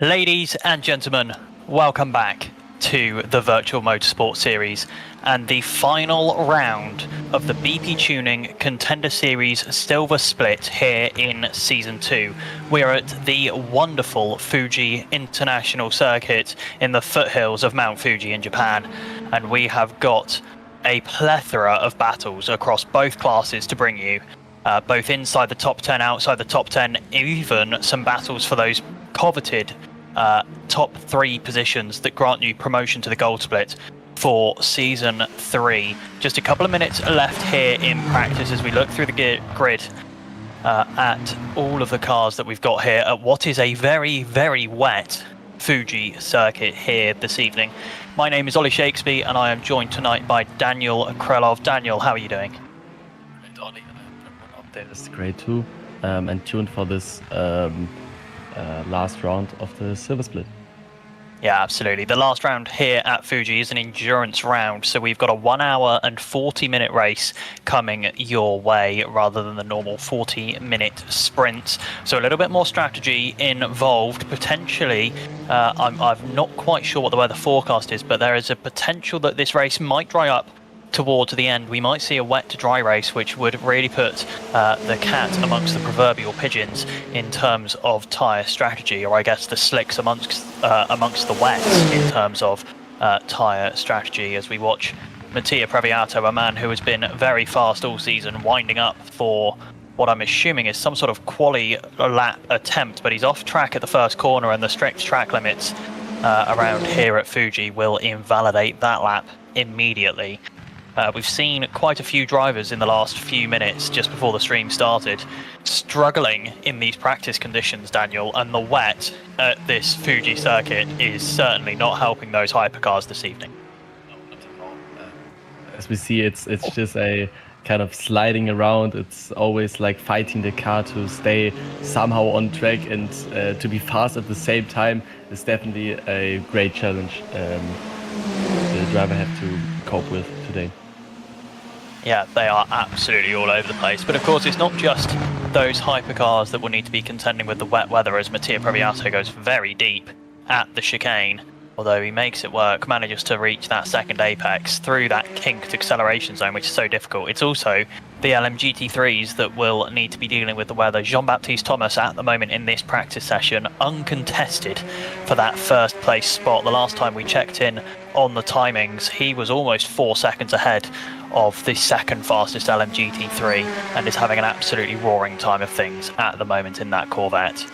Ladies and gentlemen, welcome back to the Virtual Motorsport Series and the final round of the BPTuning Contender Series Silver Split here in Season 2. We are at the wonderful Fuji International Circuit in the foothills of Mount Fuji in Japan, and we have got a plethora of battles across both classes to bring you, both inside the top 10, outside the top 10, even some battles for those coveted top 3 positions that grant you promotion to the Gold Split for Season 3. Just a couple of minutes left here in practice as we look through the grid at all of the cars that we've got here at what is a very, very wet Fuji circuit here this evening. My name is Ollie Shakespeare and I am joined tonight by Daniel Krelov. Daniel, how are you doing? Great, Ollie. Everyone up there is great too, and tuned for this last round of the Silver Split. Yeah, absolutely. The last round here at Fuji is an endurance round, so we've got a 1 hour and 40-minute race coming your way rather than the normal 40-minute sprint. So a little bit more strategy involved. Potentially, I'm not quite sure what the weather forecast is, but there is a potential that this race might dry up towards the end. We might see a wet to dry race, which would really put the cat amongst the proverbial pigeons in terms of tyre strategy, or I guess the slicks amongst the wets in terms of tyre strategy, as we watch Mattia Previato, a man who has been very fast all season, winding up for what I'm assuming is some sort of quali lap attempt, but he's off track at the first corner, and the strict track limits around here at Fuji will invalidate that lap immediately. We've seen quite a few drivers in the last few minutes just before the stream started struggling in these practice conditions, Daniel, and the wet at this Fuji circuit is certainly not helping those hypercars this evening. No, not at all. As we see, it's just a kind of sliding around. It's always like fighting the car to stay somehow on track, and to be fast at the same time is definitely a great challenge the driver have to cope with today. Yeah, they are absolutely all over the place. But of course, it's not just those hypercars that will need to be contending with the wet weather, as Mattia Previato goes very deep at the chicane. Although he makes it work, manages to reach that second apex through that kinked acceleration zone, which is so difficult. It's also the LMGT3s that will need to be dealing with the weather. Jean-Baptiste Thomas at the moment in this practice session, uncontested for that first place spot. The last time we checked in on the timings, he was almost 4 seconds ahead of the second fastest LMGT3 and is having an absolutely roaring time of things at the moment in that Corvette.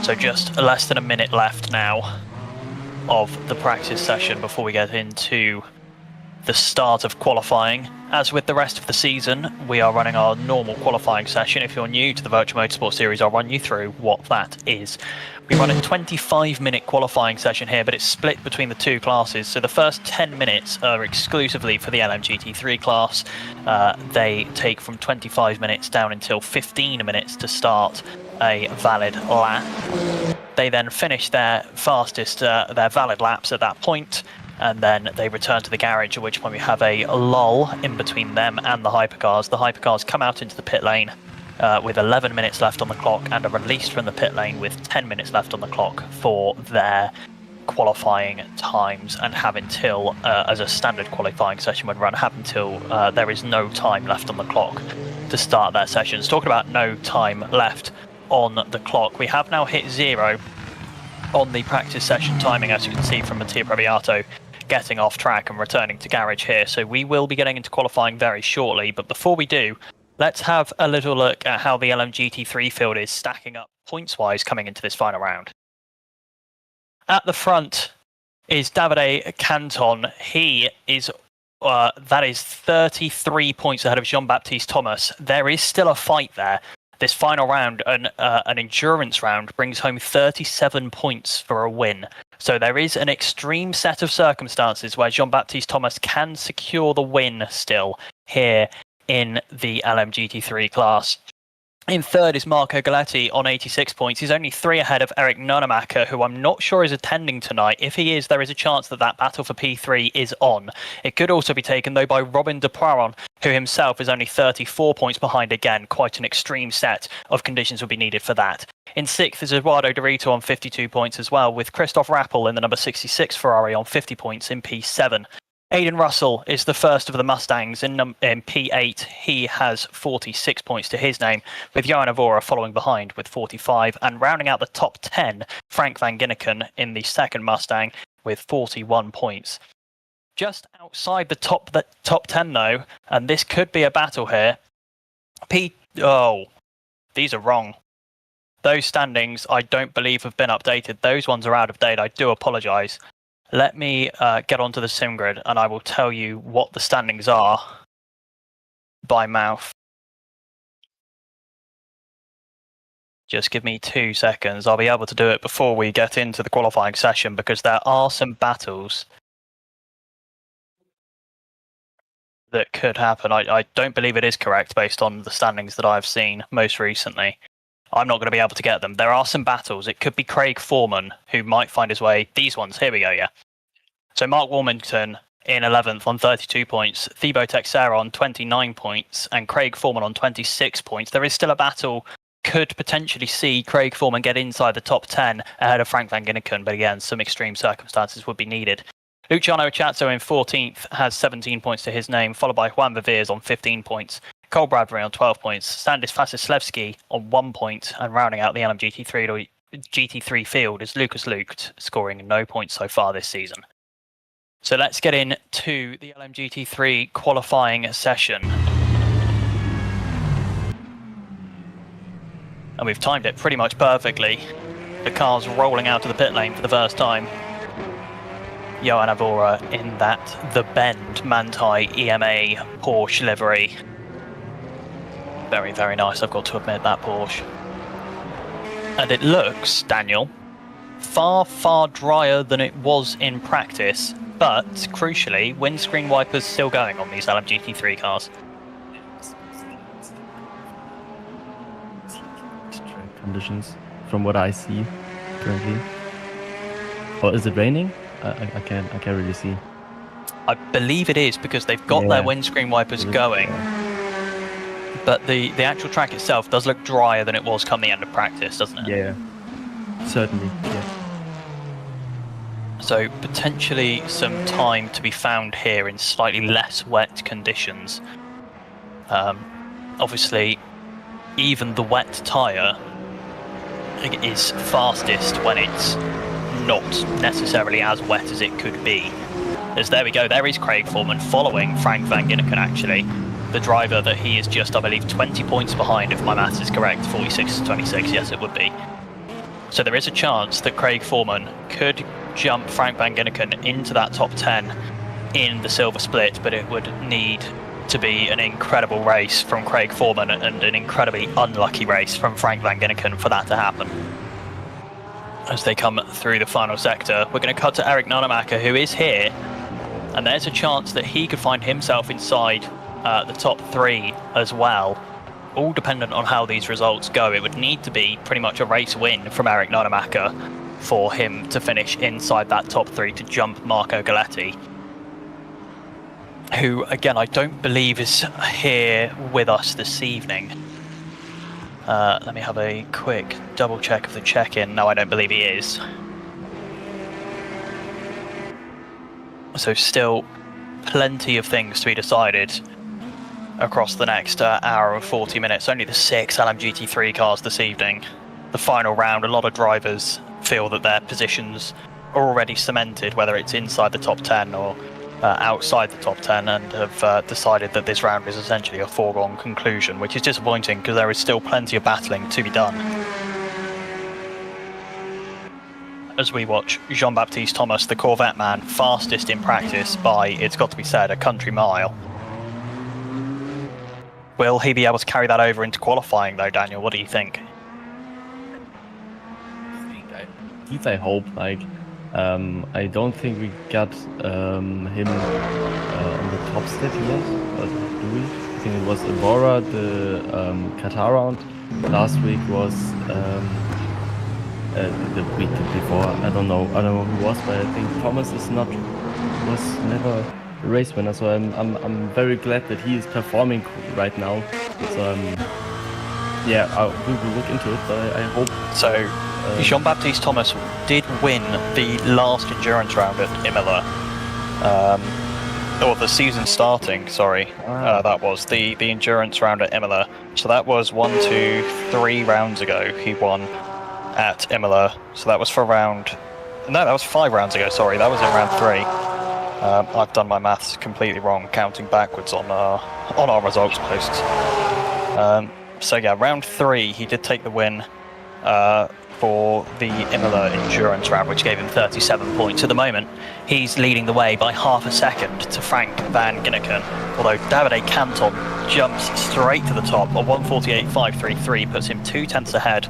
So just less than a minute left now of the practice session before we get into the start of qualifying. As with the rest of the season, we are running our normal qualifying session. If you're new to the Virtual Motorsport Series, I'll run you through what that is. We run a 25-minute qualifying session here, but it's split between the two classes. So the first 10 minutes are exclusively for the LMGT3 class. They take from 25 minutes down until 15 minutes to start a valid lap. They then finish their valid laps at that point, and then they return to the garage, at which point we have a lull in between them and the hypercars. The hypercars come out into the pit lane with 11 minutes left on the clock and are released from the pit lane with 10 minutes left on the clock for their qualifying times, and have until, as a standard qualifying session would run, have until there is no time left on the clock to start their sessions. Talking about no time left on the clock, we have now hit 0 on the practice session timing, as you can see from Mattia Previato getting off track and returning to garage here. So we will be getting into qualifying very shortly, but before we do, let's have a little look at how the LMGT3 field is stacking up points-wise coming into this final round. At the front is Davide Canton. He is that is 33 points ahead of Jean-Baptiste Thomas. There is still a fight there. This final round, an endurance round, brings home 37 points for a win. So there is an extreme set of circumstances where Jean-Baptiste Thomas can secure the win still here in the LMGT3 class. In third is Marco Galetti on 86 points. He's only 3 ahead of Eric Nonemacher, who I'm not sure is attending tonight. If he is, there is a chance that that battle for P3 is on. It could also be taken, though, by Robin de Poiron, who himself is only 34 points behind again. Quite an extreme set of conditions will be needed for that. In 6th is Eduardo Dorito on 52 points as well, with Christoph Rappel in the number 66 Ferrari on 50 points in P7. Aiden Russell is the first of the Mustangs in P8. He has 46 points to his name, with Johan Avora following behind with 45, and rounding out the top 10, Frank van Ginneken in the second Mustang with 41 points. Just outside the top 10 though, and this could be a battle here. These are wrong. Those standings I don't believe have been updated. Those ones are out of date. I do apologise. Let me get onto the sim grid and I will tell you what the standings are by mouth. Just give me 2 seconds. I'll be able to do it before we get into the qualifying session because there are some battles that could happen. I don't believe it is correct based on the standings that I've seen most recently. I'm not going to be able to get them. There are some battles. It could be Craig Foreman, who might find his way. These ones, here we go, yeah. So Mark Warmington in 11th on 32 points, Thibaut Texera on 29 points, and Craig Foreman on 26 points. There is still a battle. Could potentially see Craig Foreman get inside the top 10 ahead of Frank van Ginneken, but again, some extreme circumstances would be needed. Luciano Chatso in 14th has 17 points to his name, followed by Juan Viviers on 15 points. Cole Bradbury on 12 points, Standis Vasilevsky on 1 point, and rounding out the LMGT3 field is Lucas Lucht, scoring no points so far this season. So let's get into the LMGT3 qualifying session. And we've timed it pretty much perfectly. The car's rolling out of the pit lane for the first time. Johan Avora in that The Bend Manthey EMA Porsche livery. Very, very nice, I've got to admit, that Porsche. And it looks, Daniel, far, far drier than it was in practice, but crucially, windscreen wipers still going on these LMGT3 cars. Conditions, from what I see currently. Or is it raining? I can't really see. I believe it is because they've got their windscreen wipers going. But the actual track itself does look drier than it was come the end of practice, doesn't it? Yeah, certainly, yeah. So potentially some time to be found here in slightly less wet conditions. Obviously, even the wet tyre is fastest when it's not necessarily as wet as it could be. As there we go, there is Craig Foreman following Frank van Ginneken actually. The driver that he is just, I believe, 20 points behind, if my maths is correct, 46 to 26, yes it would be. So there is a chance that Craig Foreman could jump Frank van Ginneken into that top 10 in the silver split, but it would need to be an incredible race from Craig Foreman and an incredibly unlucky race from Frank van Ginneken for that to happen. As they come through the final sector, we're going to cut to Eric Nonemaker, who is here, and there's a chance that he could find himself inside the top 3 as well, all dependent on how these results go. It would need to be pretty much a race win from Eric Nonemaker for him to finish inside that top 3 to jump Marco Galetti, who, again, I don't believe is here with us this evening. Let me have a quick double check of the check-in. No, I don't believe he is. So still plenty of things to be decided across the next hour and 40 minutes. Only the 6 LMGT3 cars this evening. The final round, a lot of drivers feel that their positions are already cemented, whether it's inside the top 10 or outside the top 10, and have decided that this round is essentially a foregone conclusion, which is disappointing because there is still plenty of battling to be done. As we watch Jean-Baptiste Thomas, the Corvette man, fastest in practice by, it's got to be said, a country mile. Will he be able to carry that over into qualifying though, Daniel? What do you think? I hope, I don't think we got him on the top step yet, but do we? I think it was Evora, the Qatar round. Last week was the week before. I don't know who was, but I think Thomas was never a race winner. So I'm very glad that he is performing right now. So we will look into it, but I hope So, Jean-Baptiste Thomas did win the last endurance round at Imola. Or the season starting, sorry. That was the endurance round at Imola. So that was 1, 2, 3 rounds ago he won at Imola. So that was for round... No, that was 5 rounds ago, sorry. That was in round 3. I've done my maths completely wrong, counting backwards on our results posts. So yeah, round 3 he did take the win for the Imola endurance round, which gave him 37 points. At the moment, he's leading the way by half a second to Frank van Ginneken, although Davide Canton jumps straight to the top. A 1:48.533 puts him 2 tenths ahead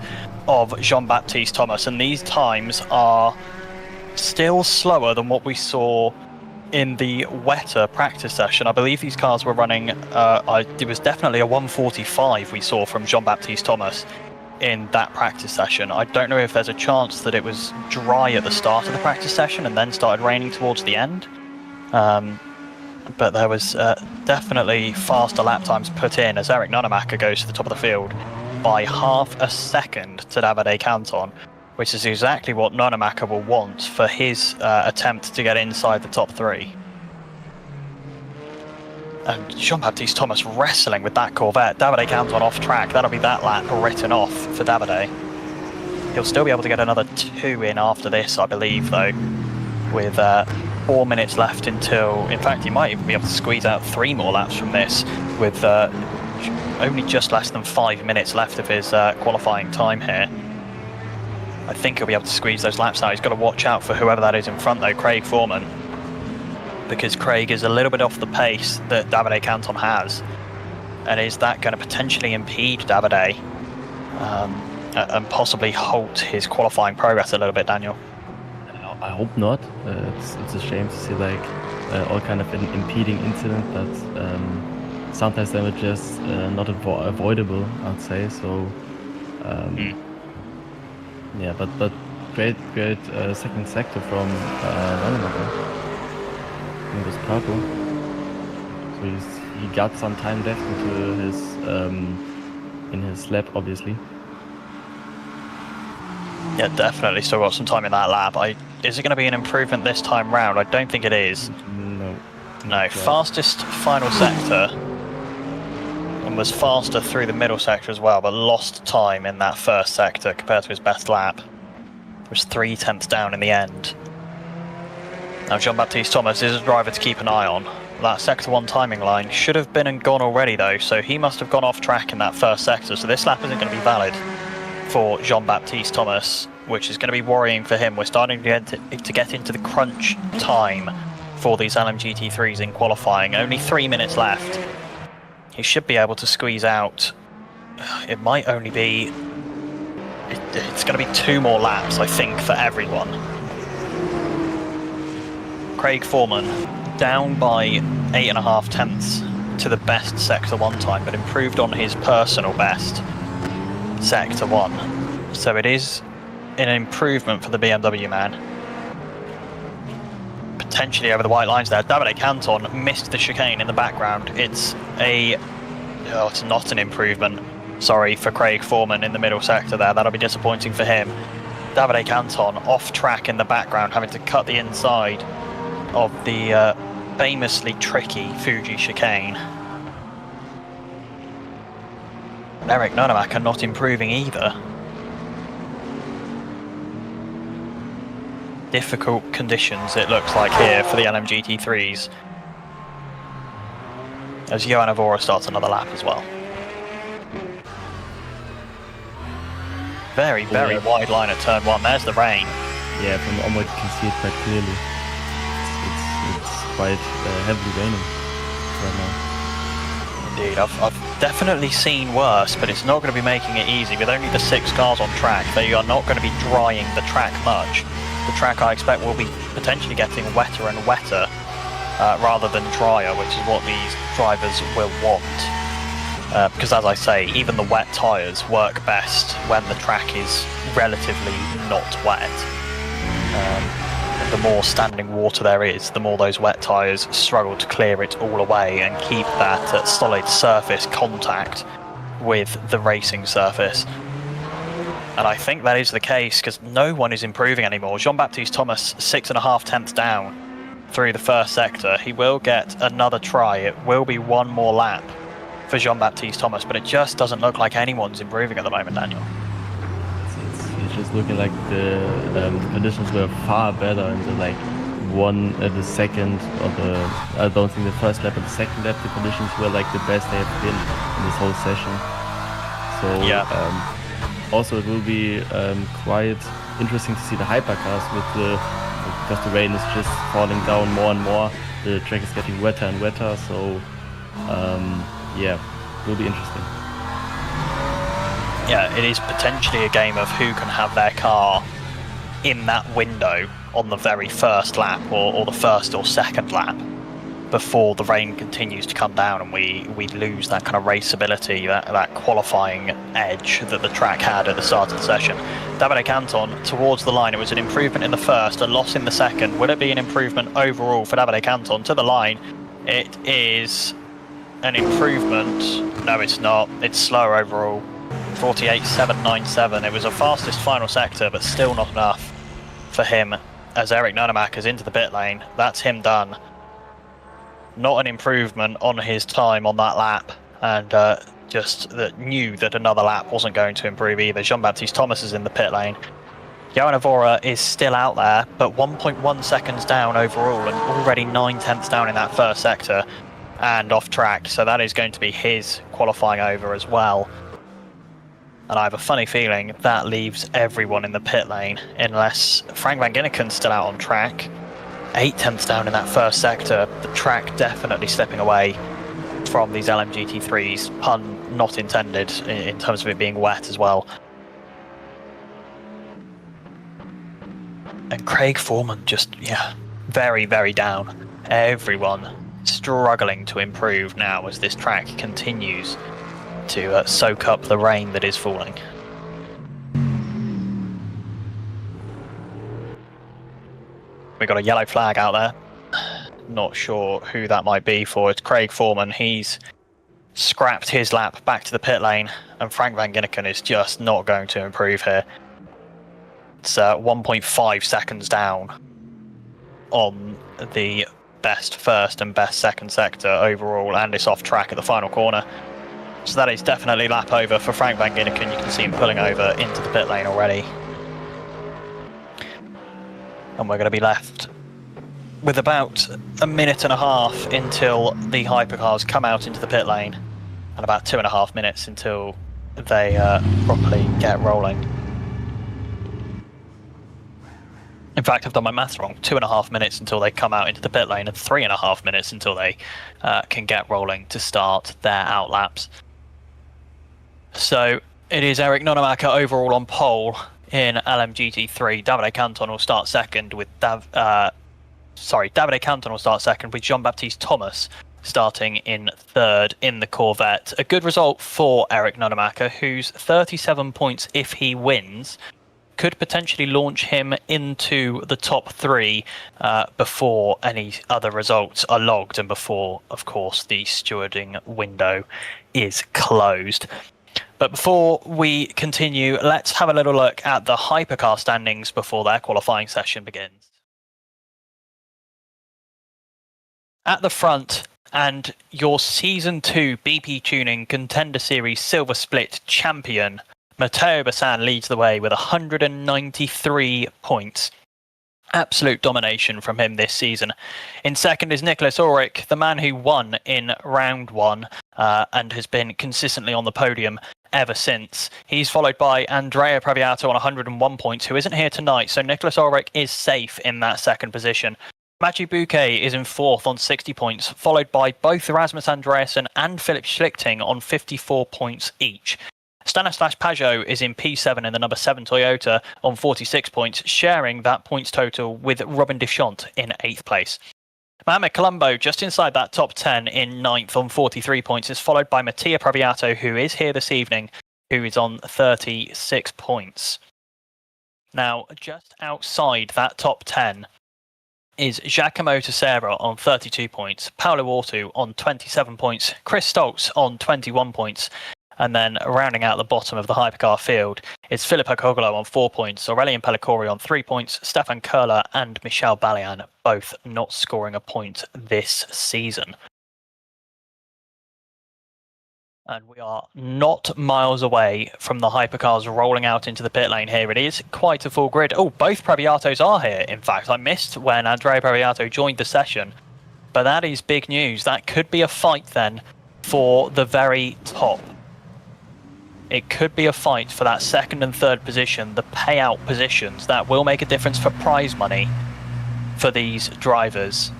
of Jean-Baptiste Thomas, and these times are still slower than what we saw in the wetter practice session. I believe these cars were running, it was definitely a 1:45 we saw from Jean-Baptiste Thomas in that practice session. I don't know if there's a chance that it was dry at the start of the practice session and then started raining towards the end. But there was definitely faster lap times put in as Eric Nonemaker goes to the top of the field by half a second to Davide Canton, which is exactly what Nonemaker will want for his attempt to get inside the top 3. And Jean-Baptiste Thomas wrestling with that Corvette. Davide Canton off track. That'll be that lap written off for Davide. He'll still be able to get another 2 in after this, I believe, though, with 4 minutes left until... In fact, he might even be able to squeeze out 3 more laps from this with only just less than 5 minutes left of his qualifying time here. I think he'll be able to squeeze those laps out. He's got to watch out for whoever that is in front, though, Craig Foreman, because Craig is a little bit off the pace that Davide Canton has. And is that going to potentially impede Davide and possibly halt his qualifying progress a little bit, Daniel? I hope not. It's a shame to see like all kind of an impeding incident, but sometimes they were just not avoidable, I'd say. So yeah, but great second sector from Nonemaker. It was purple, so he got some time left into his in his lap, obviously. Yeah, definitely still got some time in that lap. Is it going to be an improvement this time round? I don't think it is. No. No, fastest final sector, and was faster through the middle sector as well, but lost time in that first sector compared to his best lap. It was 3 tenths down in the end. Now Jean-Baptiste Thomas is a driver to keep an eye on. That sector 1 timing line should have been and gone already though, so he must have gone off track in that first sector, so this lap isn't going to be valid for Jean-Baptiste Thomas, which is going to be worrying for him. We're starting to get into the crunch time for these LMGT3s in qualifying. Only 3 minutes left. He should be able to squeeze out, it might only be, it's going to be 2 more laps I think for everyone. Craig Foreman down by 8.5 tenths to the best Sector 1 time, but improved on his personal best Sector 1. So it is an improvement for the BMW man. Potentially over the white lines there. Davide Canton missed the chicane in the background. It's not an improvement. Sorry for Craig Foreman in the middle sector there. That'll be disappointing for him. Davide Canton off track in the background, having to cut the inside of the famously tricky Fuji chicane. And Eric Nonemaker not improving either. Difficult conditions it looks like here for the LMGT3s. As Johan Avora starts another lap as well. Very wide line at turn 1. There's the rain. Yeah, from onward you can see it quite clearly. It's quite heavily raining right now. Indeed, I've definitely seen worse, but it's not going to be making it easy. With only the 6 cars on track, they are not going to be drying the track much. The track, I expect, will be potentially getting wetter and wetter rather than drier, which is what these drivers will want. Because as I say, even the wet tyres work best when the track is relatively not wet. The more standing water there is, the more those wet tyres struggle to clear it all away and keep that solid surface contact with the racing surface. And I think that is the case because no one is improving anymore. Jean-Baptiste Thomas, 6.5 tenths down through the first sector. He will get another try. It will be one more lap for Jean-Baptiste Thomas, but it just doesn't look like anyone's improving at the moment, Daniel. It's just looking like the conditions were far better in the second, or I don't think the first lap and the second lap, the conditions were like the best they have been in this whole session. So yeah. Also it will be quite interesting to see the hypercars because the rain is just falling down more and more. The track is getting wetter and wetter, so yeah, it will be interesting. Yeah, it is potentially a game of who can have their car in that window on the very first lap or the first or second lap before the rain continues to come down and we lose that kind of raceability, that qualifying edge that the track had at the start of the session. Davide Canton towards the line. It was an improvement in the first, a loss in the second. Will it be an improvement overall for Davide Canton? To the line, it is an improvement. No, it's not. It's slower overall. 48.797. It was a fastest final sector, but still not enough for him as Eric Nonemaker is into the pit lane. That's him done. Not an improvement on his time on that lap, and just knew that another lap wasn't going to improve either. Jean-Baptiste Thomas is in the pit lane. Johan Avora is still out there, but 1.1 seconds down overall, and already 9 tenths down in that first sector and off track. So that is going to be his qualifying over as well. And I have a funny feeling that leaves everyone in the pit lane, unless Frank van Ginneken's still out on track. 8 tenths down in that first sector. The track definitely slipping away from these LMGT3s, pun not intended, in terms of it being wet as well. And Craig Foreman just, very, very down. Everyone struggling to improve now as this track continues to soak up the rain that is falling. We got a yellow flag out there. Not sure who that might be for. It's Craig Foreman. He's scrapped his lap back to the pit lane, and Frank van Ginneken is just not going to improve here. It's 1.5 seconds down on the best first and best second sector overall, and it's off track at the final corner. So that is definitely lap over for Frank van Ginneken. You can see him pulling over into the pit lane already. And we're going to be left with about a minute and a half until the hypercars come out into the pit lane, and about 2.5 minutes until they properly get rolling. In fact, I've done my maths wrong. 2.5 minutes until they come out into the pit lane, and 3.5 minutes until they can get rolling to start their outlaps. So it is Eric Nonemaker overall on pole in LMGT3. Davide Canton will start second with Davide Canton will start second with Jean-Baptiste Thomas starting in third in the Corvette. A good result for Eric Nonemaker, whose 37 points, if he wins, could potentially launch him into the top 3 before any other results are logged and before, of course, the stewarding window is closed. But before we continue, let's have a little look at the hypercar standings before their qualifying session begins. At the front, and your Season 2 BPtuning Contender Series Silver Split champion, Matteo Bassan leads the way with 193 points. Absolute domination from him this season. In second is Nicholas Ulrich, the man who won in round 1 and has been consistently on the podium ever since. He's followed by Andrea Previato on 101 points, who isn't here tonight, so Nicholas Ulrich is safe in that second position. Mathieu Bouquet is in fourth on 60 points, followed by both Erasmus Andreasen and Philip Schlichting on 54 points each. Stanislas Pajot is in P7 in the number 7 Toyota on 46 points, sharing that points total with Robin Deschamps in 8th place. Mohamed Colombo, just inside that top 10 in 9th on 43 points, is followed by Mattia Previato, who is here this evening, who is on 36 points. Now, just outside that top 10 is Giacomo Tessera on 32 points, Paolo Ortu on 27 points, Chris Stoltz on 21 points, And then rounding out the bottom of the hypercar field is Filippo Cogolo on 4 points, Aurelien Pellicore on 3 points, Stefan Köhler and Michel Balian both not scoring a point this season. And we are not miles away from the hypercars rolling out into the pit lane here. It is quite a full grid. Oh, both Previatos are here. In fact, I missed when Andrea Previato joined the session. But that is big news. That could be a fight then for the very top. It could be a fight for that second and third position, the payout positions. That will make a difference for prize money for these drivers.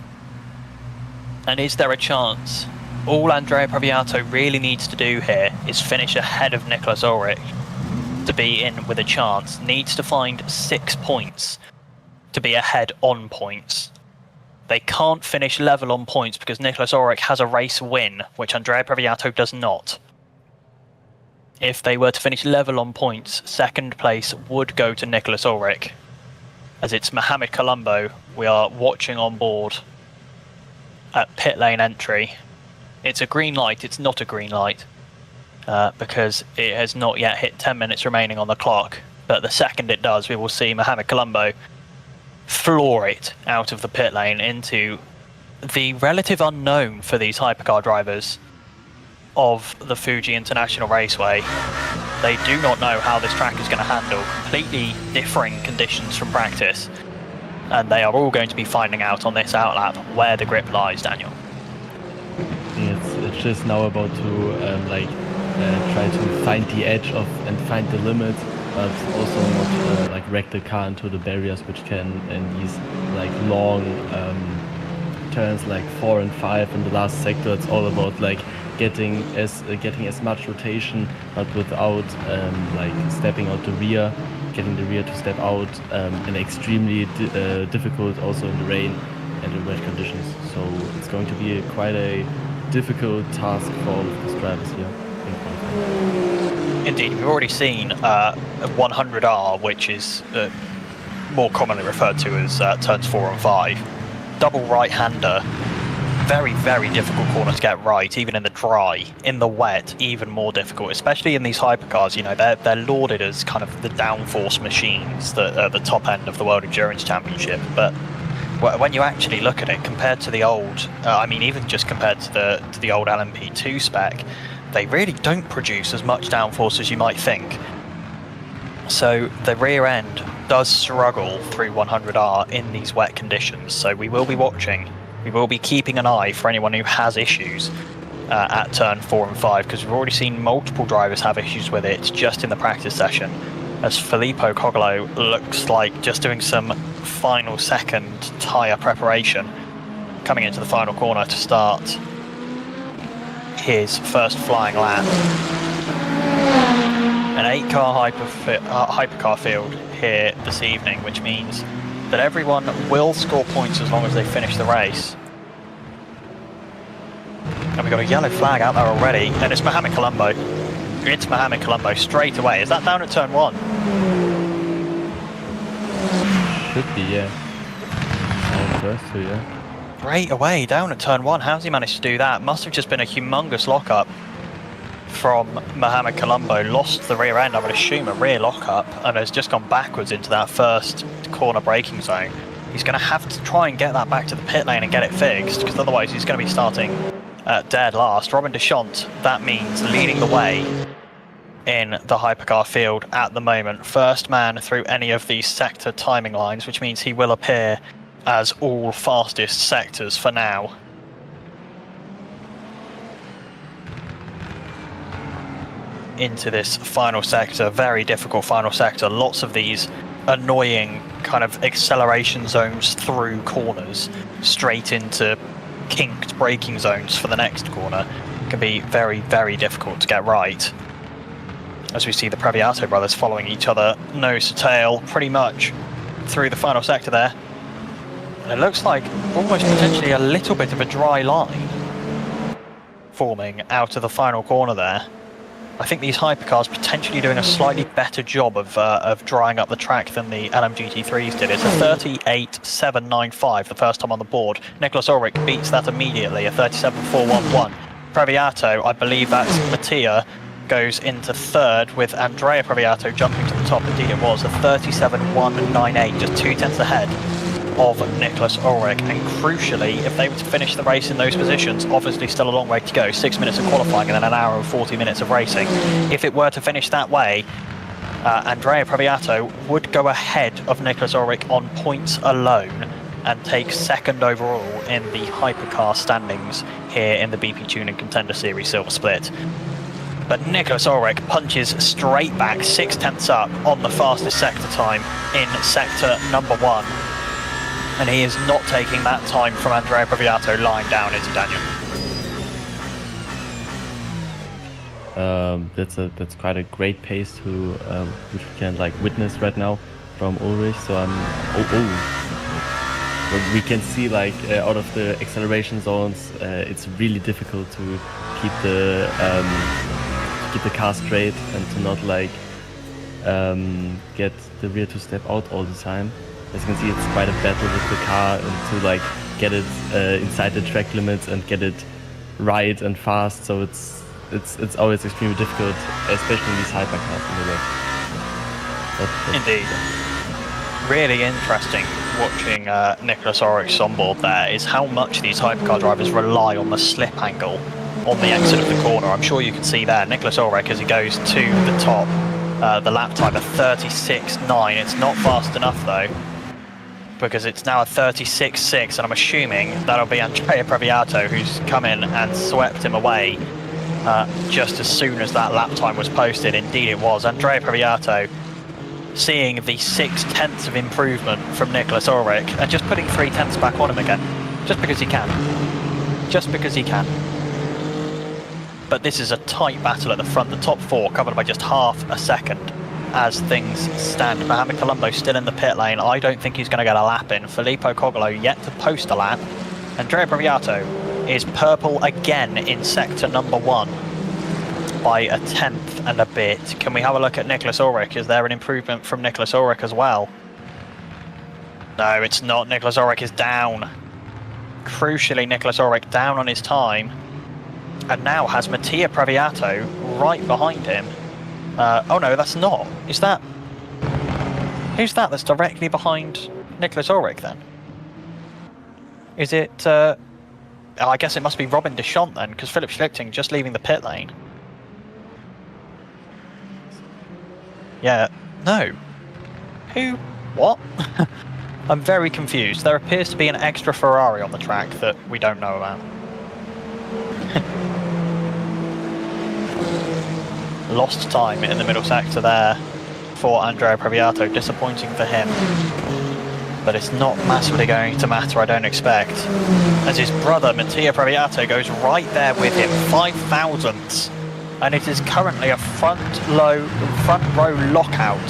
And is there a chance? All Andrea Previato really needs to do here is finish ahead of Nicholas Ulrich to be in with a chance. Needs to find 6 points to be ahead on points. They can't finish level on points because Nicholas Ulrich has a race win, which Andrea Previato does not. If they were to finish level on points, second place would go to Nicholas Ulrich. As it's Mohamed Colombo we are watching on board at pit lane entry. It's a green light, it's not a green light, because it has not yet hit 10 minutes remaining on the clock. But the second it does, we will see Mohamed Colombo floor it out of the pit lane into the relative unknown for these hypercar drivers of the Fuji International Raceway. They do not know how this track is going to handle completely differing conditions from practice, and they are all going to be finding out on this outlap where the grip lies, Daniel. It's just now about to try to find the edge of and find the limit, but also not wreck the car into the barriers, which can in these long turns 4 and 5 in the last sector. It's all about getting as much rotation, but without stepping out the rear, getting the rear to step out, and extremely difficult also in the rain and in wet conditions. So it's going to be quite a difficult task for all of these drivers here. Indeed, we've already seen 100R, which is more commonly referred to as turns 4 and 5. Double right-hander, very, very difficult corner to get right, even in the dry. In the wet, even more difficult, especially in these hypercars. You know, they're lauded as kind of the downforce machines that are at the top end of the World Endurance Championship, but when you actually look at it, compared to the old, even just compared to the old LMP2 spec, they really don't produce as much downforce as you might think. So the rear end does struggle through 100R in these wet conditions. So we will be watching, we will be keeping an eye for anyone who has issues at turn 4 and 5, because we've already seen multiple drivers have issues with it just in the practice session, as Filippo Cogolo looks like just doing some final second tyre preparation, coming into the final corner to start his first flying lap. An 8-car hypercar field here this evening, which means that everyone will score points as long as they finish the race. And we've got a yellow flag out there already, and it's Mohamed Colombo. It's Mohamed Colombo straight away. Is that down at turn 1? Should be, yeah. First, so yeah. Straight away, down at turn 1. How's he managed to do that? Must have just been a humongous lockup from Mohamed Colombo. Lost the rear end, I would assume a rear lockup, and has just gone backwards into that first corner braking zone. He's going to have to try and get that back to the pit lane and get it fixed, because otherwise he's going to be starting dead last. Robin Deschamps, that means leading the way in the hypercar field at the moment. First man through any of these sector timing lines, which means he will appear as all fastest sectors for now. Into this final sector, very difficult final sector. Lots of these annoying kind of acceleration zones through corners, straight into kinked braking zones for the next corner. Can be very, very difficult to get right. As we see the Previato brothers following each other nose to tail pretty much through the final sector there. And it looks like almost potentially a little bit of a dry line forming out of the final corner there. I think these hypercars potentially doing a slightly better job of drying up the track than the LMGT3s did. It's a 38.795 the first time on the board. Nicholas Ulrich beats that immediately, a 37.411. Previato, I believe that's Mattia, goes into third, with Andrea Previato jumping to the top. Indeed it was, a 37.198, just 2 tenths ahead of Nicholas Ulrich. And crucially, if they were to finish the race in those positions, obviously still a long way to go, 6 minutes of qualifying and then an hour and 40 minutes of racing. If it were to finish that way, Andrea Previato would go ahead of Nicholas Ulrich on points alone and take second overall in the hypercar standings here in the BPtuning Contender Series Silver Split. But Nicholas Ulrich punches straight back, 6 tenths up on the fastest sector time in sector number 1. And he is not taking that time from Andrea Previato lying down, is he, Daniel? That's quite a great pace to which we can like witness right now from Ulrich. So but we can see like out of the acceleration zones, it's really difficult to keep the car straight and to not like get the rear to step out all the time. As you can see, it's quite a battle with the car and to like get it inside the track limits and get it right and fast. So it's always extremely difficult, especially in these hypercars in the way. Indeed. Really interesting watching Nicholas Ulrich's onboard there is how much these hypercar drivers rely on the slip angle on the exit of the corner. I'm sure you can see there, Nicholas Ulrich as he goes to the top, the lap time of 36.9. It's not fast enough though, because it's now a 36.6, and I'm assuming that'll be Andrea Previato who's come in and swept him away just as soon as that lap time was posted. Indeed it was. Andrea Previato seeing the 6 tenths of improvement from Nicholas Ulrich and just putting 3 tenths back on him again, just because he can. Just because he can. But this is a tight battle at the front. The top 4 covered by just half a second as things stand. Mohamed Colombo still in the pit lane. I don't think he's going to get a lap in. Filippo Cogolo yet to post a lap. Andrea Previato is purple again in sector number 1 by a tenth and a bit. Can we have a look at Nicholas Ulrich? Is there an improvement from Nicholas Ulrich as well? No, it's not. Nicholas Ulrich is down. Crucially, Nicholas Ulrich down on his time, and now has Mattia Previato right behind him. Oh no, that's not. Is that... Who's that that's directly behind Nicholas Ulrich then? Is it... I guess it must be Robin Deschamps then, because Philip Schlichting just leaving the pit lane. Yeah, no. Who? What? I'm very confused. There appears to be an extra Ferrari on the track that we don't know about. Lost time in the middle sector there for Andrea Previato. Disappointing for him. But it's not massively going to matter, I don't expect, as his brother Mattia Previato goes right there with him, 5 thousandths. And it is currently a front row lockout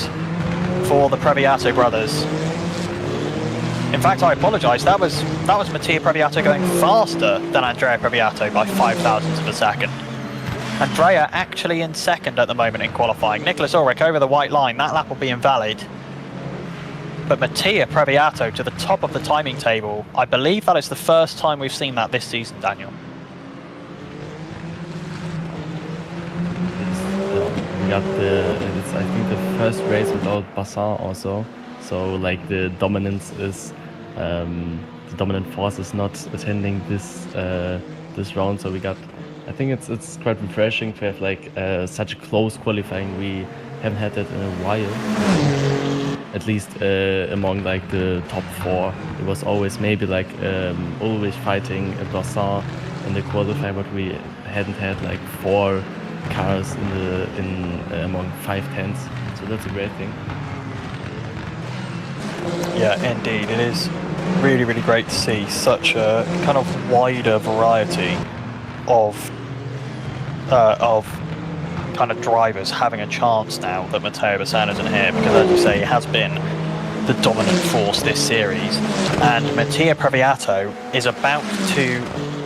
for the Previato brothers. In fact, I apologise. That was Mattia Previato going faster than Andrea Previato by 5 thousandths of a second. Andrea actually in second at the moment in qualifying. Nicholas Ulrich over the white line. That lap will be invalid. But Mattia Previato to the top of the timing table. I believe that is the first time we've seen that this season, Daniel. It's I think the first race without Bassin also, so like the dominance is the dominant force is not attending this this round, so we got, I think it's quite refreshing to have like such a close qualifying. We haven't had that in a while, at least among like the top 4. It was always maybe like Ulrich fighting Bassin in the qualifying, but we hadn't had like 4 cars in among 5 tenths, so that's a great thing. Yeah, indeed, it is really, really great to see such a kind of wider variety of kind of drivers having a chance now that Matteo Bassin isn't here, because as you say, he has been the dominant force this series, and Mattia Previato is about to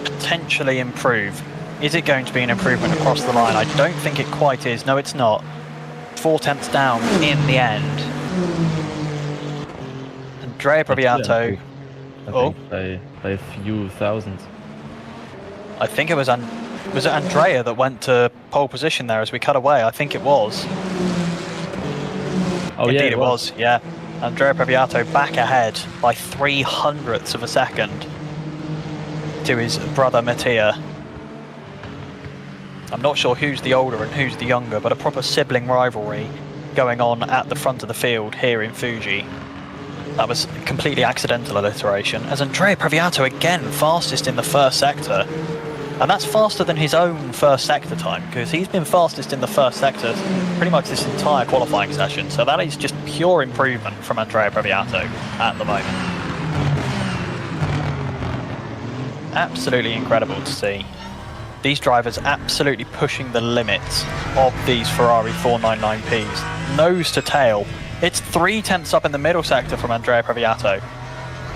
potentially improve. Is it going to be an improvement across the line? I don't think it quite is. No, it's not. 4 tenths down in the end. Andrea Previato. I think by a few thousand. I think it was Was it Andrea that went to pole position there as we cut away? I think it was. Oh, Indeed yeah, it was, yeah. Andrea Previato back ahead by 0.03 of a second to his brother Mattia. I'm not sure who's the older and who's the younger, but a proper sibling rivalry going on at the front of the field here in Fuji. That was completely accidental alliteration, as Andrea Previato again fastest in the first sector. And that's faster than his own first sector time, because he's been fastest in the first sector pretty much this entire qualifying session. So that is just pure improvement from Andrea Previato at the moment. Absolutely incredible to see. These drivers absolutely pushing the limits of these Ferrari 499Ps. Nose to tail. It's 0.3 up in the middle sector from Andrea Previato.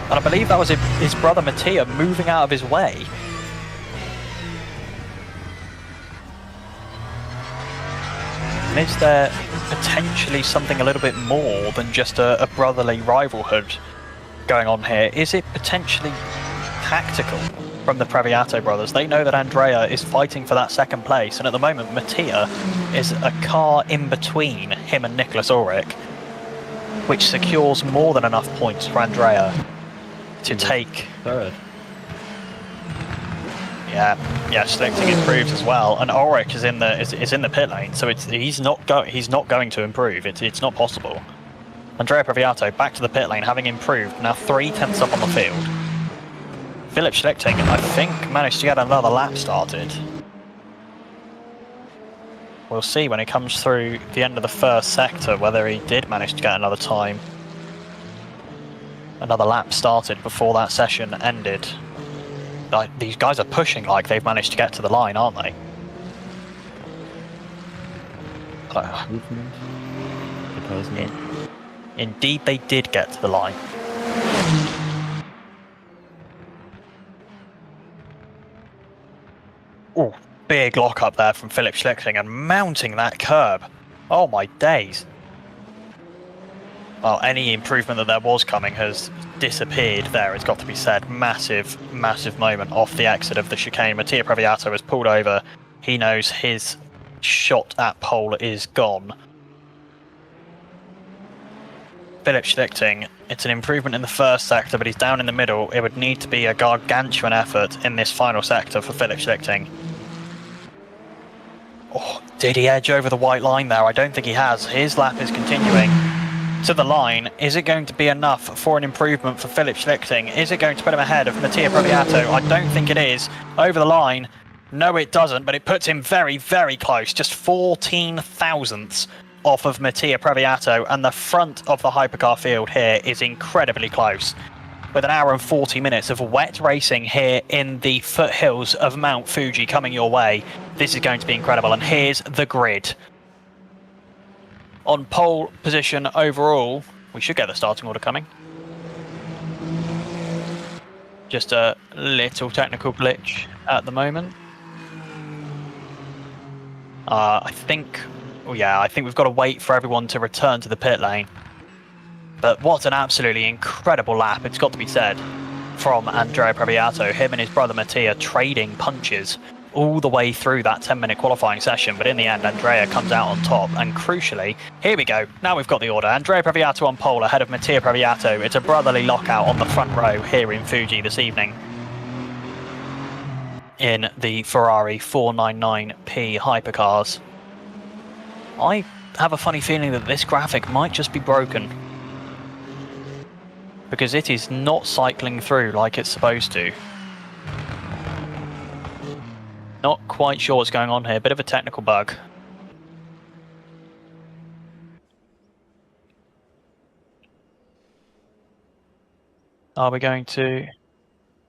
And I believe that was his brother Mattia moving out of his way. And is there potentially something a little bit more than just a brotherly rivalhood going on here? Is it potentially tactical from the Previato brothers? They know that Andrea is fighting for that second place, and at the moment Mattia is a car in between him and Nicholas Ulrich, which secures more than enough points for Andrea to take third. Yeah, Schlichting improves as well, and Ulrich is in the pit lane, so he's not going to improve. It's not possible. Andrea Previato back to the pit lane, having improved, now 0.3 up on the field. Philip Schlichting, I think, managed to get another lap started. We'll see when he comes through the end of the first sector whether he did manage to get another time. Another lap started before that session ended. Like, these guys are pushing like they've managed to get to the line, aren't they? Indeed, they did get to the line. Oh, big lock up there from Philip Schlichting and mounting that curb. Oh my days. Well, any improvement that there was coming has disappeared there, it's got to be said. Massive, massive moment off the exit of the chicane. Mattia Previato has pulled over. He knows his shot at pole is gone. Philip Schlichting, it's an improvement in the first sector, but he's down in the middle. It would need to be a gargantuan effort in this final sector for Philip Schlichting. Oh, did he edge over the white line there? I don't think he has. His lap is continuing to the line. Is it going to be enough for an improvement for Philip Schlichting? Is it going to put him ahead of Mattia Previato? I don't think it is. Over the line. No, it doesn't, but it puts him very, very close. Just 14 thousandths off of Mattia Previato, and the front of the hypercar field here is incredibly close. With an hour and 40 minutes of wet racing here in the foothills of Mount Fuji coming your way, this is going to be incredible. And here's the grid. On pole position overall, we should get the starting order coming. Just a little technical glitch at the moment. I think we've got to wait for everyone to return to the pit lane. But what an absolutely incredible lap, it's got to be said, from Andrea Previato. Him and his brother Mattia trading punches all the way through that 10-minute qualifying session, but in the end Andrea comes out on top, and crucially, here we go, now we've got the order. Andrea Previato on pole ahead of Mattia Previato. It's a brotherly lockout on the front row here in Fuji this evening in the Ferrari 499P hypercars. I have a funny feeling that this graphic might just be broken, because it is not cycling through like it's supposed to. Not quite sure what's going on here. Bit of a technical bug. Are we going to...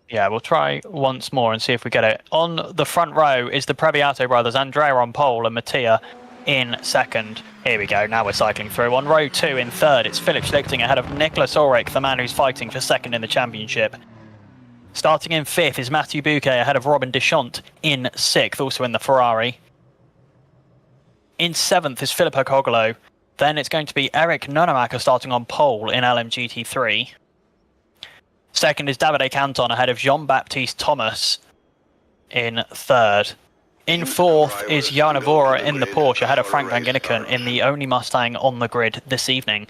Yeah, we'll try once more and see if we get it. On the front row is the Previato brothers. Andrea on pole and Mattia in second. Here we go, now we're cycling through. On row 2 in third, it's Philip Schlichting ahead of Nicholas Ulrich, the man who's fighting for second in the championship. Starting in 5th is Mathieu Bouquet ahead of Robin Deschamps in 6th, also in the Ferrari. In 7th is Filippo Cogolo. Then it's going to be Eric Nonamaker starting on pole in LMGT3. Second is Davide Canton ahead of Jean-Baptiste Thomas in 3rd. In fourth is Jan Avora in the Porsche, ahead of Frank Van Ginneken in the only Mustang on the grid this evening.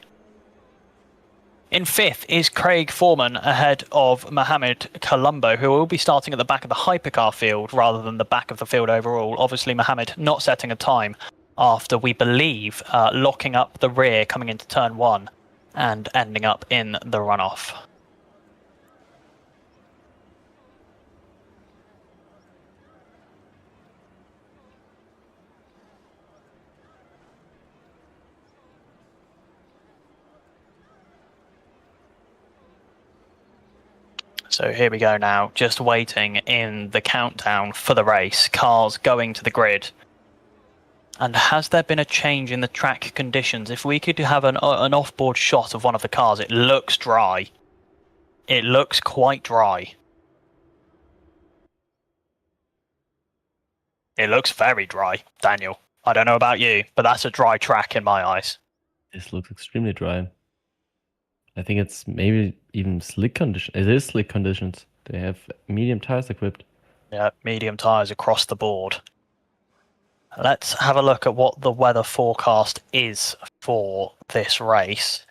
In fifth is Craig Foreman ahead of Mohamed Colombo, who will be starting at the back of the hypercar field rather than the back of the field overall. Obviously, Mohamed not setting a time after, we believe, locking up the rear coming into turn 1 and ending up in the runoff. So here we go now, just waiting in the countdown for the race. Cars going to the grid. And has there been a change in the track conditions? If we could have an off-board shot of one of the cars, it looks dry. It looks quite dry. It looks very dry, Daniel. I don't know about you, but that's a dry track in my eyes. This looks extremely dry. I think it's maybe even slick condition. It is slick conditions. They have medium tires equipped. Yeah, medium tires across the board. Let's have a look at what the weather forecast is for this race.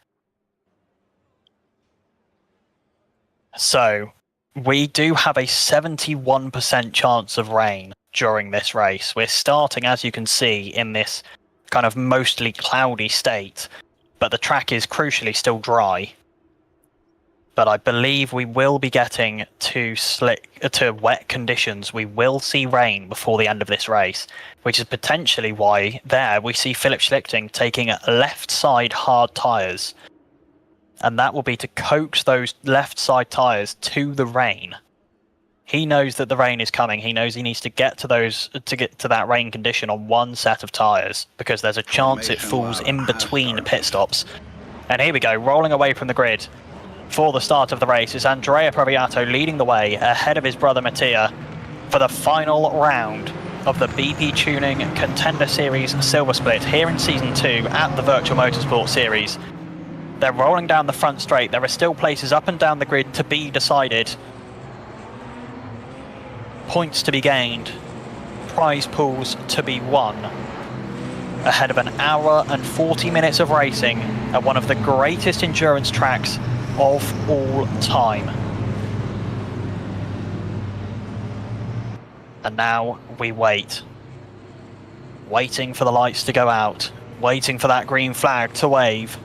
So, we do have a 71% chance of rain during this race. We're starting, as you can see, in this kind of mostly cloudy state, but the track is crucially still dry. But I believe we will be getting to wet conditions. We will see rain before the end of this race, which is potentially why there we see Philip Schlichting taking left side hard tyres. And that will be to coax those left side tyres to the rain. He knows that the rain is coming. He knows he needs to get to that rain condition on one set of tyres, because there's a chance it falls in between pit stops. And here we go, rolling away from the grid. For the start of the race is Andrea Previato leading the way ahead of his brother Mattia for the final round of the BPTuning Contender Series Silver Split here in Season 2 at the Virtual Motorsport Series. They're rolling down the front straight. There are still places up and down the grid to be decided. Points to be gained. Prize pools to be won. Ahead of an hour and 40 minutes of racing at one of the greatest endurance tracks of all time. And now we wait. Waiting for the lights to go out. Waiting for that green flag to wave.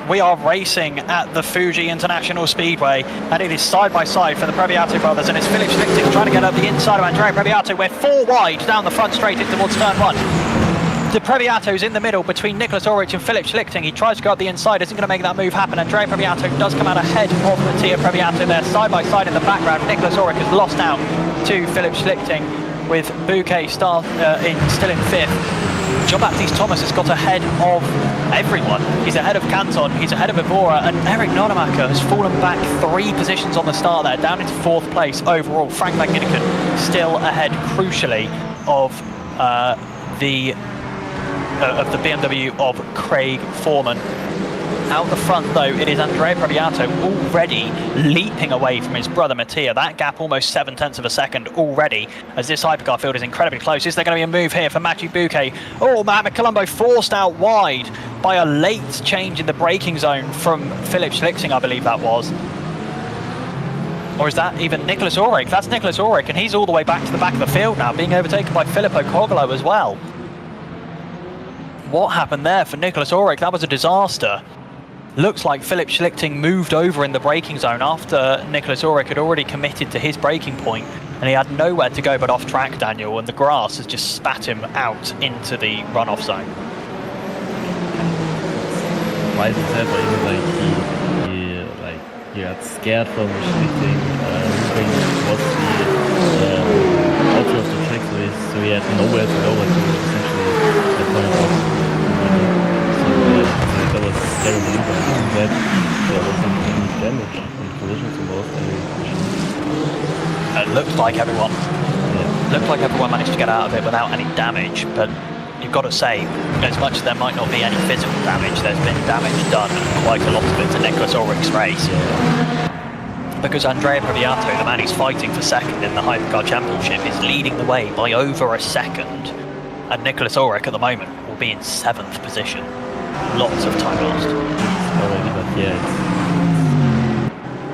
We are racing at the Fuji International Speedway, and it is side by side for the Previato brothers, and it's Philip Schlichting trying to get up the inside of Andrea Previato. We're 4 wide down the front straight into towards turn 1. The Previato's in the middle between Nicholas Ulrich and Philip Schlichting. He tries to go up the inside, isn't going to make that move happen. Andrea Previato does come out ahead of Mattia Previato there, side by side in the background. Nicholas Ulrich has lost out to Philip Schlichting, with Bouquet still in 5th. Jean-Baptiste Thomas has got ahead of everyone. He's ahead of Canton, he's ahead of Evora, and Eric Nonemacher has fallen back 3 positions on the start there, down into 4th place overall. Frank Van Ginneken still ahead, crucially, of the BMW of Craig Foreman. Out the front, though, it is Andrea Previato already leaping away from his brother Mattia. That gap almost 7/10 of a second already, as this hypercar field is incredibly close. Is there going to be a move here for Mathieu Bouquet? Oh, Mohamed Colombo forced out wide by a late change in the braking zone from Philip Schlichting, I believe that was. Or is that even Nicholas Ulrich? That's Nicholas Ulrich, and he's all the way back to the back of the field now, being overtaken by Filippo Cogolo as well. What happened there for Nicholas Ulrich? That was a disaster. Looks like Philip Schlichting moved over in the braking zone after Nicholas Ulrich had already committed to his braking point, and he had nowhere to go but off track, Daniel, and the grass has just spat him out into the runoff zone. Why is that? He got scared from Schlichting moving towards the outside of the track, so he had nowhere to go, essentially at point of off. That was terrible impact. That there wasn't any damage and collisions involved. It looked like everyone managed to get out of it without any damage, but you've got to say, as much as there might not be any physical damage, there's been damage done, quite a lot of it, to Nicholas Ulrich's race. Because Andrea Previato, the man who's fighting for second in the Hypercar Championship, is leading the way by over a second. And Nicholas Ulrich at the moment will be in 7th position. Lots of time lost. Already, but yeah,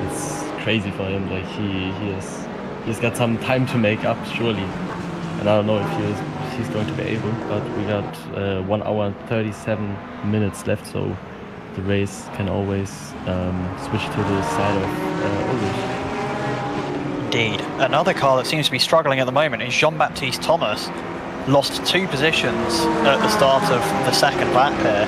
it's crazy for him. Like he's got some time to make up, surely. And I don't know if he's going to be able, but we got 1 hour and 37 minutes left, so the race can always switch to the side of Ulrich. Indeed. Another car that seems to be struggling at the moment is Jean-Baptiste Thomas. Lost 2 positions at the start of the second lap here,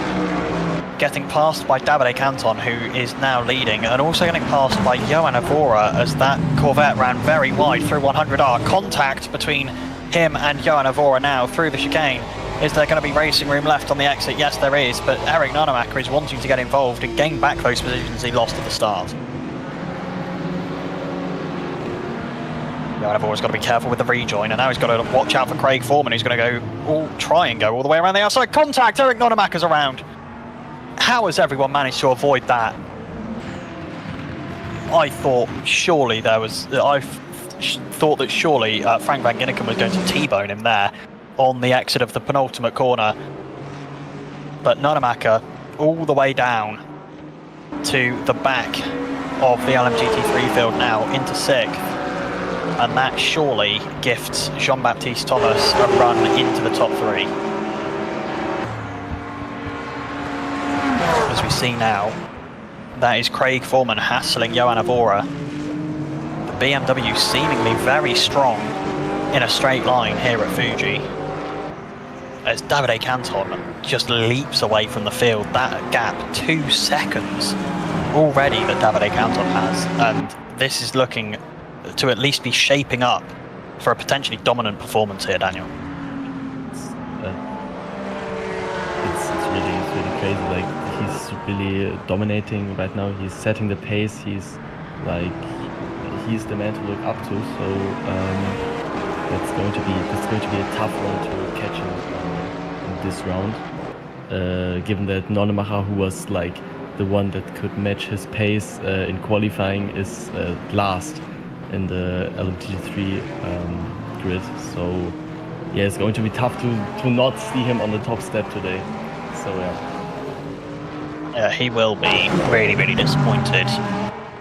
getting passed by Davide Canton, who is now leading, and also getting passed by Johan Avora as that Corvette ran very wide through 100R. Contact between him and Johan Avora now through the chicane. Is there going to be racing room left on the exit? Yes, there is, but Eric Nonemaker is wanting to get involved and gain back those positions he lost at the start. Johan Avora's got to be careful with the rejoin, and now he's got to watch out for Craig Foreman, who's going to try and go all the way around the outside. Contact! Eric Nonemaker's around. How has everyone managed to avoid that? I thought surely there was... I thought that surely Frank Van Ginneken was going to T-bone him there on the exit of the penultimate corner. But Nonemaker all the way down to the back of the LMGT3 field now into 6th. And that surely gifts Jean-Baptiste Thomas a run into the top 3. As we see now, that is Craig Foreman hassling Johan Avora. The BMW seemingly very strong in a straight line here at Fuji. As Davide Canton just leaps away from the field, that gap 2 seconds already that Davide Canton has. And this is looking to at least be shaping up for a potentially dominant performance here, Daniel. It's really crazy. Like, he's really dominating right now. He's setting the pace. He's the man to look up to. So that's going to be a tough one to catch him in this round. Given that Nonemacher, who was like the one that could match his pace in qualifying, is last in the LMGT3 grid, so yeah, it's going to be tough to not see him on the top step today. So yeah, he will be really disappointed,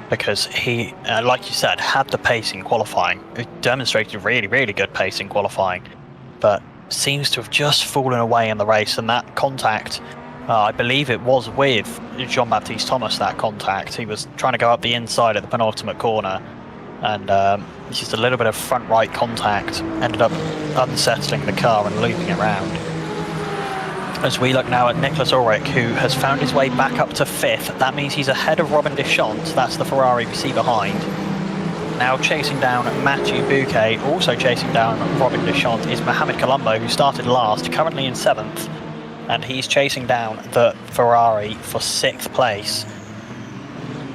because he, like you said, had the pace in qualifying. He demonstrated really good pace in qualifying, but seems to have just fallen away in the race. And that contact, I believe it was with Jean-Baptiste Thomas, that contact. He was trying to go up the inside at the penultimate corner, and just a little bit of front right contact ended up unsettling the car and looping around. As we look now at Nicholas Ulrich, who has found his way back up to 5th. That means he's ahead of Robin Deschamps. That's the Ferrari we see behind. Now chasing down Mathieu Bouquet, also chasing down Robin Deschamps, is Mohamed Colombo, who started last, currently in 7th. And he's chasing down the Ferrari for 6th place.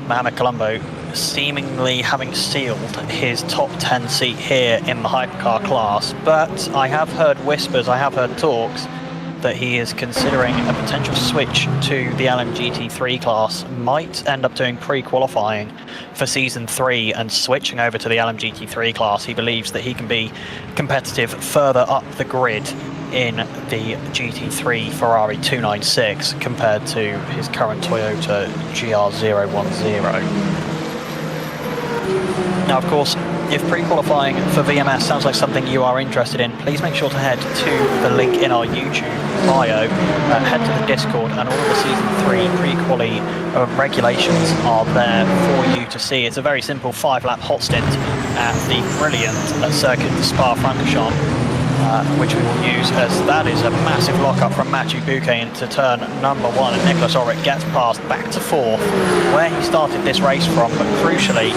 Mohamed Colombo seemingly having sealed his top 10 seat here in the hypercar class, but I have heard whispers, I have heard talks that he is considering a potential switch to the LMGT3 class, might end up doing pre-qualifying for season 3 and switching over to the LMGT3 class. He believes that he can be competitive further up the grid in the GT3 Ferrari 296 compared to his current Toyota GR010. Now, of course, if pre-qualifying for VMS sounds like something you are interested in, please make sure to head to the link in our YouTube bio, head to the Discord, and all of the Season 3 pre-quali regulations are there for you to see. It's a very simple 5-lap hot stint at the brilliant circuit de Spa-Francorchamps, which we will use, as that is a massive lock-up from Mathieu Bouquet into turn number 1, and Nicholas Ulrich gets past back to 4th, where he started this race from, but crucially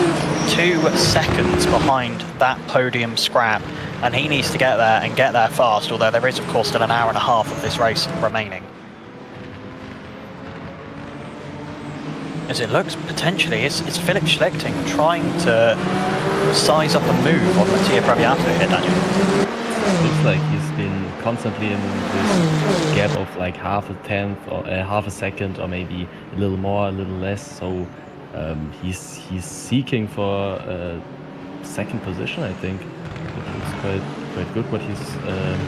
2 seconds behind that podium scrap, and he needs to get there and get there fast, although there is of course still an hour and a half of this race remaining. As it looks potentially, it's Philip Schlichting trying to size up a move on Mattia Previato here, Daniel. Looks like he's been constantly in this gap of like half a tenth or half a second, or maybe a little more, a little less. So he's seeking for second position. I think it looks quite good what he's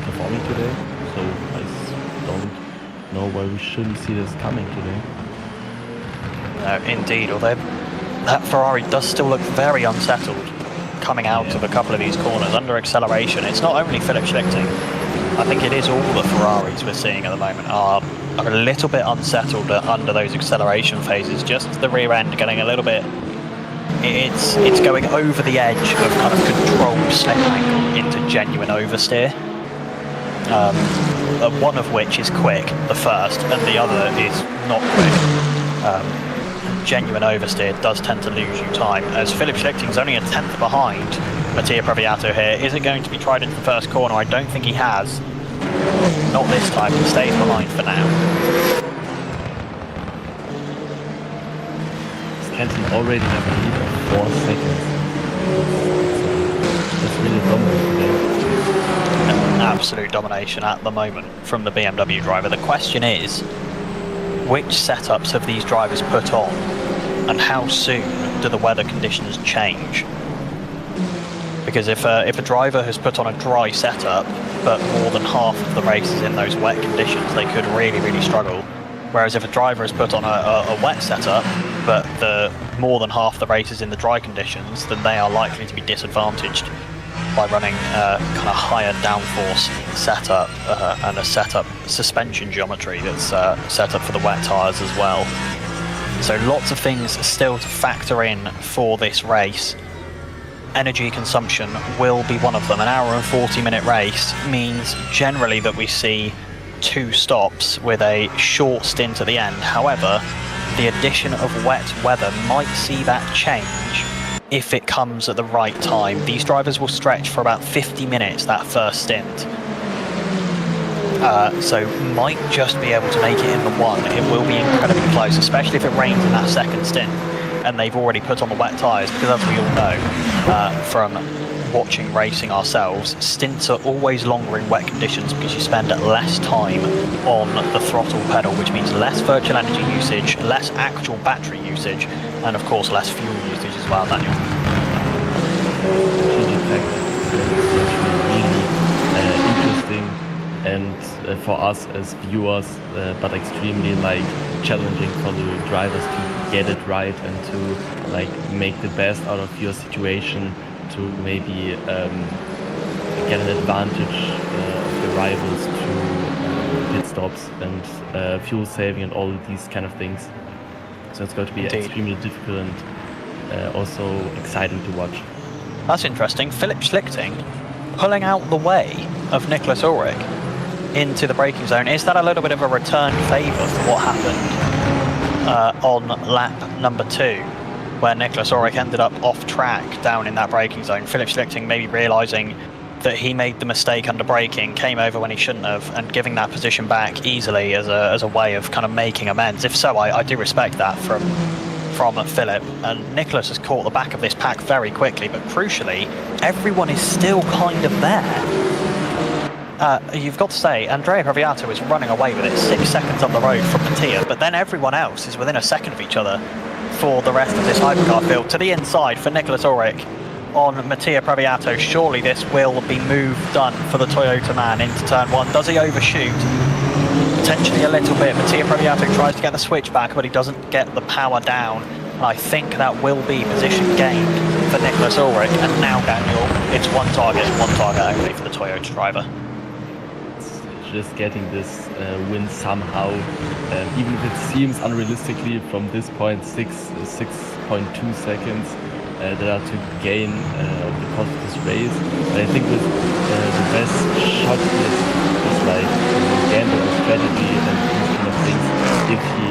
performing today. So I don't know why we shouldn't see this coming today. No, indeed. Although that Ferrari does still look very unsettled coming out of a couple of these corners under acceleration. It's not only Philipp Schlichting. I think it is all the Ferraris we're seeing at the moment are a little bit unsettled under those acceleration phases. Just the rear end getting a little bit. It's going over the edge of kind of controlled slip angle into genuine oversteer. One of which is quick, the first, and the other is not quick. Genuine oversteer does tend to lose you time, as Philipp Schlichting's only a tenth behind Mattia Previato here. Is it going to be tried into the first corner? I don't think he has. Not this time, he stays behind for now. Kenton already have a lead of 4 seconds. That's really dominant today. Absolute domination at the moment from the BMW driver. The question is, which setups have these drivers put on, and how soon do the weather conditions change? Because if a driver has put on a dry setup, but more than half of the race is in those wet conditions, they could really, really struggle. Whereas if a driver has put on a wet setup, but more than half the race is in the dry conditions, then they are likely to be disadvantaged by running kind of higher downforce setup and a setup suspension geometry that's set up for the wet tyres as well. So lots of things still to factor in for this race. Energy consumption will be one of them. An hour and 40-minute race means generally that we see 2 stops with a short stint at the end. However, the addition of wet weather might see that change if it comes at the right time. These drivers will stretch for about 50 minutes that first stint. So might just be able to make it in the one. It will be incredibly close, especially if it rains in that second stint and they've already put on the wet tyres, because as we all know from watching racing ourselves, stints are always longer in wet conditions because you spend less time on the throttle pedal, which means less virtual energy usage, less actual battery usage, and of course less fuel usage as well, Daniel. Interesting, and for us as viewers, but extremely like challenging for the drivers to get it right and to like make the best out of your situation, to maybe get an advantage of the rivals through pit stops and fuel saving and all of these kind of things. So it's going to be extremely difficult and also exciting to watch. That's interesting. Philipp Schlichting pulling out the way of Nicholas Ulrich into the braking zone. Is that a little bit of a return favour for what happened on lap number 2? Where Nicholas Ulrich ended up off track down in that braking zone? Philipp Schlichting maybe realising that he made the mistake under braking, came over when he shouldn't have, and giving that position back easily as a way of kind of making amends. If so, I do respect that from Philipp. And Nicholas has caught the back of this pack very quickly, but crucially, everyone is still kind of there. You've got to say, Andrea Previato is running away with it 6 seconds up the road from Mattia, but then everyone else is within a second of each other for the rest of this hypercar field. To the inside for Nicholas Ulrich on Mattia Previato. Surely this will be move done for the Toyota man into turn 1. Does he overshoot? Potentially a little bit. Mattia Previato tries to get the switch back, but he doesn't get the power down. And I think that will be position gained for Nicholas Ulrich. And now, Daniel, it's one target only for the Toyota driver. Just getting this win somehow, even if it seems unrealistically from this point, 6.2 seconds that are to gain over the course of this race. But I think with the best shot is like gamble on strategy and these kind of things. If he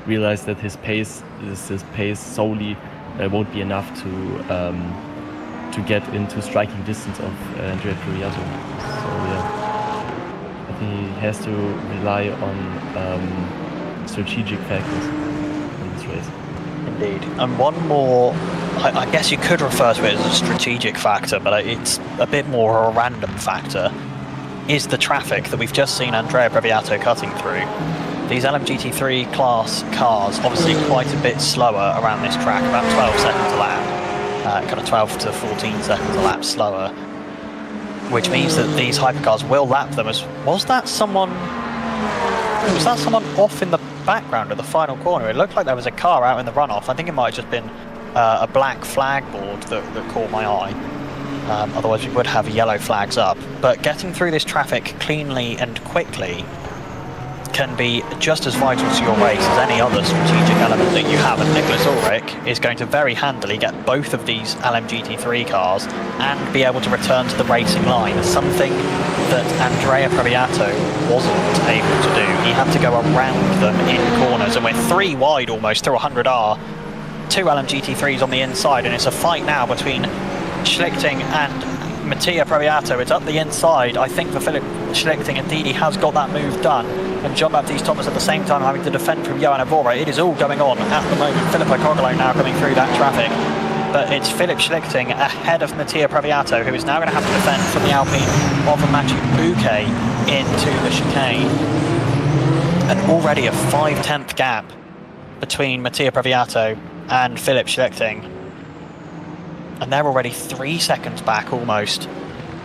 realized that his pace solely won't be enough to get into striking distance of Andrea Previato. So yeah. He has to rely on strategic factors in this race. Indeed. And one more, I guess you could refer to it as a strategic factor, but it's a bit more a random factor. is the traffic that we've just seen Andrea Breviato cutting through. These LMGT3 class cars, obviously quite a bit slower around this track, about 12 seconds a lap, kind of 12 to 14 seconds a lap slower, which means that these hypercars will lap them. Was that someone off in the background of the final corner? It looked like there was a car out in the runoff. I think it might have just been a black flag board that caught my eye. Otherwise we would have yellow flags up. But getting through this traffic cleanly and quickly can be just as vital to your race as any other strategic element that you have, and Nicholas Ulrich is going to very handily get both of these LMGT3 cars and be able to return to the racing line, something that Andrea Breviato wasn't able to do. He had to go around them in corners, and we're 3 wide almost through 100R, 2 LMGT3s on the inside, and it's a fight now between Schlichting and Mattia Breviato. It's up the inside, I think, for Philip Schlichting. Indeed, he has got that move done. And Jean-Baptiste Thomas at the same time having to defend from Johan Evora. It is all going on at the moment. Filippo Cogolo now coming through that traffic. But it's Philip Schlichting ahead of Mattia Breviato, who is now going to have to defend from the Alpine of Mathieu Bouquet into the chicane. And already a 5/10 gap between Mattia Breviato and Philip Schlichting. And they're already 3 seconds back almost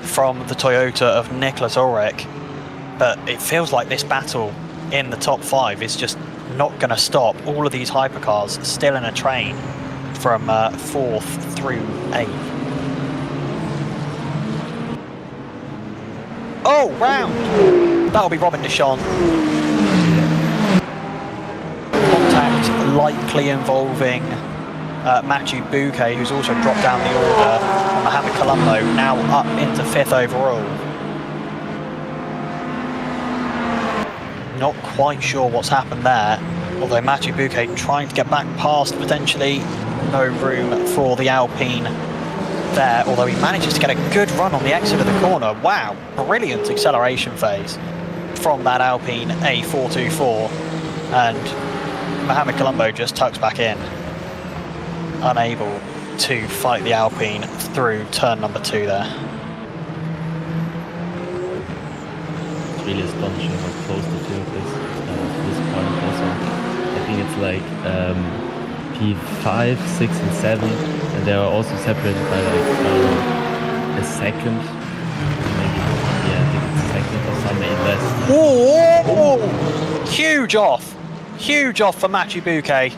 from the Toyota of Nicholas Ulrich. But it feels like this battle in the top 5 is just not going to stop. All of these hypercars still in a train from 4th through 8th. Oh, round! That'll be Robin Deschamps. Contact likely involving Mathieu Bouquet, who's also dropped down the order. And Mohamed Colombo now up into 5th overall. Not quite sure what's happened there, although Mathieu Bouquet trying to get back past, potentially no room for the Alpine there, although he manages to get a good run on the exit of the corner. Wow, brilliant acceleration phase from that Alpine A424, and Mohamed Colombo just tucks back in, unable to fight the Alpine through turn number 2 there. Really astonishing how close the field is to this point also. I think it's like P5, 6 and 7, and they are also separated by like a second, maybe, yeah, I think it's a second or some, maybe less. Oh, huge off for Mathieu Bouquet.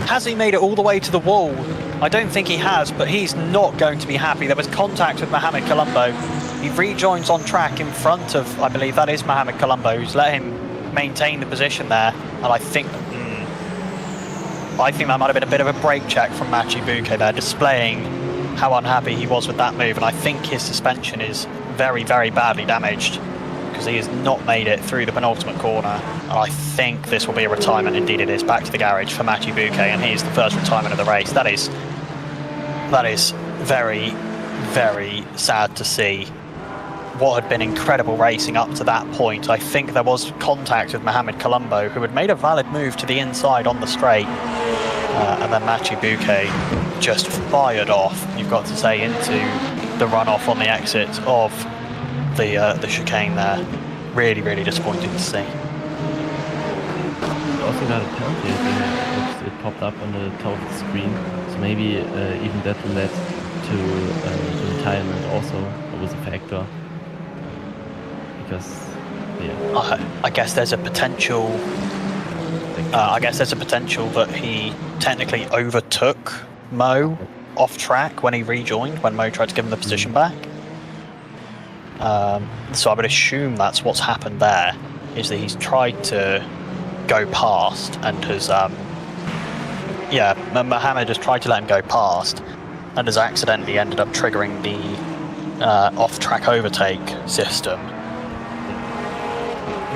Has he made it all the way to the wall? I don't think he has, but he's not going to be happy. There was contact with Mohamed Colombo. He rejoins on track in front of, I believe that is Mohamed Colombo, who's let him maintain the position there. And I think that might have been a bit of a brake check from Mathieu Bouquet there, displaying how unhappy he was with that move. And I think his suspension is very, very badly damaged, because he has not made it through the penultimate corner. And I think this will be a retirement. Indeed it is. Back to the garage for Mathieu Bouquet, and he is the first retirement of the race. That is very, very sad to see. What had been incredible racing up to that point. I think there was contact with Mohamed Colombo, who had made a valid move to the inside on the straight, and then Mathieu Bouquet just fired off, you've got to say, into the runoff on the exit of the chicane there. Really, really disappointing to see. Also got a penalty, I think it popped up on the top of the screen, so maybe even that led to the retirement also, was a factor. Because, yeah. I guess there's a potential. I guess there's a potential that he technically overtook Mo off track when he rejoined, when Mo tried to give him the position back. So I would assume that's what's happened there, is that he's tried to go past and has, Mohamed has tried to let him go past and has accidentally ended up triggering the off-track overtake system.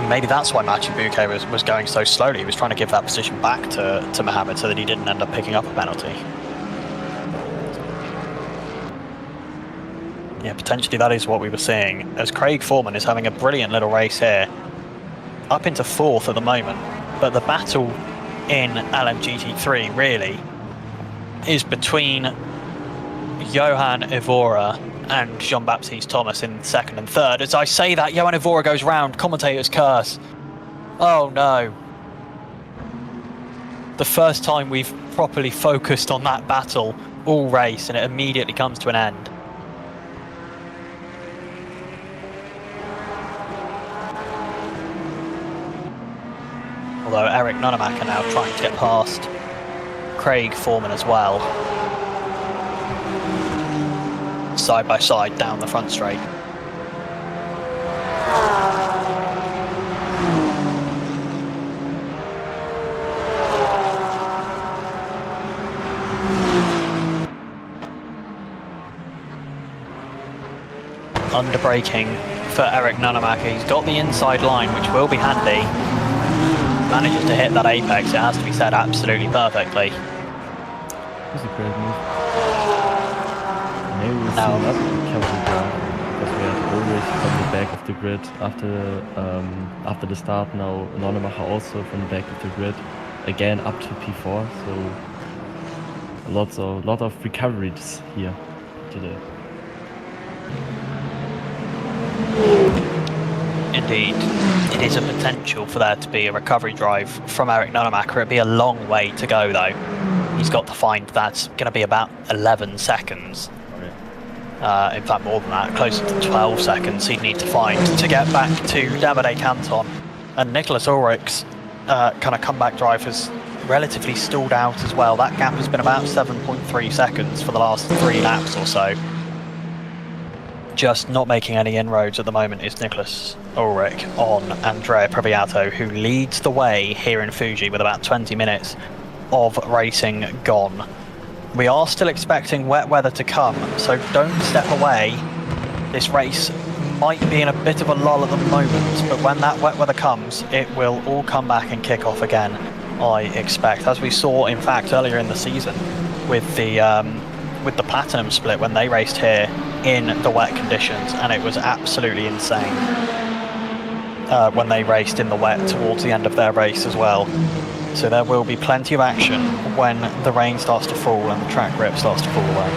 Maybe that's why Mathieu Bouquet was going so slowly. He was trying to give that position back to Mohamed so that he didn't end up picking up a penalty. Yeah, potentially that is what we were seeing, as Craig Foreman is having a brilliant little race here, up into 4th at the moment. But the battle in LMGT3 really is between Johan Evora and Jean-Baptiste Thomas in second and third. As I say that, Johan Evora goes round, commentator's curse. Oh no. The first time we've properly focused on that battle all race, and it immediately comes to an end. Although Eric Nunemacher now trying to get past Craig Foreman as well. Side by side down the front straight. Under braking for Eric Nunemacher. He's got the inside line, which will be handy. Manages to hit that apex, it has to be said, absolutely perfectly. That's a great move. Maybe we'll see another recovery car, because we had always from the back of the grid after the start. Now Nunemacher also from the back of the grid, again up to P4. So a lot of recoveries here today. Indeed, it is a potential for there to be a recovery drive from Eric Nunemacher. It'd be a long way to go though. He's got to find that's going to be about 11 seconds. In fact, more than that, closer to 12 seconds he'd need to find to get back to Davide Canton. And Nicholas Ulrich's kind of comeback drive has relatively stalled out as well. That gap has been about 7.3 seconds for the last 3 laps or so. Just not making any inroads at the moment is Nicholas Ulrich on Andrea Previato, who leads the way here in Fuji with about 20 minutes of racing gone. We are still expecting wet weather to come, so don't step away. This race might be in a bit of a lull at the moment, but when that wet weather comes, it will all come back and kick off again, I expect. As we saw, in fact, earlier in the season with the Platinum split when they raced here in the wet conditions, and it was absolutely insane when they raced in the wet towards the end of their race as well. So there will be plenty of action when the rain starts to fall and the track grip starts to fall away.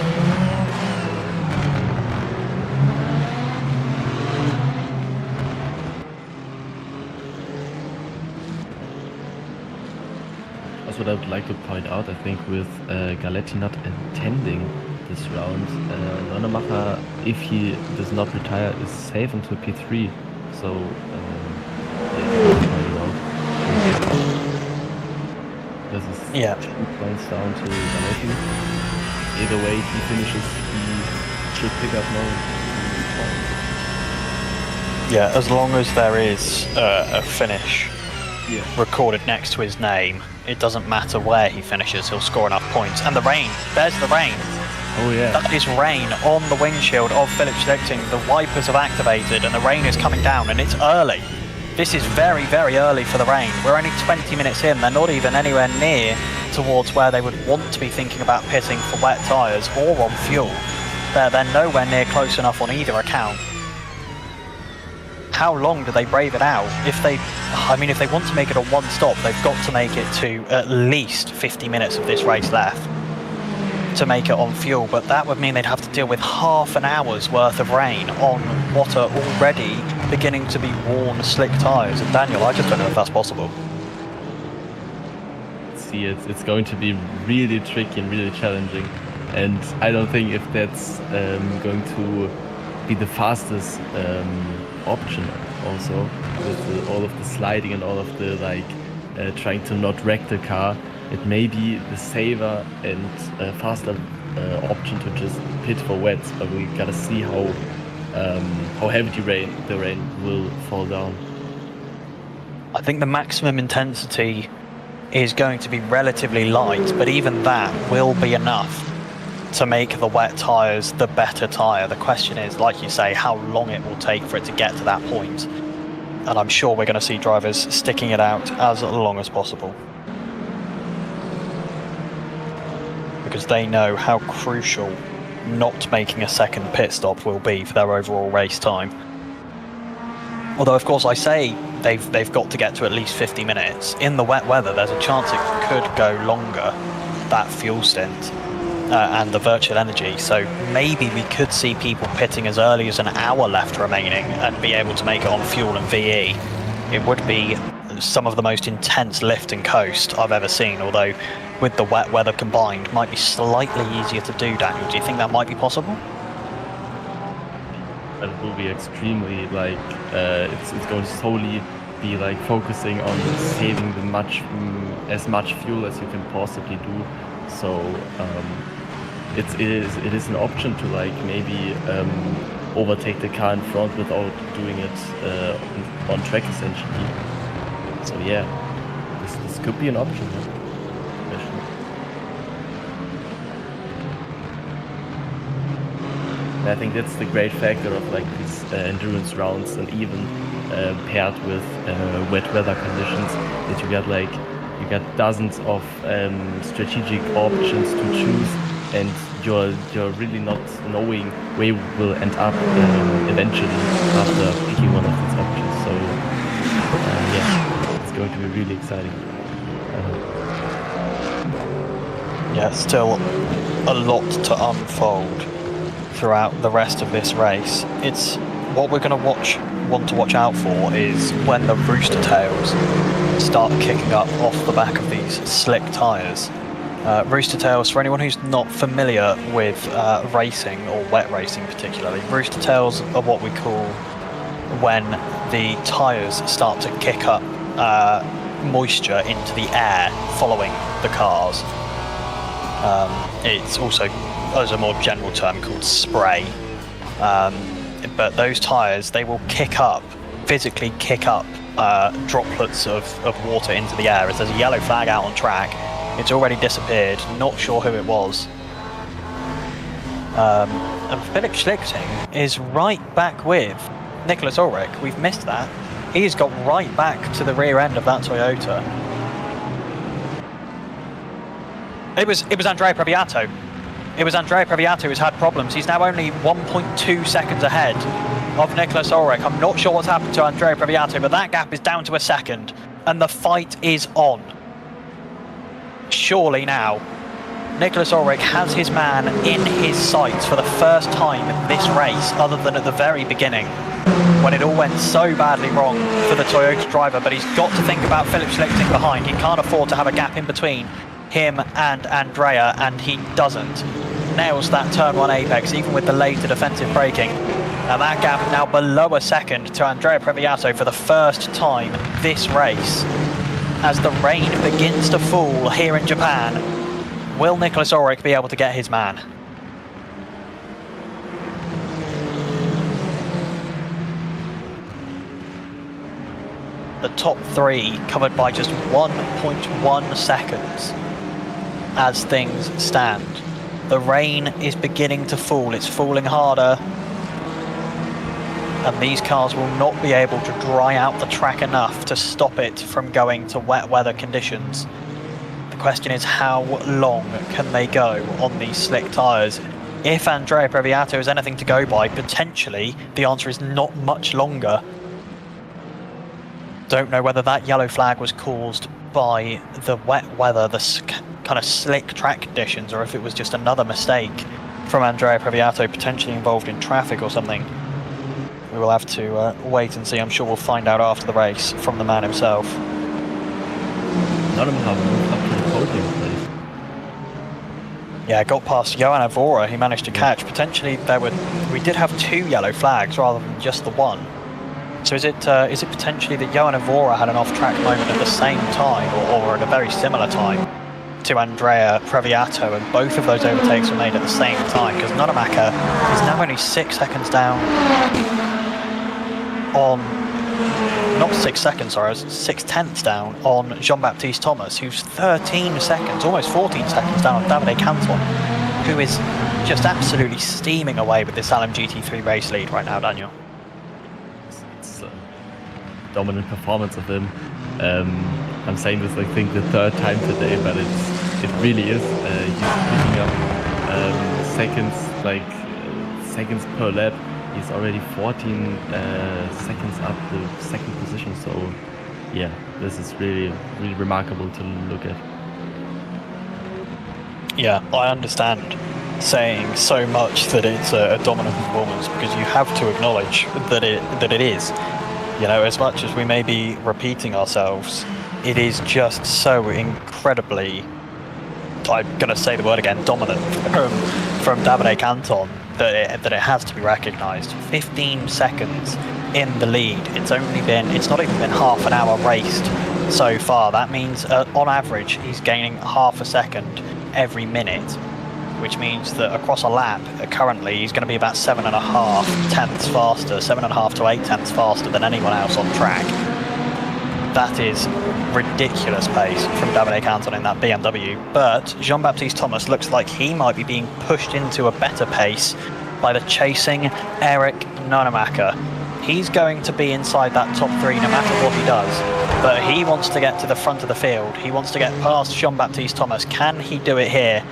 That's what I would like to point out. I think with Galetti not attending this round, Nunemacher, if he does not retire, is safe until P3. So, this is 2 points down to Galetti. Either way he finishes, he should pick up now 2 points. Yeah, as long as there is a finish recorded next to his name, it doesn't matter where he finishes, he'll score enough points. And the rain, there's the rain. Oh yeah. That is rain on the windshield of Philip Stichting. The wipers have activated and the rain is coming down, and it's early. This is very, very early for the rain. We're only 20 minutes in, they're not even anywhere near towards where they would want to be thinking about pitting for wet tyres or on fuel. They're nowhere near close enough on either account. How long do they brave it out? If they want to make it a one stop, they've got to make it to at least 50 minutes of this race left to make it on fuel, but that would mean they'd have to deal with half an hour's worth of rain on what are already beginning to be worn, slick tyres. And Daniel, I just don't know if that's possible. See, it's going to be really tricky and really challenging, and I don't think if that's going to be the fastest option also, with all of the sliding and all of the trying to not wreck the car. It may be the safer and faster option to just pit for wets, but we gotta see how heavy the rain will fall down. I think the maximum intensity is going to be relatively light, but even that will be enough to make the wet tyres the better tyre. The question is, like you say, how long it will take for it to get to that point. And I'm sure we're going to see drivers sticking it out as long as possible, because they know how crucial not making a second pit stop will be for their overall race time. Although, of course, I say they've got to get to at least 50 minutes. In the wet weather, there's a chance it could go longer, that fuel stint. and the virtual energy. So maybe we could see people pitting as early as an hour left remaining and be able to make it on fuel and VE. It would be some of the most intense lift and coast I've ever seen, although with the wet weather combined might be slightly easier to do. Daniel, do you think that might be possible? It will be extremely like it's going to solely be like focusing on saving as much fuel as you can possibly do. So it is an option to like maybe overtake the car in front without doing it on track essentially. So yeah, this could be an option. Yeah? And I think that's the great factor of like these endurance rounds, and even paired with wet weather conditions, that you get dozens of strategic options to choose, and you're really not knowing where you will end up eventually after picking one of these options. So yeah, it's going to be really exciting. Yeah, still a lot to unfold throughout the rest of this race. It's what we're going to want to watch out for is when the rooster tails start kicking up off the back of these slick tyres. Rooster tails, for anyone who's not familiar with racing, or wet racing particularly, rooster tails are what we call when the tyres start to kick up moisture into the air following the cars. It's also, as a more general term, called spray. But those tyres, they will physically kick up droplets of water into the air. As there's a yellow flag out on track, it's already disappeared, not sure who it was. And Philip Schlichting is right back with Nicholas Ulrich. We've missed that. He's got right back to the rear end of that Toyota. It was Andrea Previato. It was Andrea Previato who's had problems. He's now only 1.2 seconds ahead of Nicholas Ulrich. I'm not sure what's happened to Andrea Previato, but that gap is down to a second, and the fight is on. Surely now, Nicholas Ulrich has his man in his sights for the first time this race, other than at the very beginning, when it all went so badly wrong for the Toyota driver. But he's got to think about Philip Schlichting behind. He can't afford to have a gap in between him and Andrea, and he doesn't. Nails that turn one apex, even with the later defensive braking. And that gap now below a second to Andrea Previato for the first time this race. As the rain begins to fall here in Japan, will Nicholas Ulrich be able to get his man? The top three covered by just 1.1 seconds as things stand. The rain is beginning to fall. It's falling harder. And these cars will not be able to dry out the track enough to stop it from going to wet weather conditions. The question is, how long can they go on these slick tyres? If Andrea Previato is anything to go by, potentially the answer is not much longer. Don't know whether that yellow flag was caused by the wet weather, the kind of slick track conditions, or if it was just another mistake from Andrea Previato, potentially involved in traffic or something. We will have to wait and see. I'm sure we'll find out after the race from the man himself. None of them have moved up to the podium place. Yeah, got past Johan Avora. He managed to catch. Potentially, we did have two yellow flags rather than just the one. So is it potentially that Johan Avora had an off-track moment at the same time, or at a very similar time to Andrea Previato, and both of those overtakes were made at the same time? Because Nonamaka is now only 6 seconds down on, not 6 seconds, sorry, 6/10 down on Jean-Baptiste Thomas, who's 13 seconds, almost 14 seconds down on Davide Canton, who is just absolutely steaming away with this Alum GT3 race lead right now, Daniel. It's a dominant performance of him. I'm saying this, I think, the third time today, but it really is. He's picking up seconds per lap. He's already 14 seconds up the second position. So, yeah, this is really, really remarkable to look at. Yeah, I understand saying so much that it's a dominant performance, because you have to acknowledge that it is. You know, as much as we may be repeating ourselves, it is just so incredibly, I'm going to say the word again, dominant from Davide Canton that it has to be recognised. 15 seconds in the lead. It's not even been half an hour raced so far. That means on average he's gaining half a second every minute, which means that across a lap currently he's going to be about 7.5 tenths faster, 7.5 to 8 tenths faster than anyone else on track. That is ridiculous pace from Davide Canton in that BMW, but Jean-Baptiste Thomas looks like he might be being pushed into a better pace by the chasing Eric Nonemaker. He's going to be inside that top 3 no matter what he does, but he wants to get to the front of the field. He wants to get past Jean-Baptiste Thomas. Can he do it here?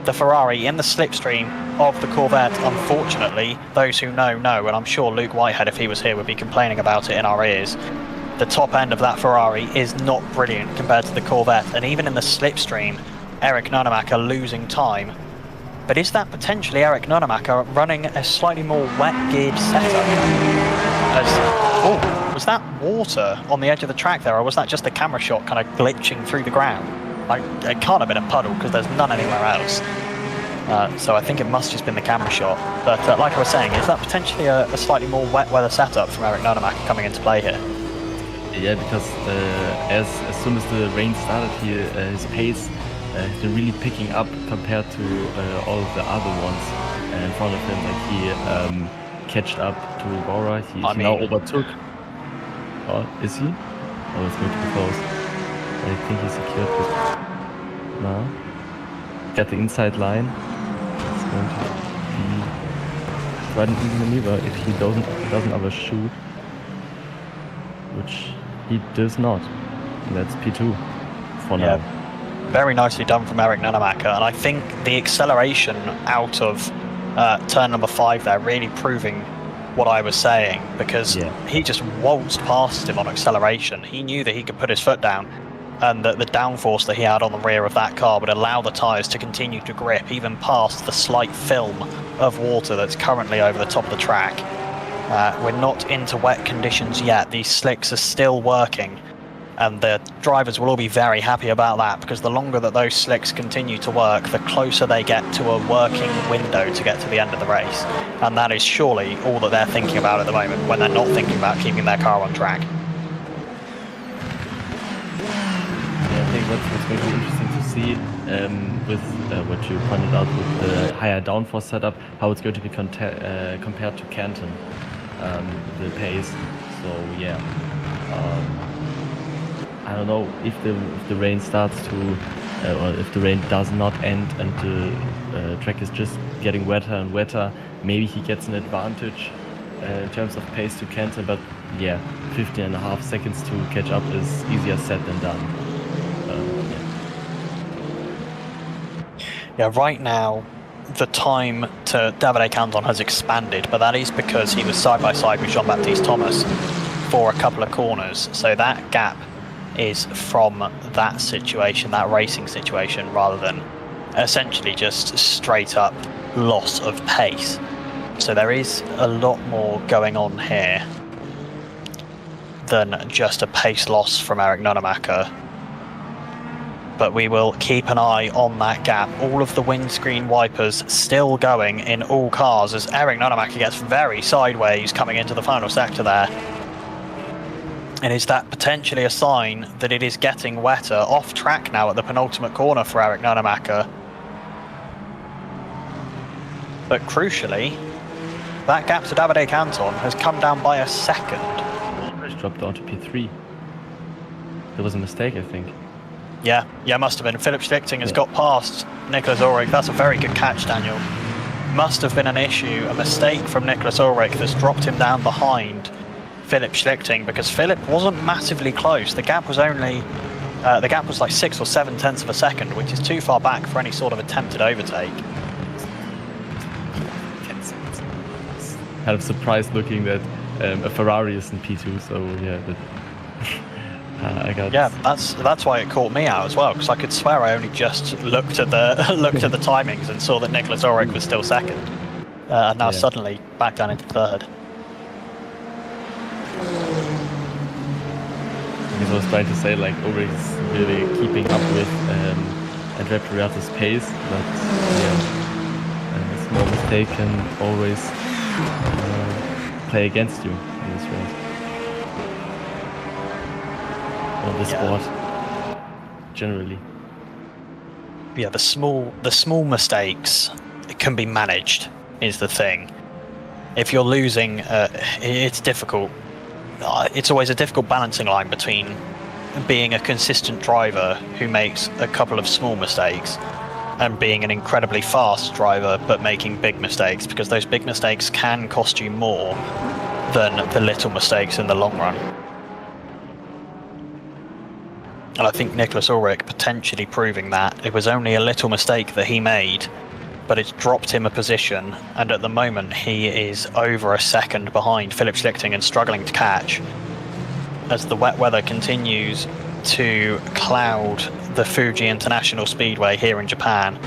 The Ferrari in the slipstream of the Corvette, unfortunately, those who know, and I'm sure Luke Whitehead, if he was here, would be complaining about it in our ears. The top end of that Ferrari is not brilliant compared to the Corvette, and even in the slipstream, Eric Nonemaker losing time. But is that potentially Eric Nonemaker running a slightly more wet-geared setup? Was that water on the edge of the track there, or was that just the camera shot kind of glitching through the ground? It can't have been a puddle, because there's none anywhere else. So I think it must just been the camera shot. But like I was saying, is that potentially a slightly more wet weather setup from Eric Nonemaker coming into play here? Yeah, because as soon as the rain started, his pace has been really picking up compared to all of the other ones in front of him. Like he catched up to Bora. He now overtook. Oh, is he? Oh, it's going to be close. I think he secured it. Now got the inside line. It's going to be right in the maneuver if he doesn't overshoot, which he does not. And that's P2 for now. Very nicely done from Eric Nonemaker, and I think the acceleration out of turn number 5 there really proving what I was saying, because he just waltzed past him on acceleration. He knew that he could put his foot down, and that the downforce that he had on the rear of that car would allow the tyres to continue to grip even past the slight film of water that's currently over the top of the track. We're not into wet conditions yet. These slicks are still working, and the drivers will all be very happy about that, because the longer that those slicks continue to work, the closer they get to a working window to get to the end of the race. And that is surely all that they're thinking about at the moment, when they're not thinking about keeping their car on track. I think what's going to be interesting to see with what you pointed out with the higher downforce setup, how it's going to be compared to Canton, the pace. So yeah, I don't know if the rain starts to, or if the rain does not end and the track is just getting wetter and wetter. Maybe he gets an advantage in terms of pace to Canton, but yeah, 15.5 seconds to catch up is easier said than done. Yeah, right now the time to Davide Canton has expanded, but that is because he was side by side with Jean-Baptiste Thomas for a couple of corners. So that gap is from that situation, that racing situation, rather than essentially just straight up loss of pace. So there is a lot more going on here than just a pace loss from Eric Nonemaker. But we will keep an eye on that gap. All of the windscreen wipers still going in all cars as Eric Nonemaker gets very sideways coming into the final sector there. And is that potentially a sign that it is getting wetter? Off track now at the penultimate corner for Eric Nonemaker. But crucially, that gap to Davide Canton has come down by a second. He's dropped down to P3. There was a mistake, I think. Yeah, must have been. Philip Schlichting has got past Nicholas Ulrich. That's a very good catch, Daniel. Must have been an issue, a mistake from Nicholas Ulrich that's dropped him down behind Philip Schlichting, because Philip wasn't massively close. The gap was like 6 or 7 tenths of a second, which is too far back for any sort of attempted overtake. Kind of surprised looking that a Ferrari is in P2, so yeah, I got. Yeah, that's why it caught me out as well, because I could swear I only just looked at the looked at the timings and saw that Nicholas Ulrich was still second, and now suddenly back down into third. Because I was trying to say like Ulrich is really keeping up with Andrea Pirata's pace, but a small mistake can always play against you in this race. Or the sport generally. Yeah, the small mistakes can be managed is the thing. If you're losing, it's difficult. It's always a difficult balancing line between being a consistent driver who makes a couple of small mistakes and being an incredibly fast driver but making big mistakes, because those big mistakes can cost you more than the little mistakes in the long run. And I think Nicholas Ulrich potentially proving that. It was only a little mistake that he made, but it's dropped him a position, and at the moment he is over a second behind Philip Schlichting and struggling to catch as the wet weather continues to cloud the Fuji International Speedway here in Japan.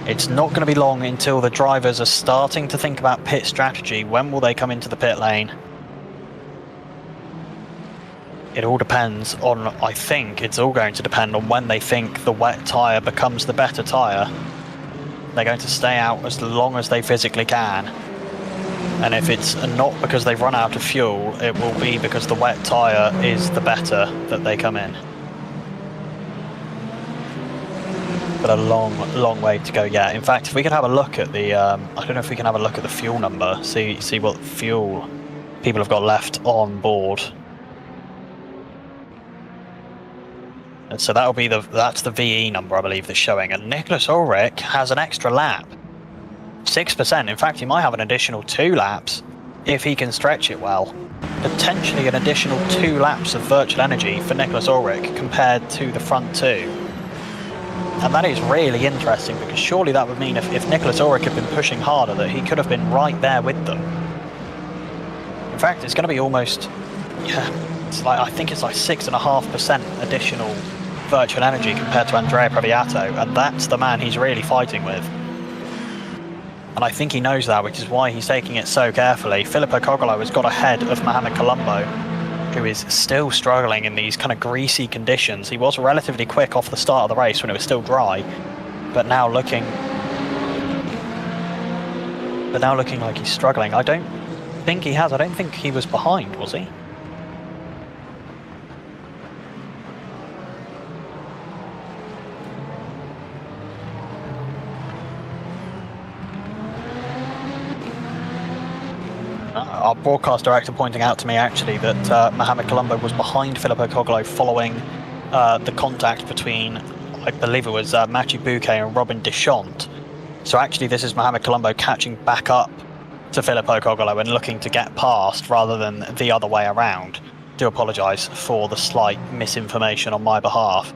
It's not going to be long until the drivers are starting to think about pit strategy. When will they come into the pit lane? It all depends on, I think it's all going to depend on when they think the wet tyre becomes the better tyre. They're going to stay out as long as they physically can. And if it's not because they've run out of fuel, it will be because the wet tyre is the better that they come in. But a long way to go yet. In fact, if we could have a look at the, I don't know if we can have a look at the fuel number, see what fuel people have got left on board. And so that'll be that's the VE number, I believe, that's showing. And Nicholas Ulrich has an extra lap. 6%. In fact, he might have an additional 2 laps if he can stretch it well. Potentially an additional 2 laps of virtual energy for Nicholas Ulrich compared to the front 2. And that is really interesting, because surely that would mean if Nicholas Ulrich had been pushing harder, that he could have been right there with them. In fact, it's going to be almost, it's like, I think it's like 6.5% additional virtual energy compared to Andrea Previato, and that's the man he's really fighting with. And I think he knows that, which is why he's taking it so carefully. Filippo Cogolo has got ahead of Mohamed Colombo, who is still struggling in these kind of greasy conditions. He was relatively quick off the start of the race when it was still dry, but now looking like he's struggling. I don't think he has. I don't think he was behind, was he? Our broadcast director pointing out to me actually that Mohamed Colombo was behind Filippo Cogolo following the contact between, I believe it was Mathieu Bouquet and Robin Deschamps. So actually this is Mohamed Colombo catching back up to Filippo Cogolo and looking to get past rather than the other way around. Do apologise for the slight misinformation on my behalf.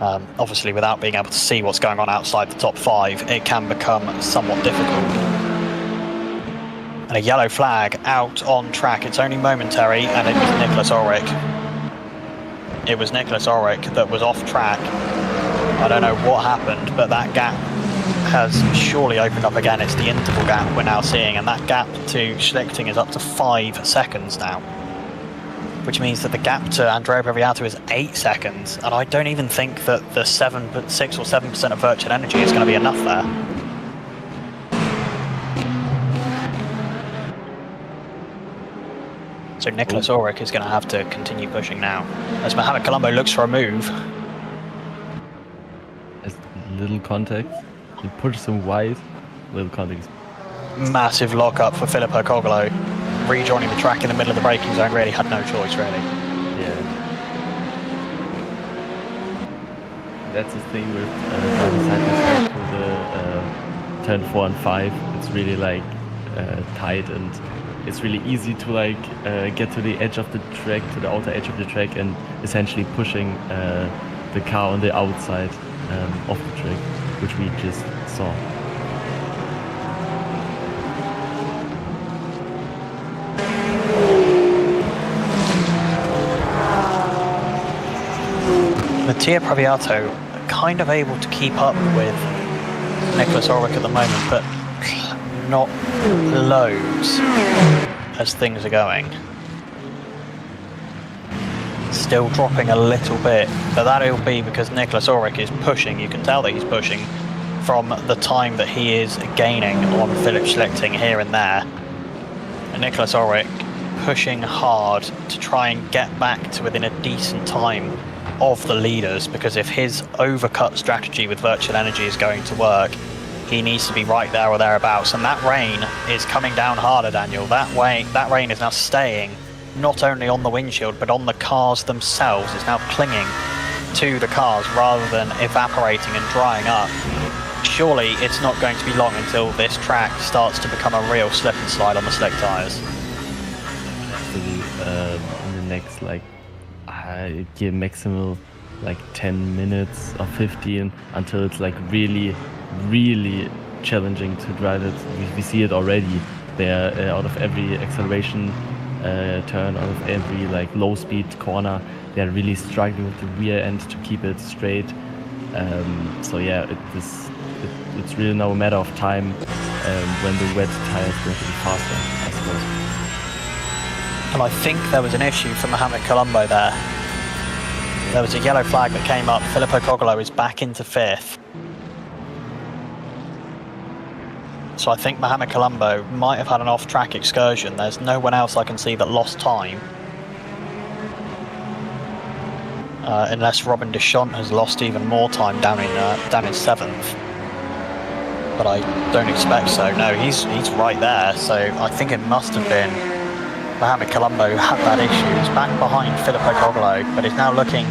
Obviously without being able to see what's going on outside the top 5, it can become somewhat difficult. And a yellow flag out on track. It's only momentary, and it was Nicholas Ulrich. It was Nicholas Ulrich that was off track. I don't know what happened, but that gap has surely opened up again. It's the interval gap we're now seeing, and that gap to Schlichting is up to 5 seconds now, which means that the gap to Andrea Previato is 8 seconds, and I don't even think that the 6 or 7% of virtual energy is going to be enough there. So Nicholas Ulrich is going to have to continue pushing now, as Mohamed Colombo looks for a move. As little contact, he pushes him wide. Little contact. Massive lock-up for Filippo Cogolo, rejoining the track in the middle of the braking zone. Really had no choice, really. Yeah. That's the thing with side to the turn 4 and 5. It's really like tight, and it's really easy to like get to the edge of the track, to the outer edge of the track, and essentially pushing the car on the outside of the track, which we just saw. Mattia Previato kind of able to keep up with Nicholas Ulrich at the moment, but not loads as things are going. Still dropping a little bit, but that'll be because Nicholas Ulrich is pushing. You can tell that he's pushing from the time that he is gaining on Philip Schlichting here and there. And Nicholas Ulrich pushing hard to try and get back to within a decent time of the leaders, because if his overcut strategy with virtual energy is going to work, he needs to be right there or thereabouts. And that rain is coming down harder, Daniel. That rain is now staying not only on the windshield but on the cars themselves. It's now clinging to the cars rather than evaporating and drying up. Surely it's not going to be long until this track starts to become a real slip and slide on the slick tyres. In the next give maximal 10 minutes or 15 until it's really challenging to drive it. We see it already there. Out of every acceleration turn, out of every low speed corner, they're really struggling with the rear end to keep it straight. So yeah, it's really now a matter of time when the wet tire is going to be faster, I suppose. And I think there was an issue for Mohamed Colombo there. There was a yellow flag that came up. Filippo Cogolo is back into 5th. So I think Mohamed Colombo might have had an off-track excursion. There's no one else I can see that lost time. Unless Robin Deschamps has lost even more time down in 7th. But I don't expect so. No, he's right there. So I think it must have been Mohamed Colombo who had that issue. He's back behind Filippo Cogolo, but is now looking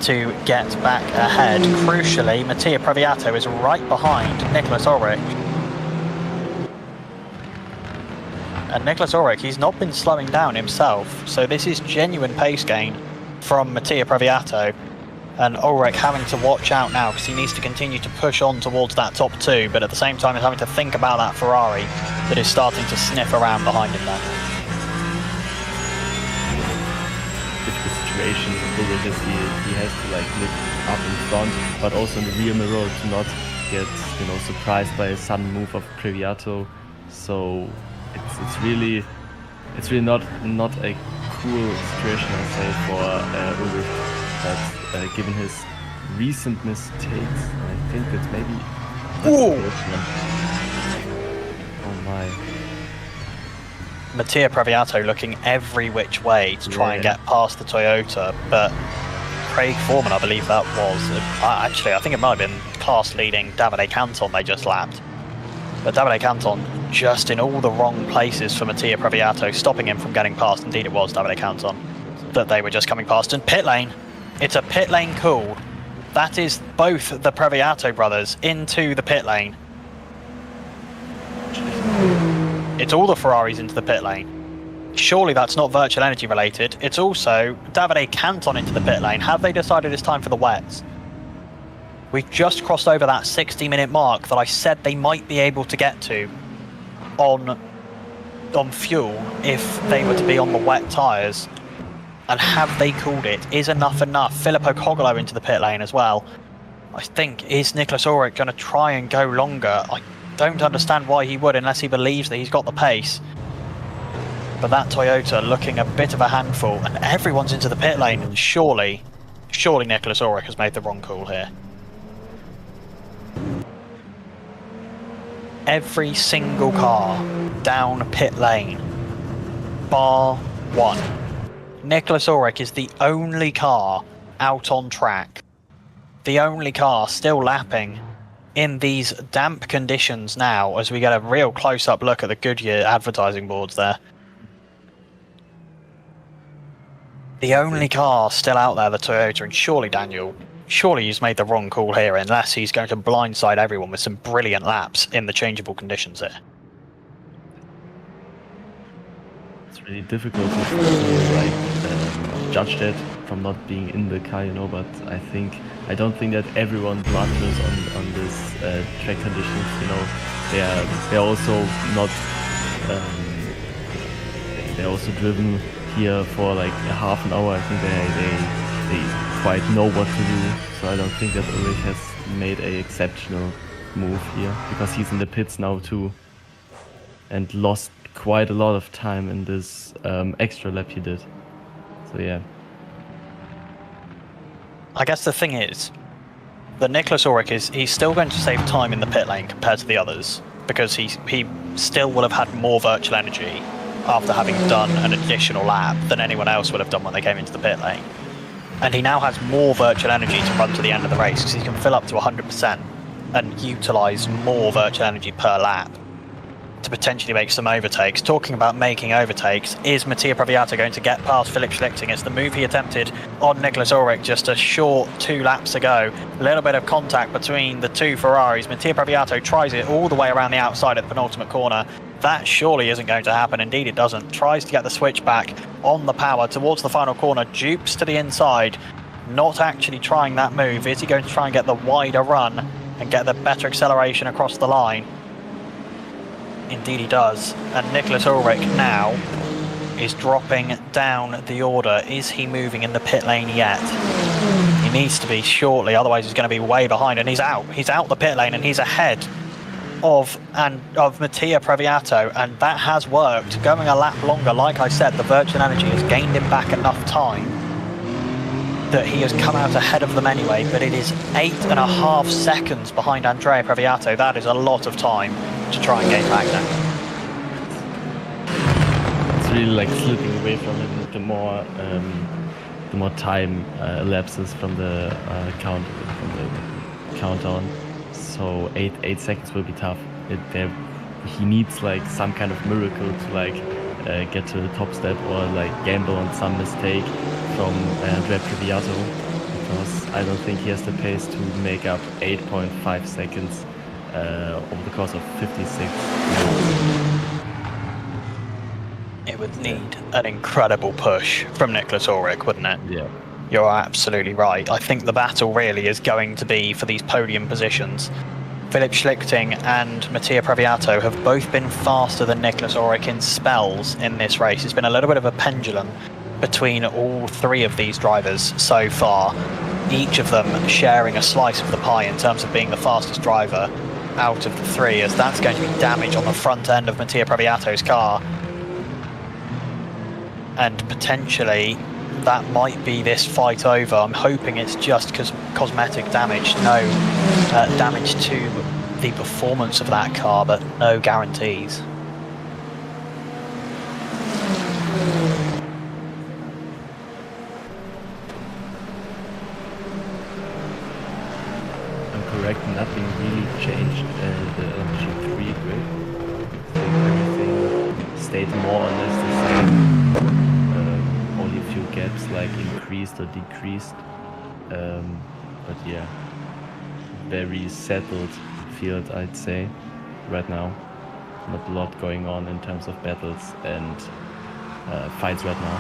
to get back ahead. Crucially, Mattia Previato is right behind Nicholas Ulrich. And Nicholas Ulrich, he's not been slowing down himself, so this is genuine pace gain from Mattia Previato. And Ulrich having to watch out now because he needs to continue to push on towards that top 2, but at the same time he's having to think about that Ferrari that is starting to sniff around behind him there. Situation Ulrich is he has to look up in front, but also in the rear mirror to not get surprised by a sudden move of Previato. So it's really not a cool situation, I say, for Ulrich. But given his recent mistakes, I think that's maybe the first one. Oh my. Mattia Previato looking every which way to try and get past the Toyota, but Craig Foreman, I believe that was, actually I think it might have been class leading Davide Canton they just lapped. But Davide Canton just in all the wrong places for Mattia Previato, stopping him from getting past. Indeed it was Davide Canton that they were just coming past. And pit lane, it's a pit lane call. That is both the Previato brothers into the pit lane. It's all the Ferraris into the pit lane. Surely that's not virtual energy related. It's also Davide Canton into the pit lane. Have they decided it's time for the wets? We've just crossed over that 60-minute mark that I said they might be able to get to on fuel if they were to be on the wet tyres. And have they called it? Is enough? Filippo Cogolo into the pit lane as well. I think, is Nicholas Ulrich going to try and go longer? I don't understand why he would unless he believes that he's got the pace. But that Toyota looking a bit of a handful, and everyone's into the pit lane, and surely Nicholas Ulrich has made the wrong call here. Every single car down pit lane, bar one. Nicholas Ulrich is the only car out on track. The only car still lapping in these damp conditions now, as we get a real close-up look at the Goodyear advertising boards there. The only car still out there, the Toyota, and surely, Daniel, he's made the wrong call here unless he's going to blindside everyone with some brilliant laps in the changeable conditions here. It's really difficult to judge that from not being in the car, but I don't think that everyone blunders on this track conditions. They're also not they're also driven here for a half an hour. I think they quite know what to do. So I don't think that Ulrich has made a exceptional move here, because he's in the pits now too, and lost quite a lot of time in this extra lap he did. So yeah. I guess the thing is that Nicholas Ulrich he's still going to save time in the pit lane compared to the others, because he still will have had more virtual energy after having done an additional lap than anyone else would have done when they came into the pit lane. And he now has more virtual energy to run to the end of the race, because he can fill up to 100% and utilise more virtual energy per lap to potentially make some overtakes. Talking about making overtakes, is Mattia Previato going to get past Philip Schlichting? It's the move he attempted on Nicholas Ulrich just a short 2 laps ago. A little bit of contact between the two Ferraris. Mattia Previato tries it all the way around the outside at the penultimate corner. That surely isn't going to happen. Indeed it doesn't. Tries to get the switch back on the power towards the final corner, dupes to the inside, not actually trying that move. Is he going to try and get the wider run and get the better acceleration across the line? Indeed he does. And Nicholas Ulrich now is dropping down the order. Is he moving in the pit lane yet? He needs to be shortly, otherwise he's going to be way behind, and he's out. He's out the pit lane and he's ahead of Mattia Previato, and that has worked. Going a lap longer, like I said, the virtual energy has gained him back enough time that he has come out ahead of them anyway, but it is 8.5 seconds behind Andrea Previato. That is a lot of time to try and gain back now. It's really like slipping away from him the more time elapses from the countdown. So 8 seconds will be tough. He needs like some kind of miracle to like get to the top step, or like gamble on some mistake from Andrea Previato, because I don't think he has the pace to make up 8.5 seconds over the course of 56 minutes. It would need an incredible push from Nicholas Ulrich, wouldn't it? Yeah. You're absolutely right. I think the battle really is going to be for these podium positions. Philip Schlichting and Mattia Previato have both been faster than Nicholas Ulrich in spells in this race. It's been a little bit of a pendulum between all 3 of these drivers so far, each of them sharing a slice of the pie in terms of being the fastest driver out of the 3, as that's going to be damage on the front end of Mattia Previato's car. And potentially that might be this fight over. I'm hoping it's just cosmetic damage, no damage to the performance of that car, but no guarantees. I'm correct, nothing really changed the G3 grid. Everything stayed more or less the same. Only a few gaps like increased or decreased. But yeah, very settled field, I'd say, right now. Not a lot going on in terms of battles and fights right now.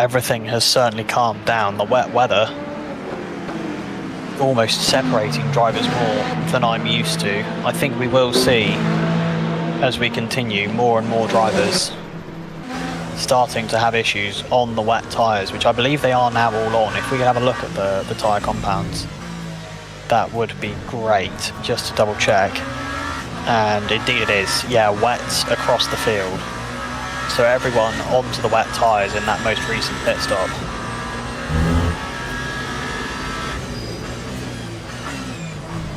Everything has certainly calmed down. The wet weather almost separating drivers more than I'm used to. I think we will see, as we continue, more and more drivers starting to have issues on the wet tyres, which I believe they are now all on. If we could have a look at the tyre compounds, that would be great, just to double check. And indeed it is, yeah, wets across the field. So everyone onto the wet tyres in that most recent pit stop.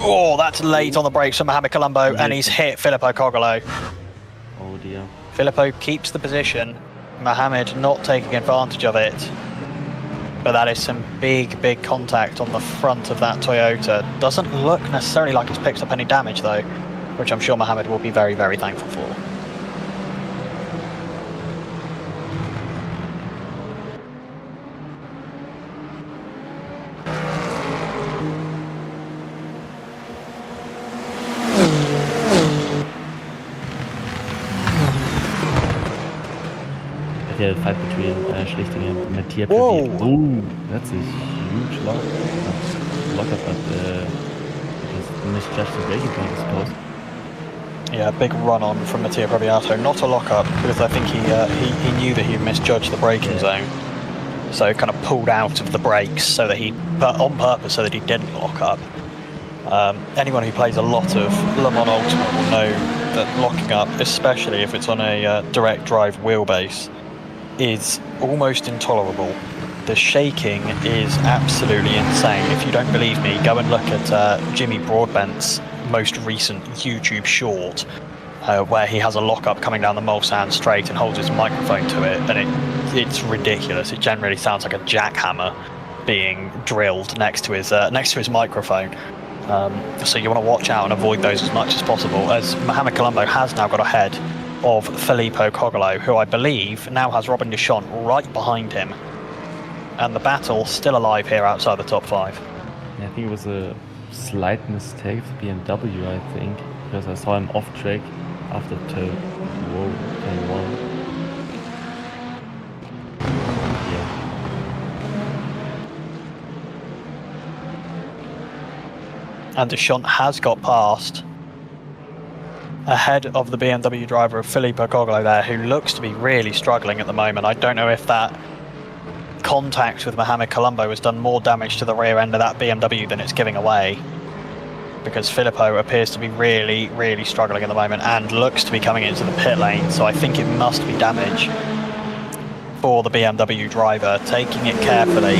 Oh, that's late on the brakes from Mohamed Colombo, and he's hit Filippo Cogolo. Oh dear. Filippo keeps the position. Mohamed not taking advantage of it. But that is some big contact on the front of that Toyota. Doesn't look necessarily like it's picked up any damage though, which I'm sure Mohamed will be very, very thankful for. The fight between Schlichting and Mattia Previato. Ooh, that's a huge lock. Lockup, but just misjudged the braking point, I suppose. Yeah, big run on from Mattia Breviato. Not a lock-up, because I think he knew that he misjudged the braking zone. So kind of pulled out of the brakes so that but on purpose so that he didn't lock up. Anyone who plays a lot of Le Mans Ultimate will know that locking up, especially if it's on a direct drive wheelbase, is almost intolerable. The shaking is absolutely insane. If you don't believe me, go and look at Jimmy Broadbent's most recent YouTube short, where he has a lockup coming down the Mulsanne straight and holds his microphone to it, and it's ridiculous. It generally sounds like a jackhammer being drilled next to his microphone. So you want to watch out and avoid those as much as possible, as Mohamed Colombo has now got ahead of Filippo Cogolo, who I believe now has Robin Deschamps right behind him. And the battle still alive here outside the top 5. Yeah, I think it was a slight mistake of BMW, I think, because I saw him off track after turn 1. Yeah. And Deschamps has got past, ahead of the BMW driver of Filippo Cogolo there, who looks to be really struggling at the moment. I don't know if that contact with Mohamed Colombo has done more damage to the rear end of that BMW than it's giving away, because Filippo appears to be really, really struggling at the moment and looks to be coming into the pit lane, so I think it must be damage for the BMW driver, taking it carefully.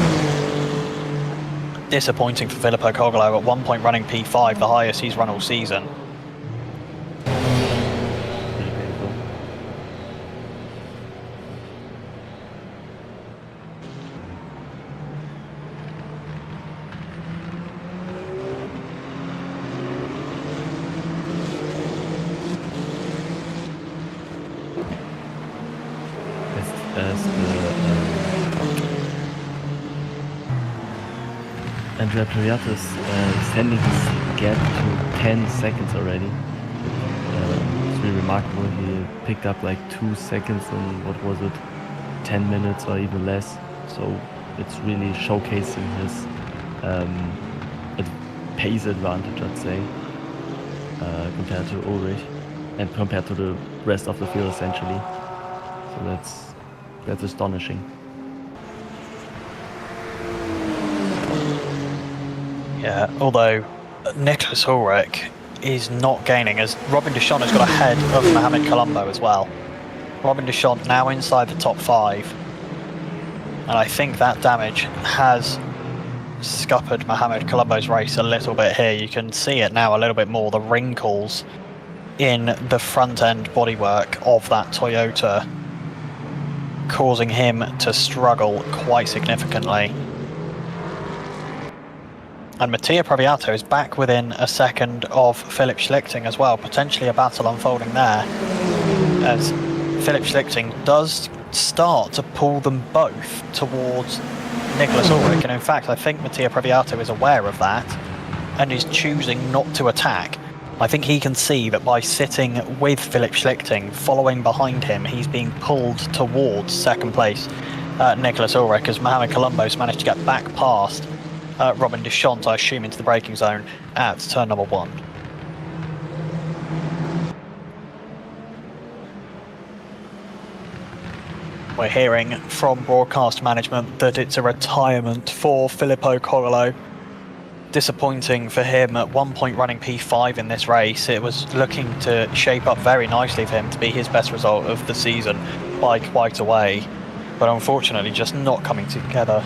Disappointing for Filippo Cogolo, at 1 point running P5, the highest he's run all season. Andrea Breviato is sending his gap to 10 seconds already. It's really remarkable. He picked up like 2 seconds in, what was it, 10 minutes or even less. So it's really showcasing his pace advantage, I'd say, compared to Ulrich and compared to the rest of the field essentially. So that's astonishing. Yeah, although Nicholas Ulrich is not gaining, as Robin Deschamps has got ahead of Mohamed Colombo as well. Robin Deschamps now inside the top 5, and I think that damage has scuppered Mohamed Colombo's race a little bit here. You can see it now a little bit more, the wrinkles in the front end bodywork of that Toyota, causing him to struggle quite significantly. And Mattia Breviato is back within a second of Philip Schlichting as well, potentially a battle unfolding there, as Philip Schlichting does start to pull them both towards Nicholas Ulrich, and in fact I think Mattia Breviato is aware of that and is choosing not to attack. I think he can see that by sitting with Philip Schlichting, following behind him, he's being pulled towards second place Nicholas Ulrich, as Mohamed Colombo's managed to get back past Robin Deschamps, I assume, into the braking zone at turn number 1. We're hearing from broadcast management that it's a retirement for Filippo Cogolo. Disappointing for him, at 1 point running P5 in this race. It was looking to shape up very nicely for him to be his best result of the season by quite a way, but unfortunately just not coming together,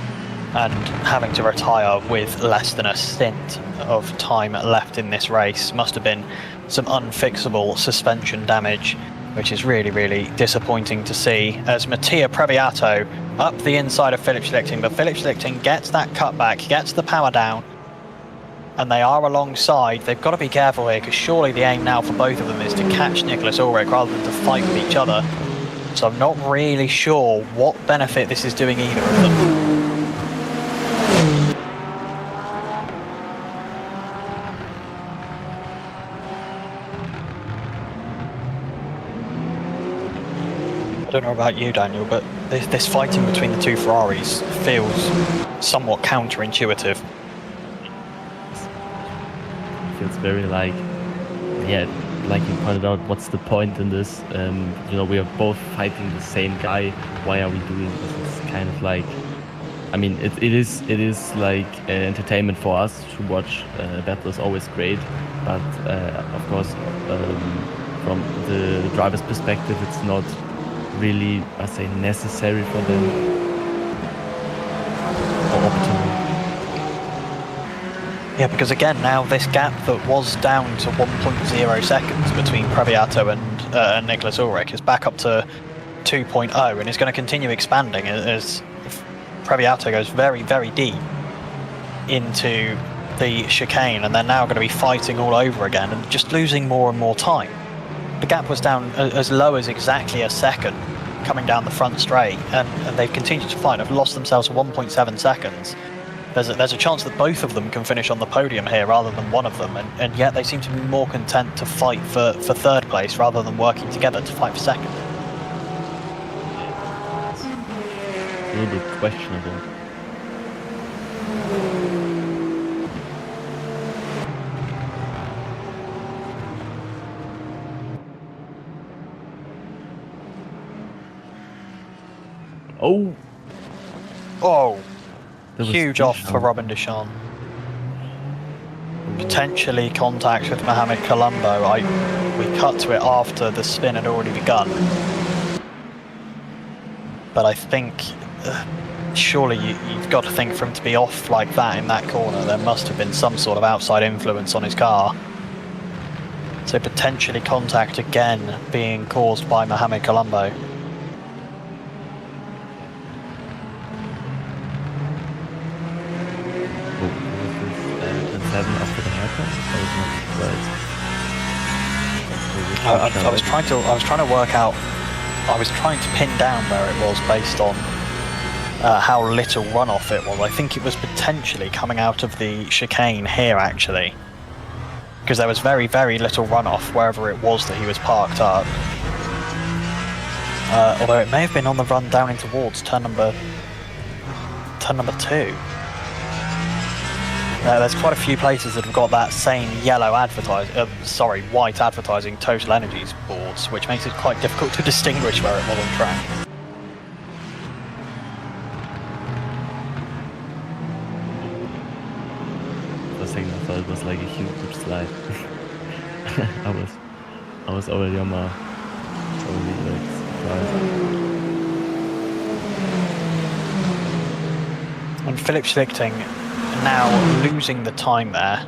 and having to retire with less than a stint of time left in this race. Must have been some unfixable suspension damage, which is really, really disappointing to see, as Mattia Breviato up the inside of Philip Schlichting, but Philip Schlichting gets that cutback, gets the power down, and they are alongside. They've got to be careful here, because surely the aim now for both of them is to catch Nicholas Ulrich rather than to fight with each other. So I'm not really sure what benefit this is doing either of them. I don't know about you, Daniel, but this fighting between the two Ferraris feels somewhat counterintuitive. Feels very like, yeah, like you pointed out, what's the point in this? We are both fighting the same guy. Why are we doing this? It's kind of like, I mean, it is like entertainment for us to watch. Battle is always great, but of course, from the driver's perspective, it's not really, I say, necessary for them or optimal. Yeah, because again, now this gap that was down to 1.0 seconds between Previato and Nicholas Ulrich is back up to 2.0, and is going to continue expanding as Previato goes very, very deep into the chicane, and they're now going to be fighting all over again and just losing more and more time. The gap was down as low as exactly a second coming down the front straight, and they've continued to fight. Have lost themselves 1.7 seconds. There's a chance that both of them can finish on the podium here rather than one of them, and yet they seem to be more content to fight for third place rather than working together to fight for second. It's a little bit questionable. Oh! That was Huge off Deschamps. for Robin Deschamps. Potentially contact with Mohamed Colombo. We cut to it after the spin had already begun. But I think, surely you've got to think for him to be off like that in that corner, there must have been some sort of outside influence on his car. So potentially contact again being caused by Mohamed Colombo. After the haircut? I was trying to work out. I was trying to pin down where it was based on how little runoff it was. I think it was potentially coming out of the chicane here, actually, because there was very, very little runoff wherever it was that he was parked up. Although it may have been on the run down in towards turn number 2. There's quite a few places that have got that same white advertising total energies boards, which makes it quite difficult to distinguish where it was on track. I thought it was like a huge slide. I was already on my surprised. And Philip Schlichting now losing the time there,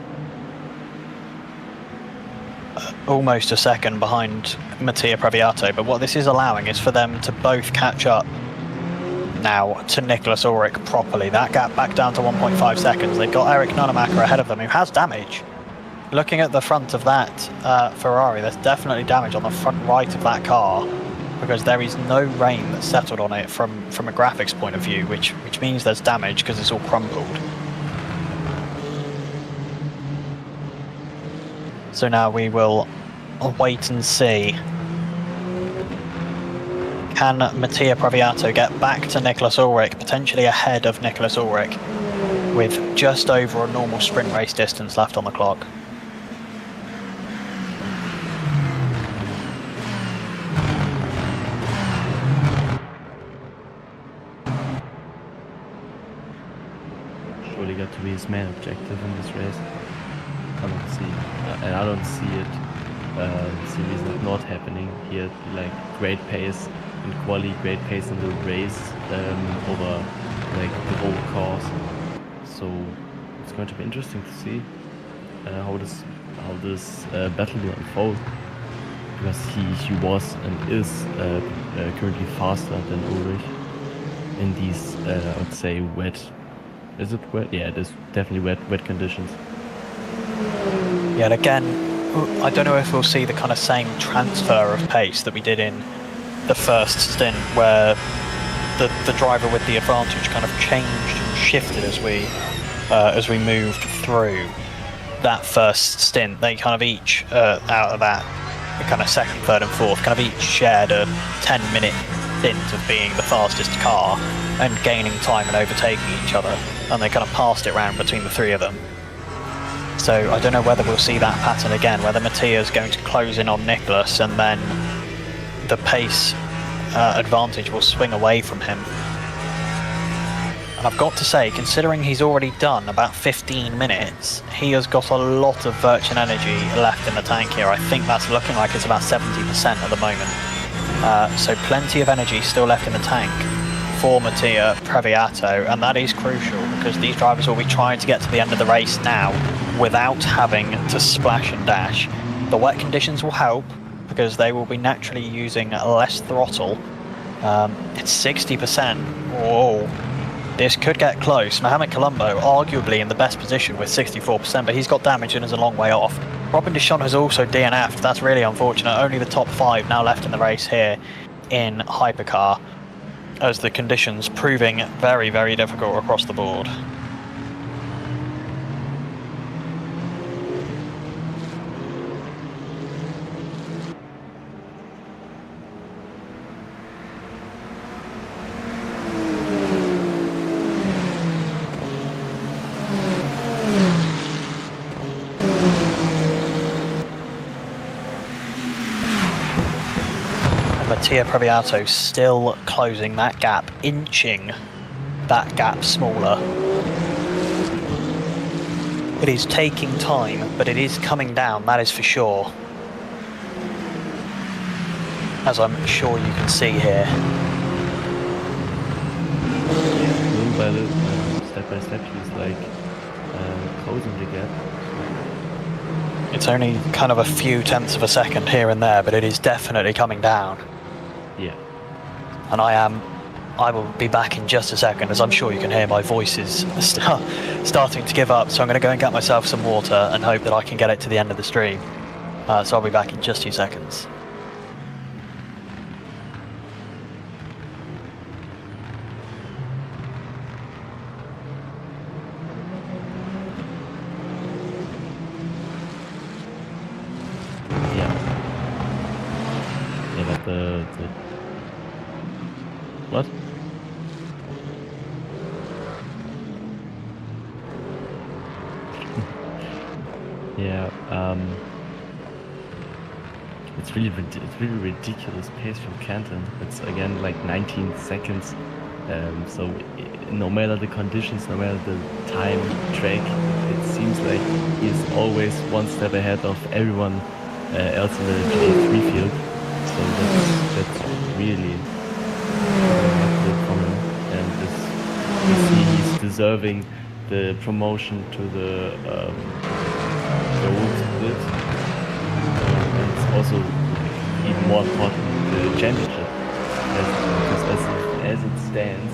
almost a second behind Mattia Previato, but what this is allowing is for them to both catch up now to Nicholas Ulrich properly. That gap back down to 1.5 seconds. They've got Eric Nonemacher ahead of them, who has damage. Looking at the front of that Ferrari, there's definitely damage on the front right of that car, because there is no rain that's settled on it from a graphics point of view, which means there's damage because it's all crumpled. So now we will wait and see. Can Mattia Previato get back to Nicholas Ulrich, potentially ahead of Nicholas Ulrich, with just over a normal sprint race distance left on the clock? Surely got to be his main objective in this race. I don't see it. See reason not happening. He had like great pace in quali, great pace in the race over like the whole course. So it's going to be interesting to see how this battle will unfold, because he was and is currently faster than Ulrich in these I would say wet. Is it wet? Yeah, it is definitely wet conditions. Yeah, and again, I don't know if we'll see the kind of same transfer of pace that we did in the first stint, where the driver with the advantage kind of changed and shifted as we moved through that first stint. They kind of each, out of that kind of second, third and fourth, kind of each shared a 10-minute stint of being the fastest car and gaining time and overtaking each other, and they kind of passed it round between the three of them. So I don't know whether we'll see that pattern again, whether Mattia's going to close in on Nicholas and then the pace advantage will swing away from him. And I've got to say, considering he's already done about 15 minutes, he has got a lot of virgin energy left in the tank here. I think that's looking like it's about 70% at the moment. So plenty of energy still left in the tank for Mattia Previato, and that is crucial because these drivers will be trying to get to the end of the race now without having to splash and dash. The wet conditions will help because they will be naturally using less throttle. It's 60%. Whoa. This could get close. Mohamed Colombo arguably in the best position with 64%, but he's got damage and is a long way off. Robin Deschamps has also DNF'd. That's really unfortunate. Only the top 5 now left in the race here in Hypercar, as the conditions proving very, very difficult across the board. Mattia Previato still closing that gap, inching that gap smaller. It is taking time, but it is coming down, that is for sure. As I'm sure you can see here. Little by little, step by step, he's like closing the gap. It's only kind of a few tenths of a second here and there, but it is definitely coming down. Yeah. And I will be back in just a second, as I'm sure you can hear my voice is starting to give up. So I'm going to go and get myself some water and hope that I can get it to the end of the stream. So I'll be back in just 2 seconds. What? Yeah, it's really ridiculous pace from Canton. It's again like 19 seconds. So no matter the conditions, no matter the time, track, it seems like he's always one step ahead of everyone else in the GT3 field. So that's really from him, and you see he's deserving the promotion to the gold split, and it's also even more important the championship, because as it stands,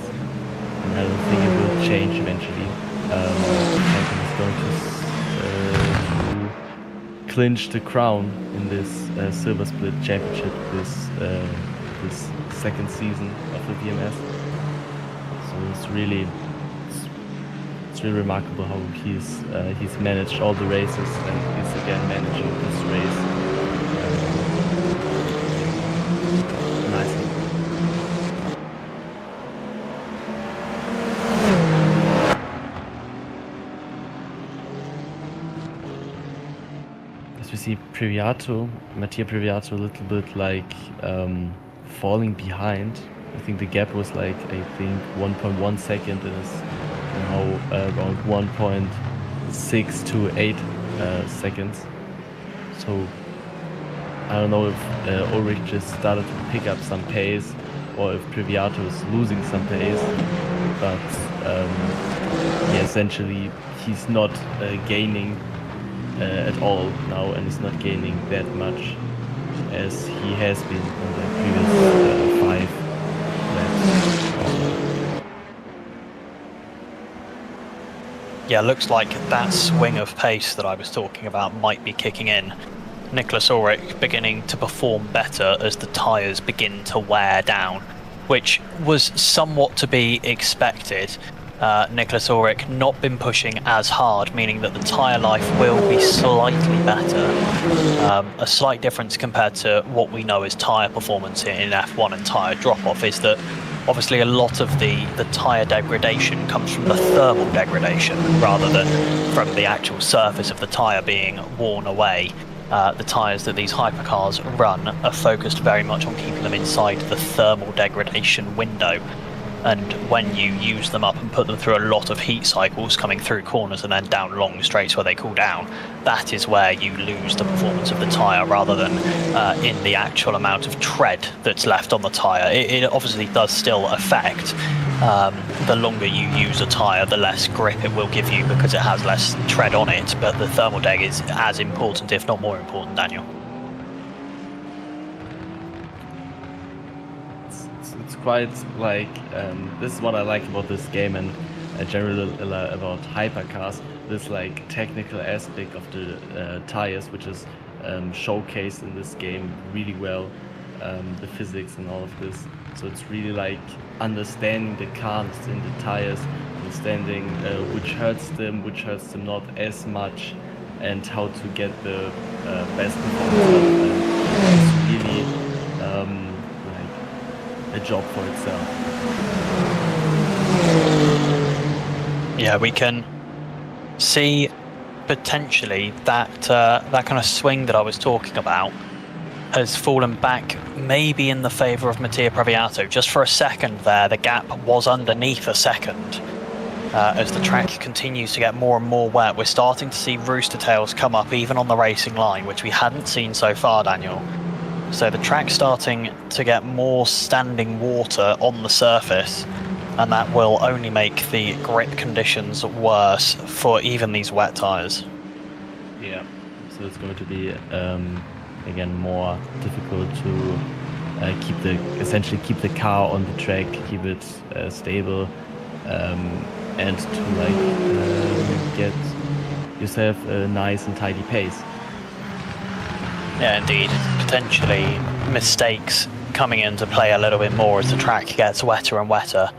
and I don't think it will change eventually. Champion is going to clinch the crown in this silver split championship this second season of the VMS. So it's really remarkable how he's managed all the races and is again managing this race nicely. As we see Mattia Previato a little bit like falling behind. I think the gap was like 1.1 second, and is now around 1.6 to 8 seconds. So I don't know if Ulrich just started to pick up some pace, or if Previato is losing some pace. But yeah, essentially he's not gaining at all now, and is not gaining that much as he has been on the previous 5 laps. Yeah, looks like that swing of pace that I was talking about might be kicking in. Nicholas Ulrich beginning to perform better as the tyres begin to wear down, which was somewhat to be expected. Nicholas Ulrich not been pushing as hard, meaning that the tyre life will be slightly better. A slight difference compared to what we know as tyre performance in F1 and tyre drop-off is that obviously a lot of the tyre degradation comes from the thermal degradation rather than from the actual surface of the tyre being worn away. The tyres that these hypercars run are focused very much on keeping them inside the thermal degradation window. And when you use them up and put them through a lot of heat cycles coming through corners and then down long straights where they cool down, that is where you lose the performance of the tyre rather than in the actual amount of tread that's left on the tyre. It obviously does still affect. The longer you use a tyre, the less grip it will give you because it has less tread on it, but the thermal deg is as important, if not more important, Daniel. It's quite like, this is what I like about this game and generally about hypercars, this like technical aspect of the tires, which is showcased in this game really well, the physics and all of this. So it's really like understanding the car, understanding the tires, understanding which hurts them not as much, and how to get the best performance. It's really like a job for itself. Yeah, we can see potentially that that kind of swing that I was talking about has fallen back maybe in the favour of Mattia Previato. Just for a second there, the gap was underneath a second. As the track continues to get more and more wet, we're starting to see rooster tails come up even on the racing line, which we hadn't seen so far, Daniel. So the track's starting to get more standing water on the surface, and that will only make the grip conditions worse for even these wet tyres. Yeah, so it's going to be again more difficult to essentially keep the car on the track, keep it stable, and to like get yourself a nice and tidy pace. Yeah, indeed. Potentially mistakes coming into play a little bit more as the track gets wetter and wetter.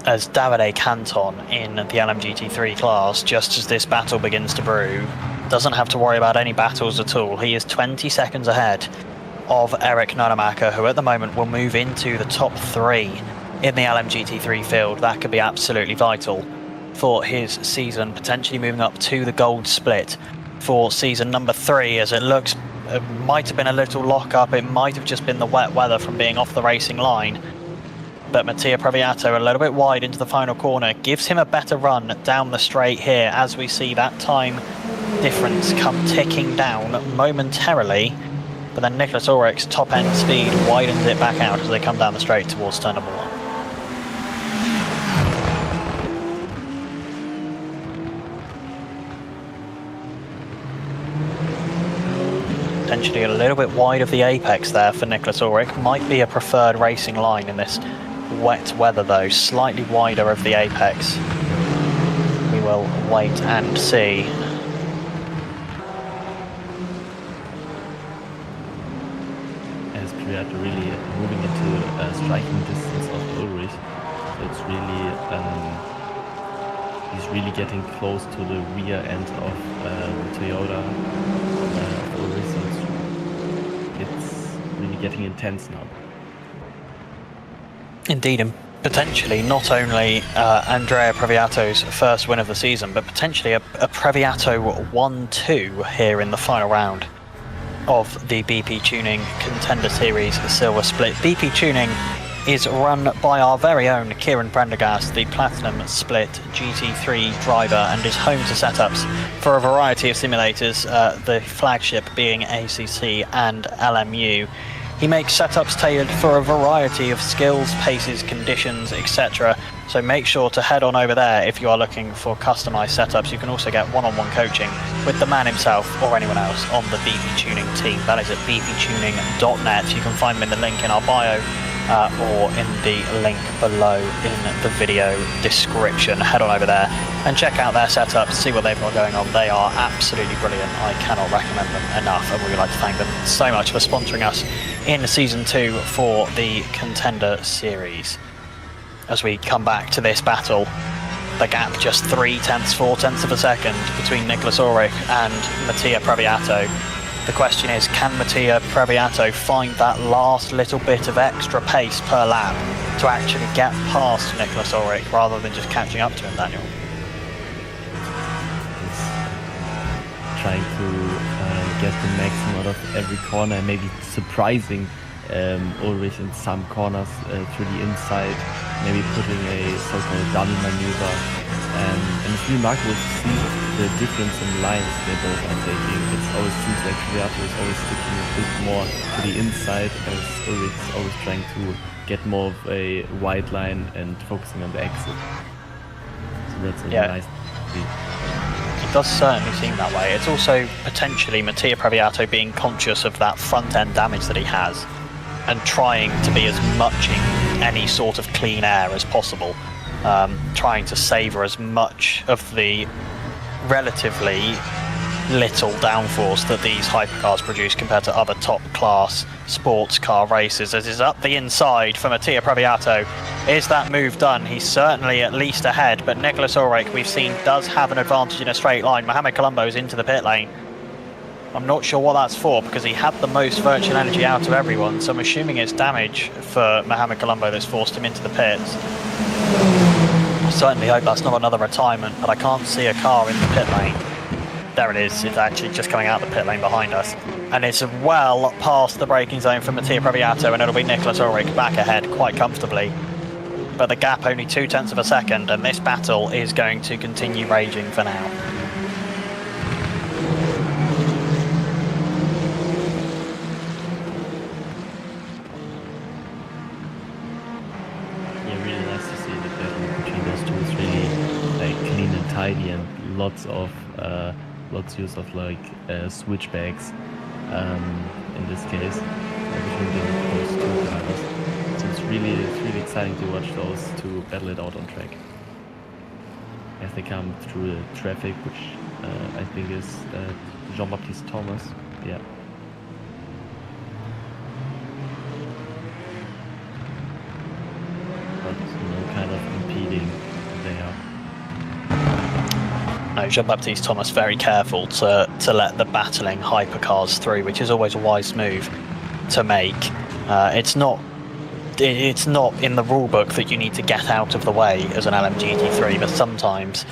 As Davide Canton in the LMGT3 class, just as this battle begins to brew, doesn't have to worry about any battles at all. He is 20 seconds ahead of Eric Nonamaker, who at the moment will move into the top 3 in the LMGT3 field. That could be absolutely vital for his season, potentially moving up to the gold split for season number 3, as it looks it might have been a little lock-up, it might have just been the wet weather from being off the racing line. But Mattia Previato a little bit wide into the final corner gives him a better run down the straight here, as we see that time difference come ticking down momentarily. But then Nicholas Ulrich's top end speed widens it back out as they come down the straight towards turn number 1. Potentially a little bit wide of the apex there for Nicholas Ulrich. Might be a preferred racing line in this wet weather though, slightly wider of the apex. We will wait and see. As Previato really moving into striking distance of Ulrich, so it's really he's really getting close to the rear end of the Toyota Ulrich, so it's really getting intense now. Indeed, and potentially not only Andrea Previato's first win of the season, but potentially a Previato 1-2 here in the final round of the BPTuning Contender Series Silver Split. BPtuning is run by our very own Kieran Prendergast, the Platinum Split GT3 driver, and is home to setups for a variety of simulators, the flagship being ACC and LMU. He makes setups tailored for a variety of skills, paces, conditions, etc. So make sure to head on over there if you are looking for customized setups. You can also get one-on-one coaching with the man himself or anyone else on the BPtuning team. That is at bptuning.net. You can find them in the link in our bio or in the link below in the video description. Head on over there and check out their setups, see what they've got going on. They are absolutely brilliant. I cannot recommend them enough, and we would like to thank them so much for sponsoring us in season 2 for the Contender Series. As we come back to this battle, the gap just 0.3 of a second between Nicholas Ulrich and Mattia Previato. The question is, can Mattia Previato find that last little bit of extra pace per lap to actually get past Nicholas Ulrich rather than just catching up to him, Daniel? Trying to get the maximum out of every corner, maybe surprising Ulrich in some corners through the inside, maybe putting a so-called dummy maneuver. And it's remarkable to see the difference in lines they both are taking. It always seems like Kvyat is always sticking a bit more to the inside, as Ulrich is always trying to get more of a wide line and focusing on the exit. So that's a nice thing. It does certainly seem that way. It's also potentially Mattia Previato being conscious of that front end damage that he has and trying to be as much in any sort of clean air as possible, trying to savour as much of the relatively little downforce that these hypercars produce compared to other top class sports car races. As is up the inside for Mattia Previato. Is that move done? He's certainly at least ahead, but Nicholas Ulrich, we've seen, does have an advantage in a straight line. Mohamed Colombo's into the pit lane. I'm not sure what that's for, because he had the most virtual energy out of everyone, so I'm assuming it's damage for Mohamed Colombo that's forced him into the pits. I certainly hope that's not another retirement, but I can't see a car in the pit lane. There it is, it's actually just coming out the pit lane behind us. And it's well past the braking zone for Mattia Previato, and it'll be Nicholas Ulrich back ahead quite comfortably. But the gap only 0.2 of a second, and this battle is going to continue raging for now. Yeah, really nice to see the battle between those two. It's really like clean and tidy, and lots use of like switchbacks in this case between those two drivers. So it's really exciting to watch those two battle it out on track as they come through the traffic, which I think is Jean-Baptiste Thomas. Yeah. But kind of impeding there. No, Jean-Baptiste Thomas very careful to let the battling hypercars through, which is always a wise move to make. It's not in the rule book that you need to get out of the way as an LMGT3, but sometimes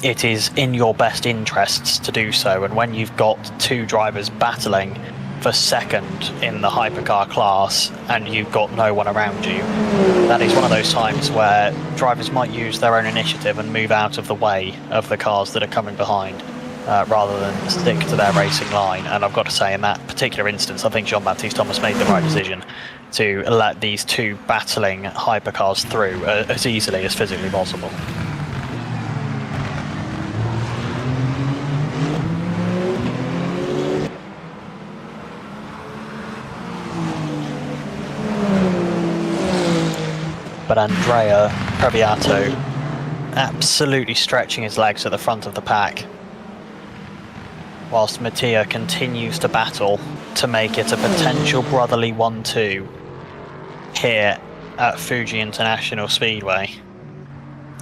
it is in your best interests to do so. And when you've got two drivers battling for second in the hypercar class and you've got no one around you, that is one of those times where drivers might use their own initiative and move out of the way of the cars that are coming behind, rather than stick to their racing line. And I've got to say, in that particular instance, I think Jean-Baptiste Thomas made the right decision to let these two battling hypercars through as easily as physically possible. But Andrea Previato absolutely stretching his legs at the front of the pack, whilst Mattia continues to battle to make it a potential brotherly 1-2 here at Fuji International Speedway.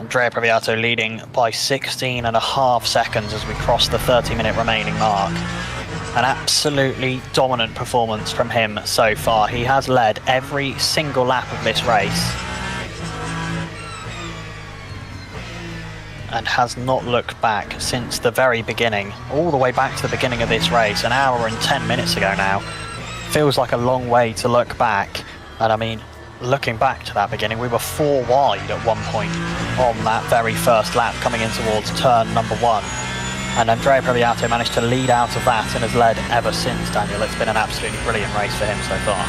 Andrea Previato leading by 16.5 seconds as we cross the 30-minute remaining mark. An absolutely dominant performance from him so far. He has led every single lap of this race and has not looked back since the very beginning, all the way back to the beginning of this race, an hour and 10 minutes ago now. Feels like a long way to look back, and I mean, looking back to that beginning, we were 4 wide at one point on that very first lap coming in towards turn number 1. And Andrea Previato managed to lead out of that and has led ever since, Daniel. It's been an absolutely brilliant race for him so far.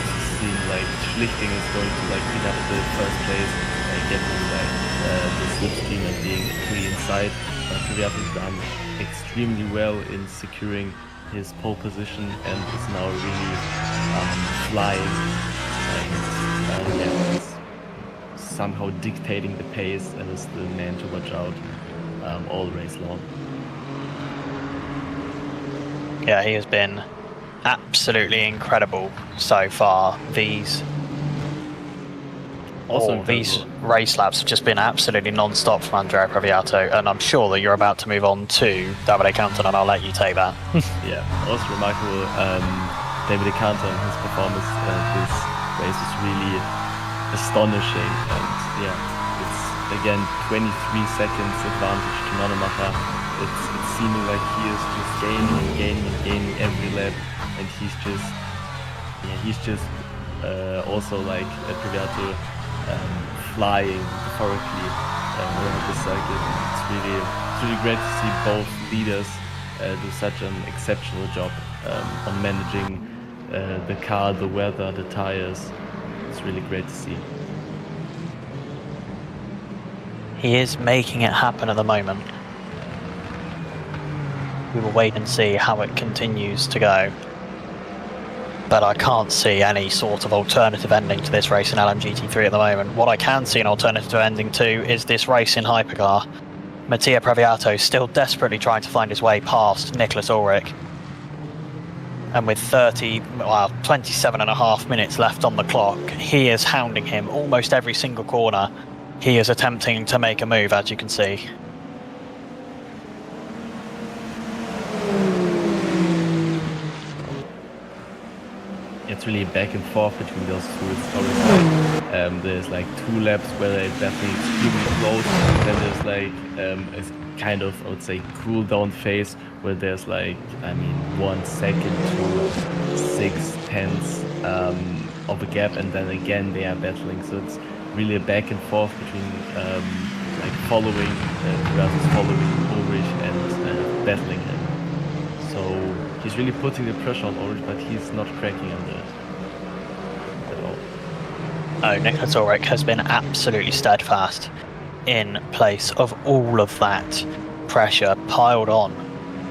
It seems like Schlichting is going to like pick up the first place, getting like the slipstream and being pretty inside. Previato has done extremely well in securing his pole position and is now really flying and is somehow dictating the pace and is the man to watch out all race long. Yeah, he has been absolutely incredible so far. These race laps have just been absolutely non-stop from Andrea Previato, and I'm sure that you're about to move on to Davide Canton, and I'll let you take that. Yeah, also remarkable David Canton, his performance this race is really astonishing. And yeah, it's again 23 seconds advantage to Nonemacher. It's seeming like he is just gaining every lap, and he's just also like Privato flying metaphorically around the circuit. It's really great to see both leaders do such an exceptional job on managing the car, the weather, the tires. It's really great to see. He is making it happen at the moment. We will wait and see how it continues to go. But I can't see any sort of alternative ending to this race in LMGT3 at the moment. What I can see an alternative ending to is this race in Hypercar. Mattia Previato still desperately trying to find his way past Nicholas Ulrich. And with 27 and a half minutes left on the clock, he is hounding him almost every single corner. He is attempting to make a move, as you can see. It's really back and forth between those two. It's always like, there's like 2 laps where they definitely extremely close. Then there's like a kind of, I would say, cool down phase where there's like, I mean, 1 second to 6 tenths of a gap, and then again they are battling. So it's really a back and forth between like following versus following Ulrich and battling him. So he's really putting the pressure on Ulrich, but he's not cracking under it at all. Oh, Nicholas Ulrich has been absolutely steadfast in place of all of that pressure piled on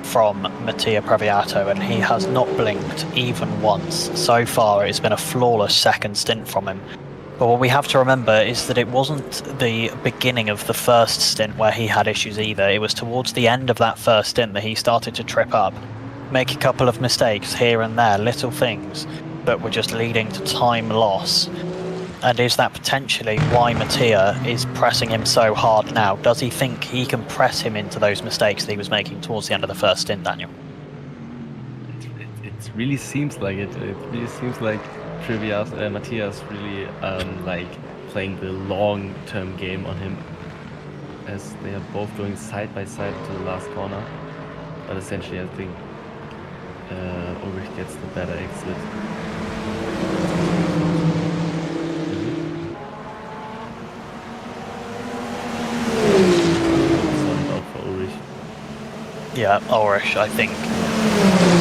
from Mattia Previato, and he has not blinked even once. So far, it's been a flawless second stint from him. But what we have to remember is that it wasn't the beginning of the first stint where he had issues either. It was towards the end of that first stint that he started to trip up, make a couple of mistakes here and there, little things that were just leading to time loss. And is that potentially why Mattia is pressing him so hard now? Does he think he can press him into those mistakes that he was making towards the end of the first stint, Daniel? It really seems like it. It really seems like Matthias really like playing the long-term game on him, as they are both going side by side to the last corner. But essentially, I think Ulrich gets the better exit. Yeah, Ulrich, I think,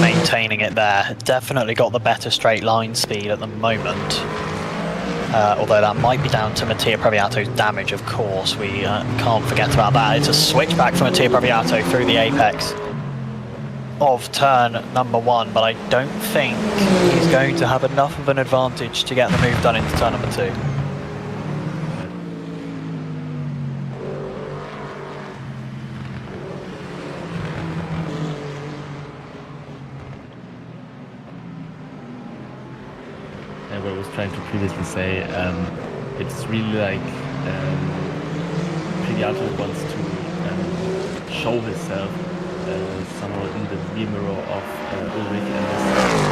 maintaining it there. Definitely got the better straight line speed at the moment. Although that might be down to Mattia Previato's damage, of course. We can't forget about that. It's a switchback from Mattia Previato through the apex of turn number 1, but I don't think he's going to have enough of an advantage to get the move done into turn number 2. What I was trying to previously say, it's really like Previato wants to show himself somehow in the rear mirror of Ulrich, and is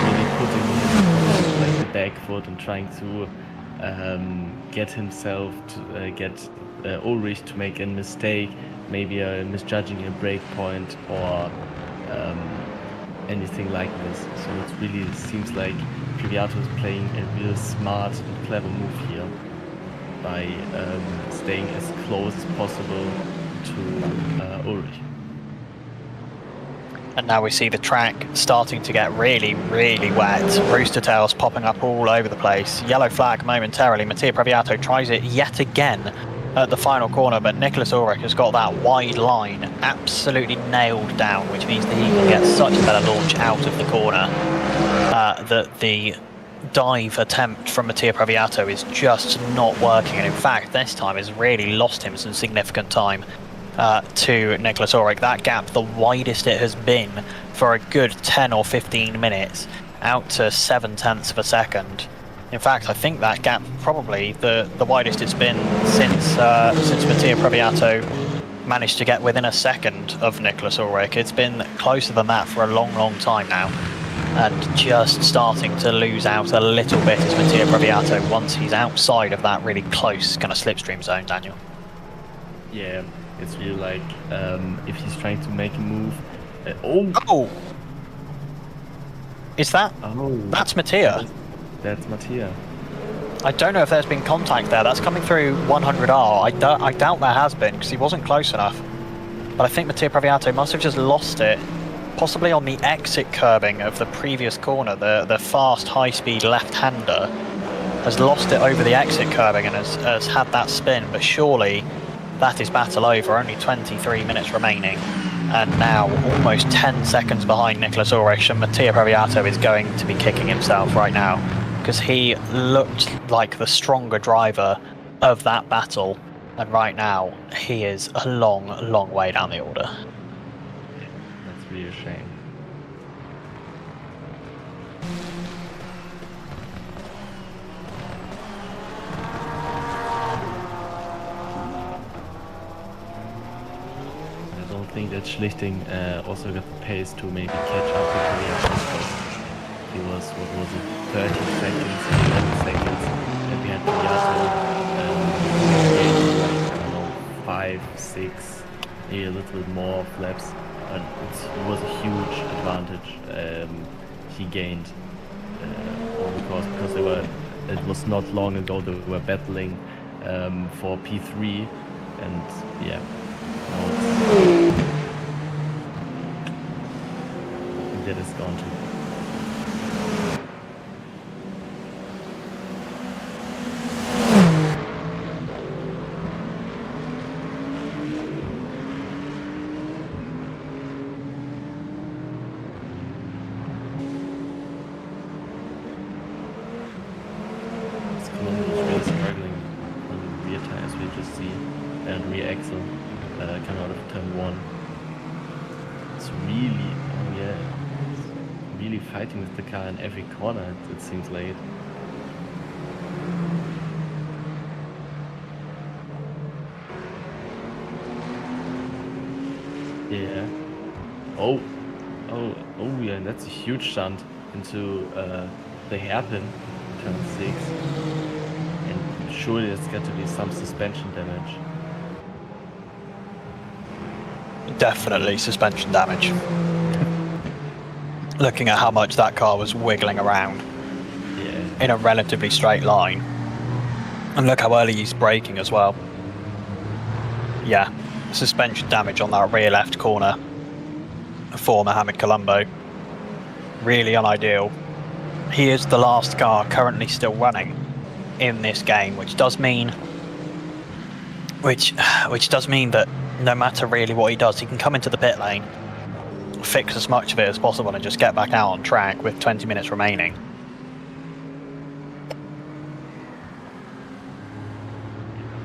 really putting him like the back foot and trying to get himself to get Ulrich to make a mistake, maybe misjudging a brake point or anything like this. So it really seems like Previato is playing a real smart and clever move here by staying as close as possible to Ulrich. And now we see the track starting to get really, really wet. Rooster tails popping up all over the place. Yellow flag momentarily. Mattia Previato tries it yet again at the final corner, but Nicholas Ulrich has got that wide line absolutely nailed down, which means that he can get such a better launch out of the corner that the dive attempt from Mattia Previato is just not working. And in fact, this time has really lost him some significant time to Nicholas Ulrich. That gap, the widest it has been for a good 10 or 15 minutes, out to 0.7 of a second. In fact, I think that gap probably the widest it's been since Mattia Previato managed to get within a second of Nicholas Ulrich. It's been closer than that for a long, long time now. and just starting to lose out a little bit is Mattia Breviato once he's outside of that really close kind of slipstream zone, Daniel. Yeah, it's really like if he's trying to make a move. Oh! Is that? Oh, That's Mattia. That's Mattia. I don't know if there's been contact there. That's coming through 100R. I doubt there has been because he wasn't close enough. But I think Mattia Breviato must have just lost it, possibly on the exit curbing of the previous corner. The fast, high-speed left-hander has lost it over the exit curbing and has had that spin. But surely that is battle over. Only 23 minutes remaining. And now almost 10 seconds behind Nicholas Ulrich, and Mattia Breviato is going to be kicking himself right now because he looked like the stronger driver of that battle, and right now he is a long, long way down the order. That's really a shame. I think that Schlichting also got the pace to maybe catch up with Breviato. He was, what was it, 30 seconds, 11 seconds, and we had Breviato like, I don't know, 5, 6, maybe a little bit more of laps, but it was a huge advantage he gained because it was not long ago they were battling for P3, and yeah. That is gone too. This Colombia is really struggling on the rear tires, we just see, and rear axle coming out of turn 1. It's really, oh yeah, it's really fighting with the car in every corner, it seems like. Yeah. Oh yeah, that's a huge shunt into the hairpin, turn 6. And surely there's got to be some suspension damage. Definitely suspension damage. Looking at how much that car was wiggling around in a relatively straight line. And look how early he's braking as well. Yeah, suspension damage on that rear left corner for Mohamed Colombo. Really unideal. He is the last car currently still running in this game, which does mean that no matter really what he does, he can come into the pit lane, fix as much of it as possible, and just get back out on track with 20 minutes remaining.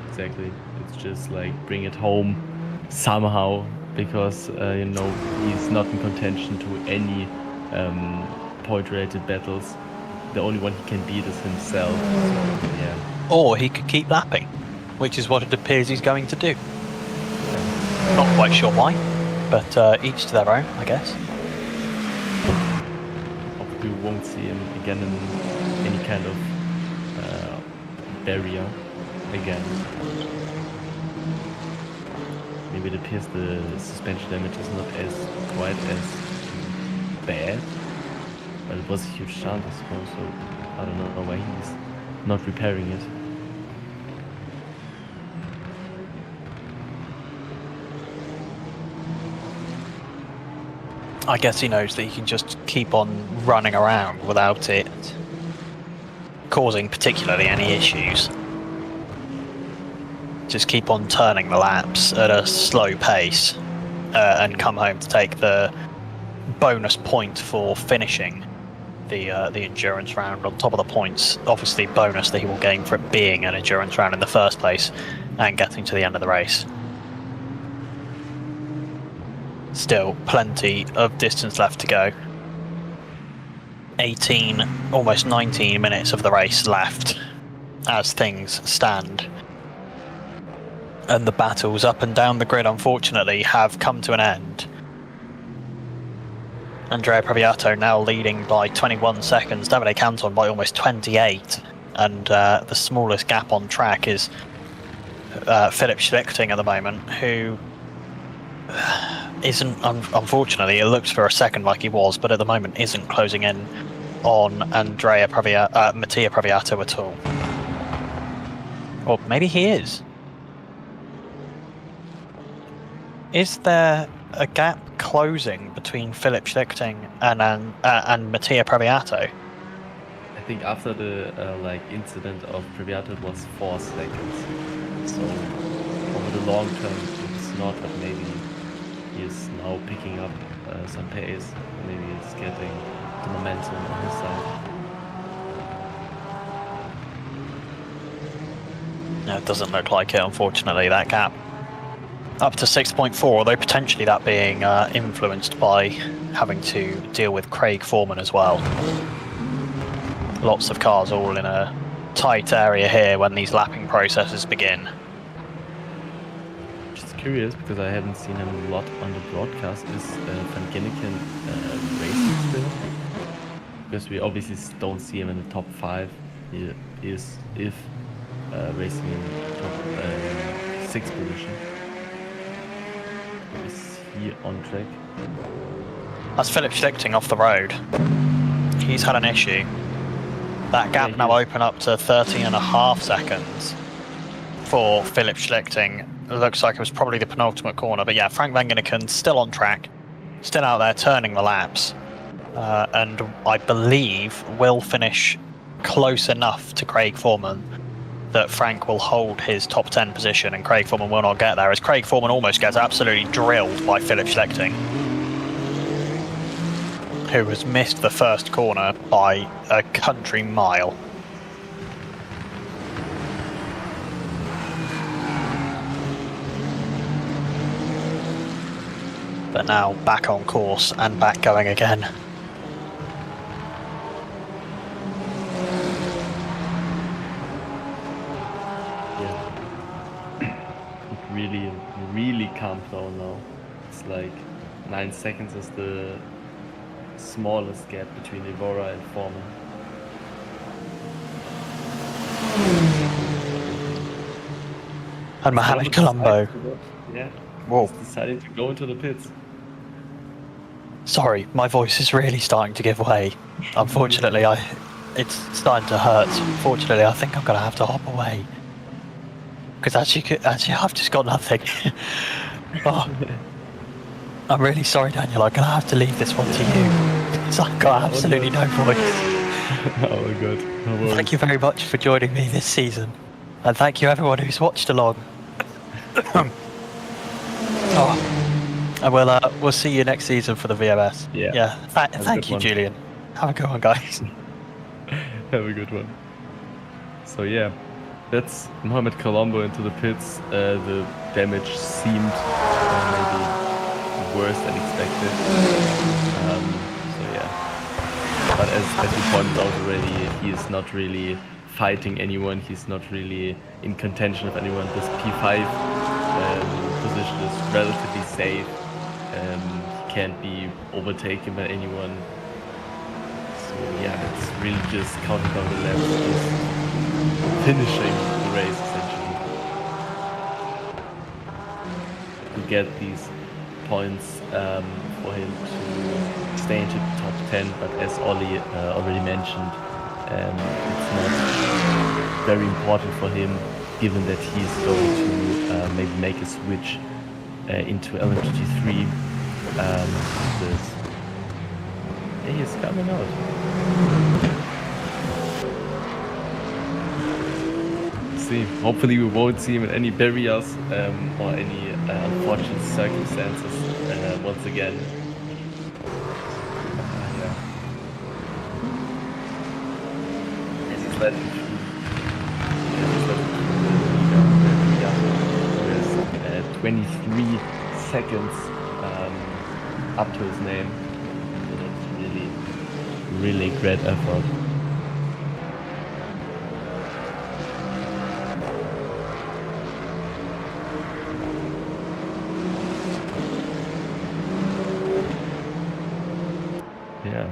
Exactly. It's just like bring it home somehow, because you know, he's not in contention to any point-related battles. The only one he can beat is himself. So, yeah. Or he could keep lapping, which is what it appears he's going to do. Not quite sure why, but each to their own, I guess. Hopefully we won't see him again in any kind of barrier again. Maybe it appears the suspension damage is not quite as bad, but it was a huge chance, I suppose, so I don't know why he's not repairing it. I guess he knows that he can just keep on running around without it causing particularly any issues. Just keep on turning the laps at a slow pace and come home to take the bonus point for finishing the endurance round on top of the points. Obviously bonus that he will gain for it being an endurance round in the first place and getting to the end of the race. Still plenty of distance left to go. 18, almost 19 minutes of the race left as things stand. And the battles up and down the grid, unfortunately, have come to an end. Andrea Previato now leading by 21 seconds, Davide Canton by almost 28, and the smallest gap on track is Philip Schlichting at the moment, who isn't, unfortunately, it looks for a second like he was, but at the moment isn't closing in on Mattia Previato at all. Or maybe he is. Is there a gap closing between Philip Schlichting and Mattia Previato? I think after the incident of Previato it was 4 seconds. So over the long term it's not, but maybe he is now picking up some pace. Maybe he's getting the momentum on his side. No, it doesn't look like it, unfortunately, that gap. Up to 6.4, although potentially that being influenced by having to deal with Craig Foreman as well. Lots of cars all in a tight area here when these lapping processes begin. Just curious, because I haven't seen him a lot on the broadcast, is Van Ginneken racing still? Because we obviously don't see him in the top 5. He is, if racing in top 6 position. Is he on track? That's Philip Schlichting off the road. He's had an issue. That gap now open up to 13.5 seconds for Philip Schlichting. It looks like it was probably the penultimate corner, but yeah, Frank Van Ginneken still on track, still out there turning the laps, and I believe will finish close enough to Craig Foreman that Frank will hold his top 10 position and Craig Foreman will not get there, as Craig Foreman almost gets absolutely drilled by Philip Schlichting, who has missed the first corner by a country mile. But now back on course and back going again. Really calmed down now. It's like 9 seconds is the smallest gap between Evora and Foreman. And Mohamed Colombo. Yeah. Whoa. He's decided to go into the pits. Sorry, my voice is really starting to give way. Unfortunately, it's starting to hurt. Fortunately, I think I'm going to have to hop away. Because actually, I've just got nothing. Oh, I'm really sorry, Daniel. I'm going to have to leave this one to you. Because I've got absolutely no voice. Oh my god. No Thank you very much for joining me this season. And thank you everyone who's watched along. And we'll see you next season for the VMS. Yeah. Thank you, Julian. Have a good one, guys. Have a good one. So yeah, that's Mohamed Colombo into the pits. The damage seemed maybe worse than expected. So yeah, but as you pointed out already, he is not really fighting anyone. He's not really in contention of anyone. This P5 position is relatively safe. He can't be overtaken by anyone. So yeah, it's really just counting down the laps, just finishing the race essentially. To get these points for him to stay into the top 10, but as Ollie already mentioned, it's not very important for him, given that he's going to maybe make a switch into LMGT3. He is coming out. See, hopefully we won't see him in any barriers or any unfortunate circumstances once again. As he's letting through. There's 23 seconds up to his name. So that's really great effort. yeah,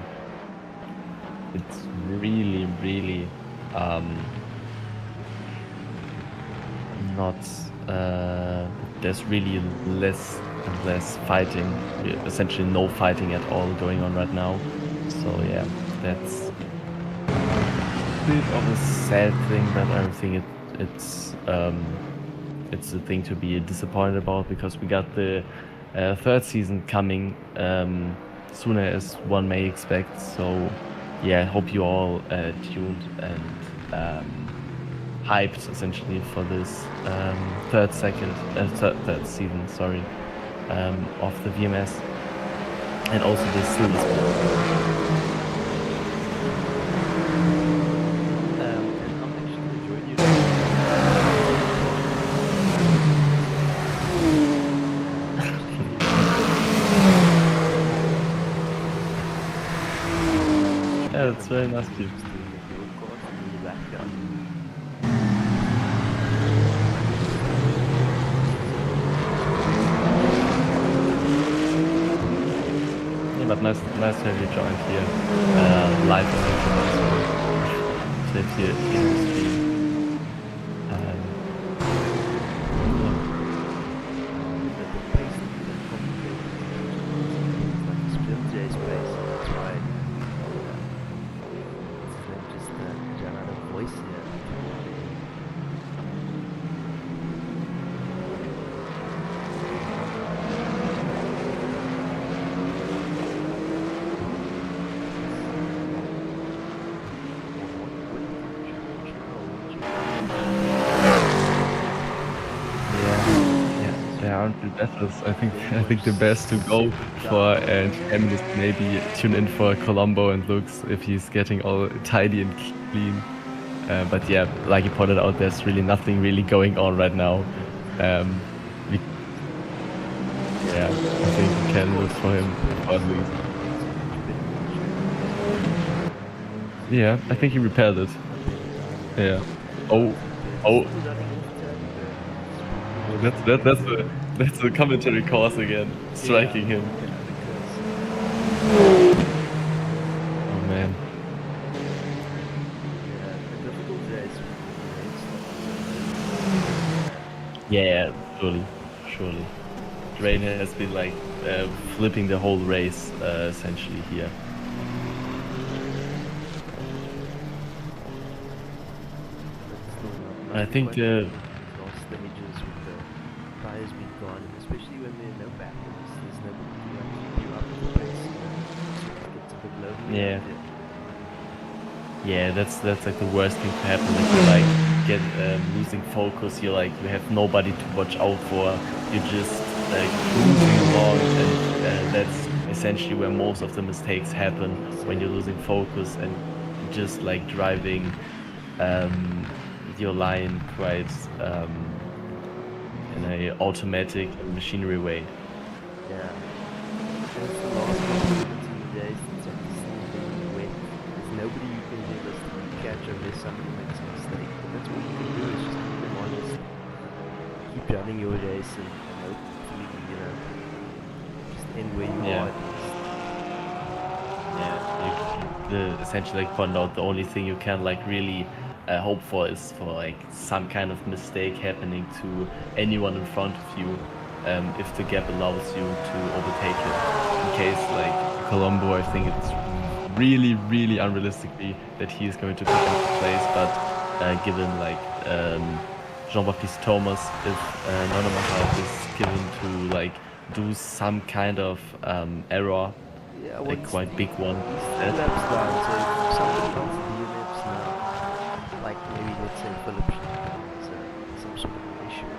it's really not. There's really less and less fighting. Essentially, no fighting at all going on right now. So yeah, that's a bit of a sad thing, but I think it's a thing to be disappointed about because we got the third season coming sooner as one may expect. So yeah, I hope you all tuned and hyped essentially for this third season, sorry, of the VMS and also the series. And I'm actually going to join you. Yeah, it's very nice of you. Yeah, but nice to have you joined here live on the to have you in the stream. There aren't the best. I think the best to go for and Emin is maybe tune in for Colombo and looks if he's getting all tidy and clean. But yeah, like you pointed out, there's really nothing really going on right now. Yeah, I think we can look for him for at least. Yeah, I think he repaired it. Yeah. Oh. That's a commentary course again, striking him. Oh man. Yeah, surely. Drain has been like flipping the whole race essentially here. I think the stages with the tires being gone, and especially when there are no backers, there's nobody to like keep you up with the pace. So it gets a bit lonely. yeah. Yeah, that's like the worst thing to happen. Like you like get losing focus. You have nobody to watch out for. You're just like cruising along, and that's essentially where most of the mistakes happen when you're losing focus and just like driving your line quite in a automatic machinery way. Yeah. That's the last opportunity days that's understanding when there's nobody you can realistically catch unless somebody makes a mistake. But that's all you can do is just keep them honest. Keep running your race and hopefully, just end where you are at least. Yeah, essentially like point out the only thing you can like really hope for is for like some kind of mistake happening to anyone in front of you if the gap allows you to overtake it. In case like Colombo, I think it's really unrealistically that he is going to pick up the place, but given like Jean-Baptiste Thomas, if Nonomahal is given to like do some kind of error, Yeah, a quite big one. Laps down, so if somebody else DNFs now, like maybe let's say Philip has some sort of an issue.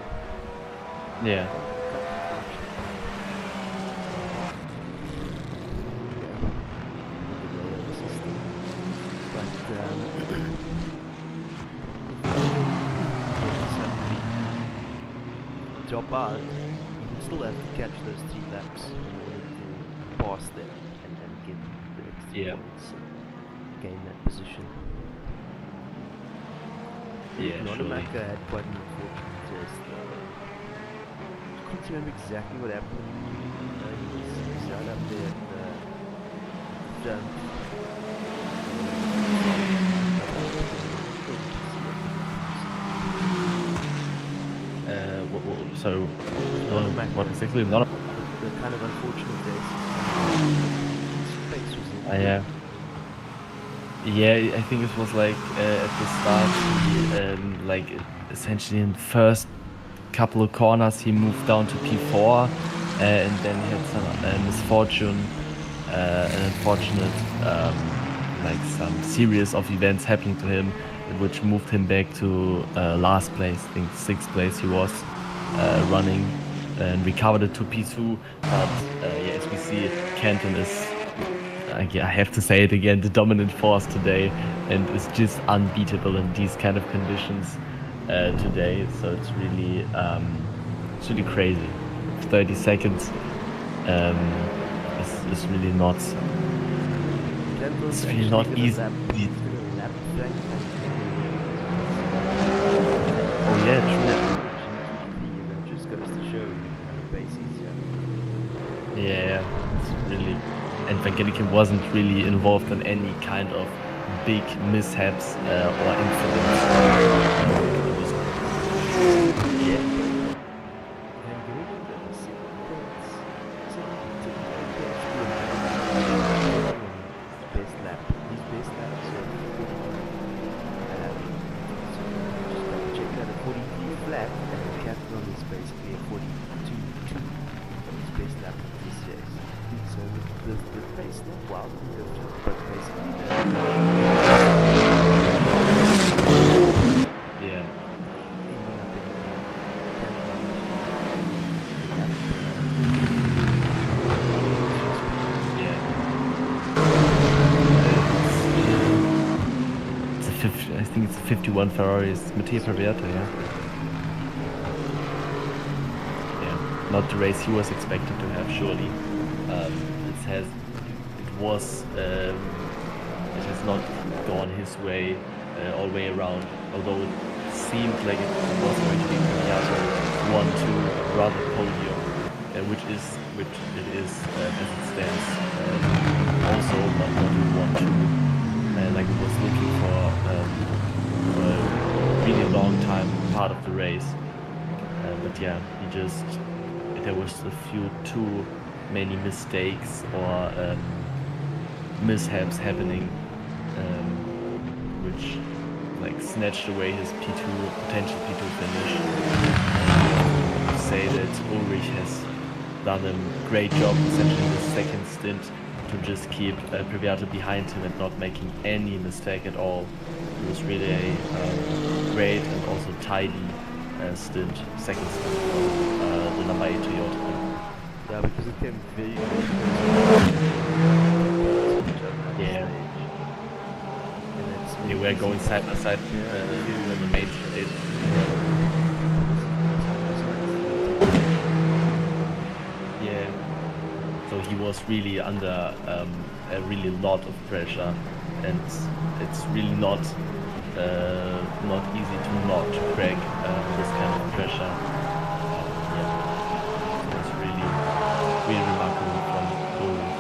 Yeah. Drop out, you would still have to catch those 3 laps in order to pass them and get the extra points and gain that position. Nonamaka had quite an unfortunate test. I can't remember exactly what happened. He was right up there at the jump. So, what exactly? The kind of unfortunate days. Space was in. Yeah. Yeah, I think it was like at the start, he, like essentially in the first couple of corners, he moved down to P4, and then he had some misfortune, an unfortunate, like some series of events happening to him, which moved him back to last place. I think 6th place he was running, and recovered it to P2. But yeah, as we see, Canton is. I have to say it again, the dominant force today, and is just unbeatable in these kind of conditions today. So it's really crazy. 30 seconds is really not. It's really not easy. Oh yeah, true. Just goes to show base easier. Yeah, it's really. And Van Genneken wasn't really involved in any kind of big mishaps or incidents. Yeah. Best lap. His best laps are 40. Check out a 43 flat, and the Catron is basically a 42.2. His best lap of this race. So the pace not wildly different, but basically Yeah. I think it's a 51 Ferrari. It's Mattia Perviata, yeah. Yeah, not the race he was expected to have, surely. It has not gone his way all the way around. Although it seemed like it was going to be Perviata 1-2 rather podium, which it is as it stands. Also, but not 1-2. Like it was looking for a really long time part of the race. But yeah, there was a few too many mistakes or mishaps happening, which like snatched away his potential P2 finish. To say that Ulrich has done a great job essentially in the second stint to just keep Perviata behind him and not making any mistake at all. It was really a great and also tidy second stint for the number 8 Toyota. yeah, because it came very Yeah. They were going side by side in the main straight. Yeah. So he was really under a really lot of pressure, and it's really not easy to not crack this kind of pressure. Yeah, so it's really remarkable from Ulrich.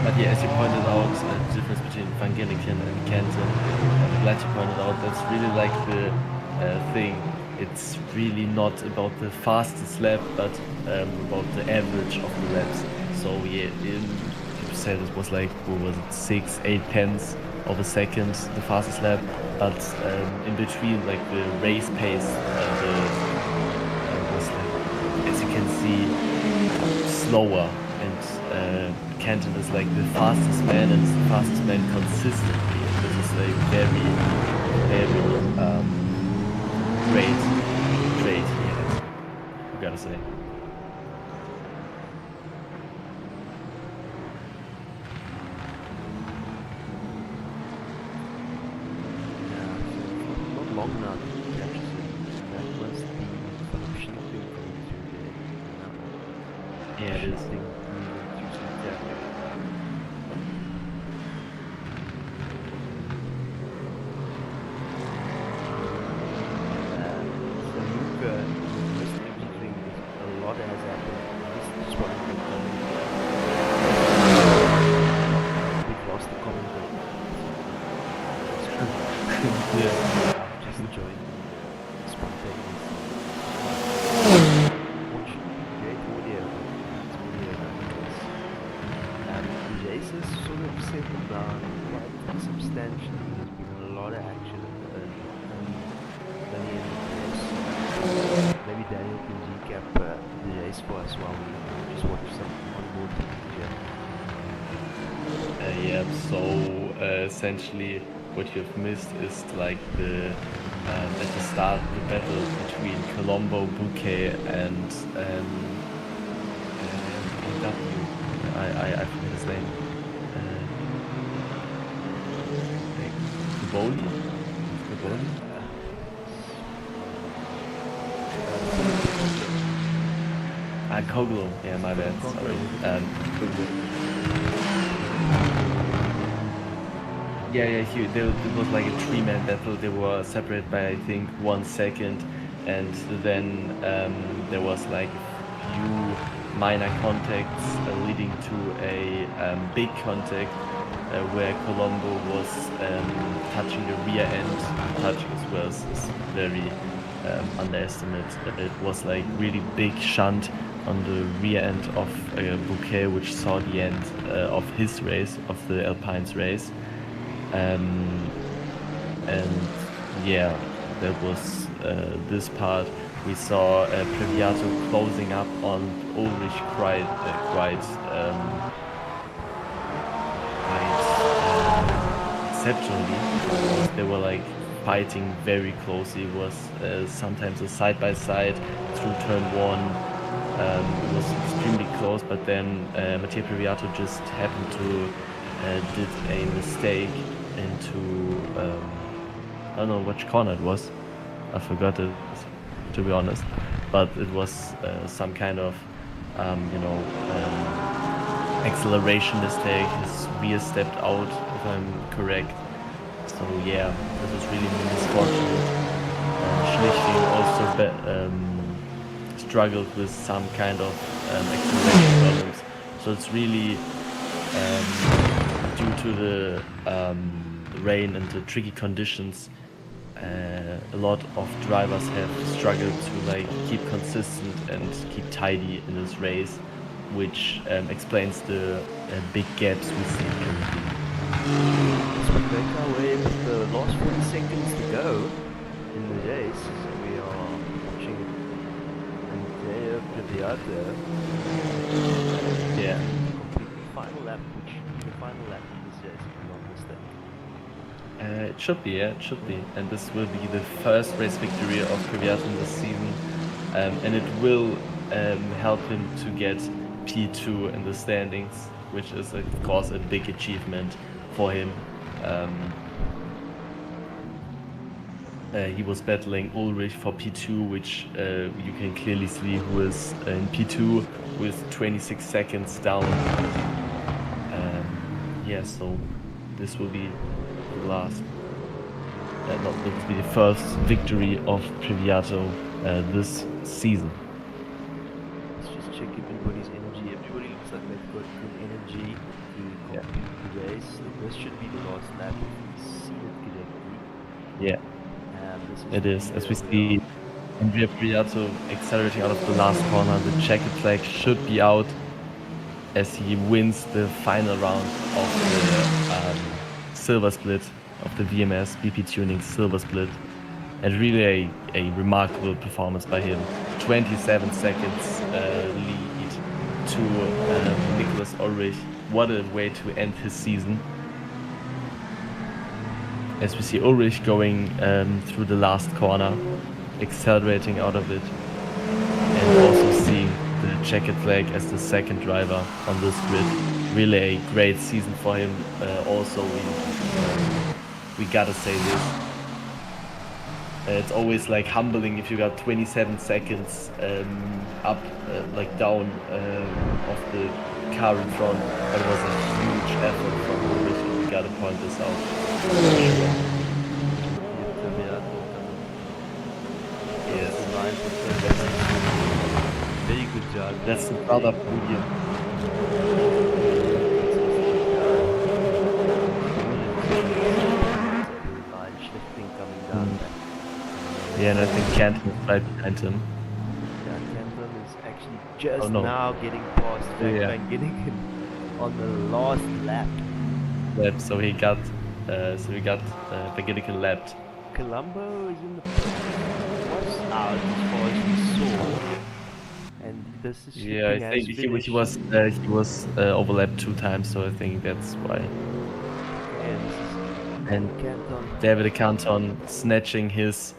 But yeah, as you pointed out, the difference between Van Genneken and Canton, I'm glad you pointed out, that's really like the thing. It's really not about the fastest lap, but about the average of the laps. So yeah, people said it was like, what was it, 6-8 tenths of a second, the fastest lap. But in between, like the race pace, was like, as you can see, slower. And Canton is like the fastest man, and it's the fastest man consistently. And this is a very, very great trait he has, we gotta say. not long enough to catch it. That was the function thing for him to Yeah, it is. So Yeah. I've just joined spontaneous. What should be great audio, but it's audio nonetheless. The race has sort of settled down quite substantially. There's been a lot of action at the early end of the race. Maybe Daniel can recap the race for us while we just watch some onboard footage here. Yeah, so essentially what you've missed is like the at the start the battle between Colombo, Bouquet, and W. I forget his name. Gaboli? Gaboli? Koglo. Yeah, my bad. Sorry. Yeah, it was like a three-man battle. They were separated by I think 1 second, and then there was like a few minor contacts leading to a big contact where Colombo was touching the rear end. Touch as well is very underestimated. It was like really big shunt on the rear end of Bouquet, which saw the end of his race, of the Alpines race. And yeah, that was this part. We saw Previato closing up on Ulrich quite exceptionally. They were like fighting very closely. It was sometimes a side-by-side through turn 1. It was extremely close, but then Mattia Previato just happened to did a mistake into I don't know which corner it was. I forgot it, to be honest. But it was some kind of acceleration mistake. His rear stepped out, if I'm correct. So yeah, this was really misfortunate. Schlichting also struggled with some kind of acceleration problems. So it's really due to the rain and the tricky conditions. A lot of drivers have struggled to like keep consistent and keep tidy in this race, which explains the big gaps we see currently. So we make our way with the last 40 seconds to go in the race. So we are watching Andrea Previato. Yeah. Complete the final lap, which the final lap in this race, if I'm not mistaken. It should be, yeah, it should be. And this will be the first race victory of Previato in this season. And it will help him to get P2 in the standings, which is, of course, a big achievement for him. He was battling Ulrich for P2, which you can clearly see who is in P2 with 26 seconds down. Yeah, so this will be the last. This will be the first victory of Previato this season. Let's just check everybody's energy. Everybody looks like they've got good energy to complete the race. This should be the last lap if we see it correctly. Yeah, it is. As we see Andrea Previato accelerating out of the last corner, the checkered flag should be out as he wins the final round of the silver split, of the VMS BPtuning silver split. And really a remarkable performance by him. 27 seconds lead to Nicholas Ulrich. What a way to end his season. As we see Ulrich going through the last corner, accelerating out of it, and also seeing the checkered flag as the second driver on this grid. Really a great season for him. Also, we gotta say this. It's always like humbling if you got 27 seconds up, like down of the car in front. But it was a huge effort from Ulrich. We gotta point this out. Yes. Very good job. That's the brother podium. Line shifting coming Yeah, and I think Canton is right behind him. Yeah, Canton is actually just no. now getting past Yeah. Van Ginneken on the last lap. Lap, so he got Van lapped. Colombo is in the pits, was out as far as we saw, and this is Yeah, I shipping has think finished. he was overlapped 2 times, so I think that's why. Okay, and this is And Canton. David Canton snatching his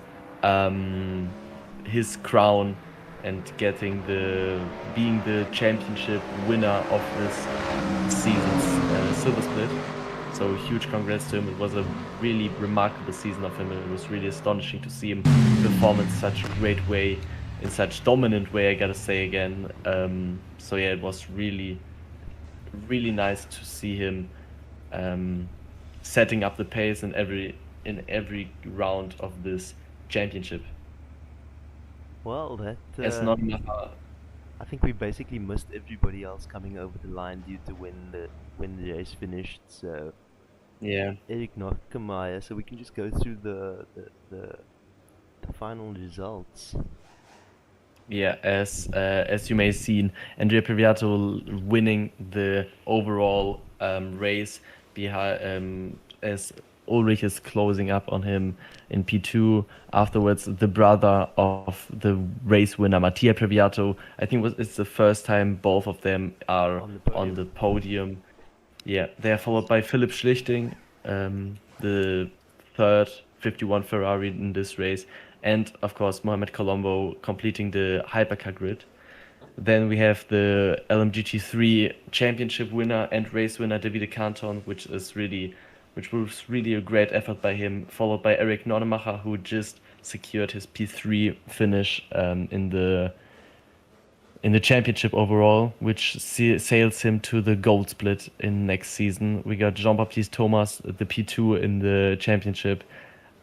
crown and being the championship winner of this season's silver split. So huge congrats to him. It was a really remarkable season of him. It was really astonishing to see him perform in such a great way, in such dominant way, I gotta say again. So yeah, it was really, really nice to see him setting up the pace in every round of this championship. Well, As not I think we basically missed everybody else coming over the line due to when the race finished. So yeah. Erik Nockemeyer. So we can just go through the final results. Yeah, as you may have seen, Andrea Piviato winning the overall race behind as Ulrich is closing up on him in P2. Afterwards, the brother of the race winner, Mattia Piviato, I think it's the first time both of them are on the podium. Yeah, they are followed by Philipp Schlichting, the third 51 Ferrari in this race, and of course Mohamed Colombo completing the hypercar grid. Then we have the LMGT3 championship winner and race winner Davide Canton, which was really a great effort by him, followed by Erik Nonnemacher, who just secured his P3 finish in the championship overall, which sails him to the gold split in next season. We got Jean-Baptiste Thomas, the P2 in the championship,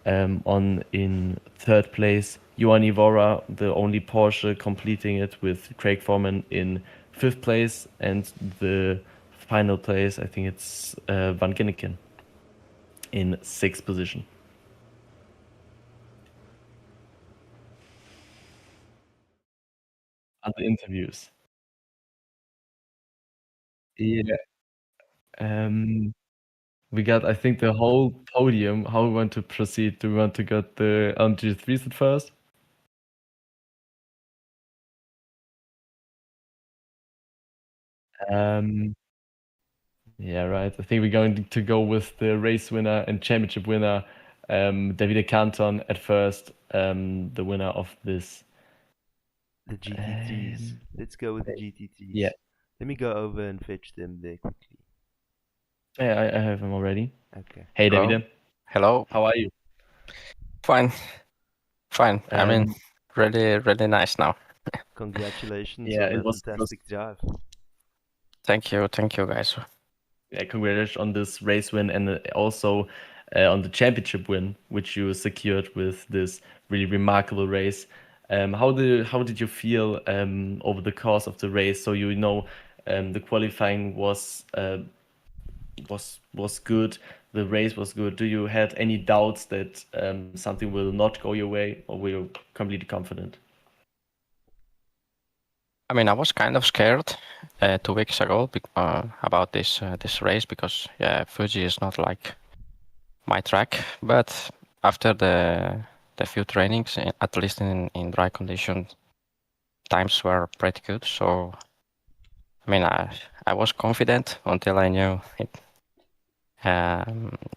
in third place. Johan Ivora, the only Porsche, completing it with Craig Foreman in fifth place, and the final place, I think it's Van Ginneken in sixth position. Other interviews. Yeah. We got, I think, the whole podium. How we want to proceed? Do we want to get the LMG3s at first? Yeah, right. I think we're going to go with the race winner and championship winner, Davide Canton at first, the winner of this. The GTTs. Let's go with the GTTs. Yeah. Let me go over and fetch them there quickly. Yeah, I have him already. Okay. Hey, Hello. Davide. Hello. How are you? Fine. I mean, really nice now. Congratulations Yeah, on it a was fantastic drive. Thank you, guys. Yeah, congratulations on this race win and also on the championship win, which you secured with this really remarkable race. How did you feel over the course of the race? So the qualifying was good, the race was good. Do you had any doubts that something will not go your way, or were you completely confident? I mean, I was kind of scared 2 weeks ago about this race because Fuji is not like my track. But after the few trainings, at least in dry condition, times were pretty good. So I mean, I was confident until I knew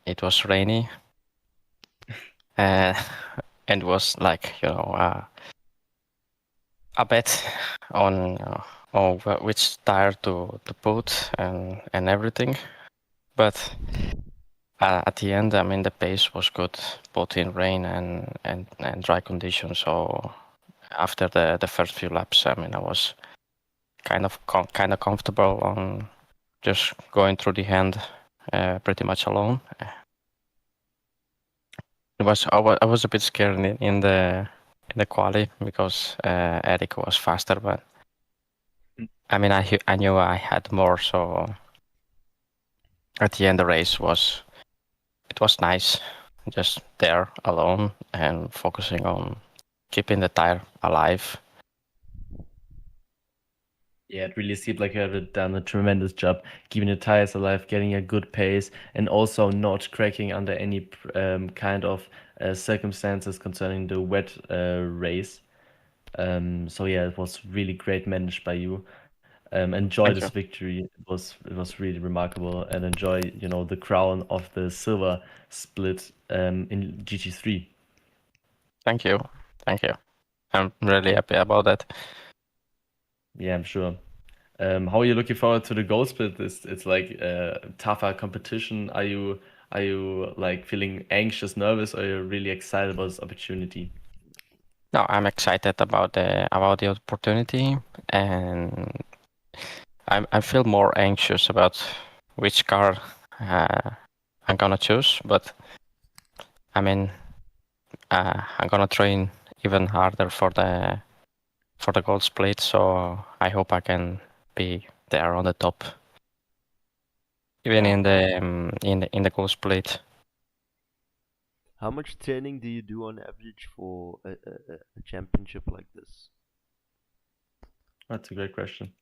it was rainy, and was like a bet on which tire to put and everything. But at the end, I mean, the pace was good both in rain and dry conditions. So after the first few laps, I mean, I was kind of comfortable on just going through the hand pretty much alone. I was a bit scared in the quali because Eric was faster, but I mean I knew I had more, so at the end the race was nice, just there alone and focusing on keeping the tire alive. Yeah, it really seemed like you have done a tremendous job keeping the tires alive, getting a good pace, and also not cracking under any kind of circumstances concerning the wet race. So yeah, it was really great managed by you. Enjoy Thank this you. victory. It was really remarkable, and enjoy the crown of the silver split in GT3. Thank you. Thank you. I'm really Yeah. happy about that. Yeah, I'm sure. How are you looking forward to the goal split? It's like a tougher competition. Are you like feeling anxious, nervous, or are you really excited about this opportunity? No, I'm excited about the opportunity, and I feel more anxious about which car I'm gonna choose. But I mean, I'm gonna train even harder for the gold split. So I hope I can be there on the top, even in the gold split. How much training do you do on average for a championship like this? That's a great question.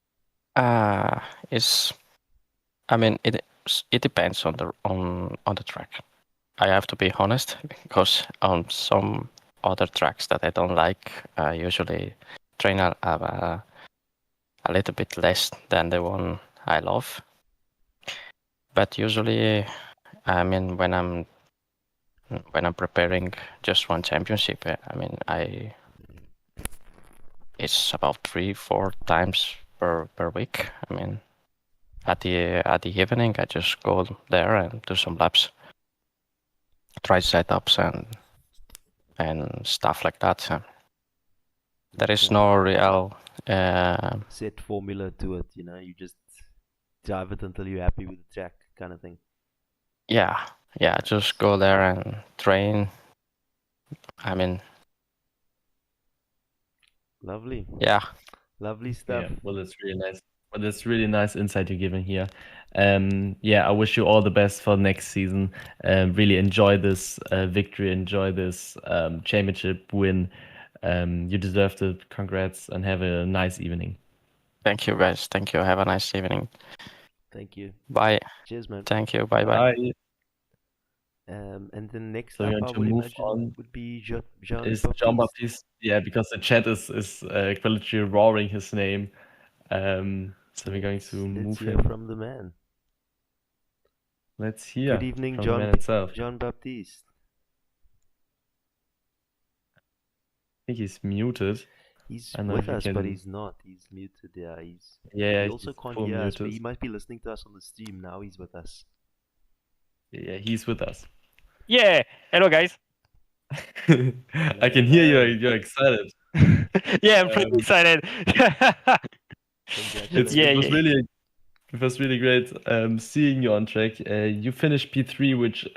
Is I mean it depends on the track. I have to be honest, because on some other tracks that I don't like, I usually train a little bit less than the one I love. But usually, I mean, when I'm preparing just one championship, I mean, it's about 3-4 times per week. I mean, at the evening, I just go there and do some laps, try setups and stuff like that. So there is Okay. no real Set formula to it, you just drive it until you're happy with the track, kind of thing. yeah, just go there and train. I mean, Lovely. yeah, Lovely stuff. Yeah, well, that's really nice. Well, that's really nice insight you're giving here. Yeah, I wish you all the best for next season. Really enjoy this victory, enjoy this championship win. You deserved it. Congrats, and have a nice evening. thank you guys. Thank you. Have a nice evening. Thank you. Bye. Cheers, man. Thank you. Bye bye. Bye. And then next So we're up, going I to would move imagine on. would be Is Jean Jean-Baptiste. Baptiste? Yeah, because the chat is literally roaring his name. So we're going to Let's move hear him. from the man. Let's hear Good evening, from the man itself. Jean-Baptiste. I think he's muted. He's I don't know with if you us, but can. he's not. He's muted. Yeah, Yeah, he also he's can't full hear us, but muted. he might be listening to us on the stream. Now he's with us. Yeah, he's with us. Yeah. Hello, guys. I can hear you're excited. Yeah, I'm pretty Um, excited. Congratulations. Yeah, it was yeah. really great seeing you on track. You finished P3, which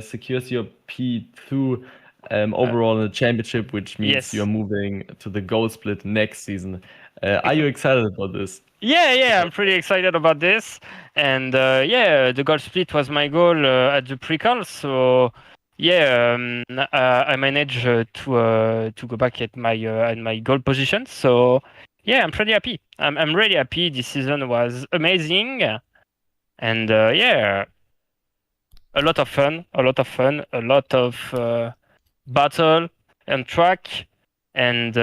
secures your P2 overall in the championship, which means Yes. you're moving to the gold split next season. Are you excited about this? Yeah, I'm pretty excited about this. And yeah, the goal split was my goal at the pre-call. So yeah, I managed to go back at my goal position. So yeah, I'm pretty happy. I'm really happy. This season was amazing, and yeah, a lot of fun, a lot of battle and track, and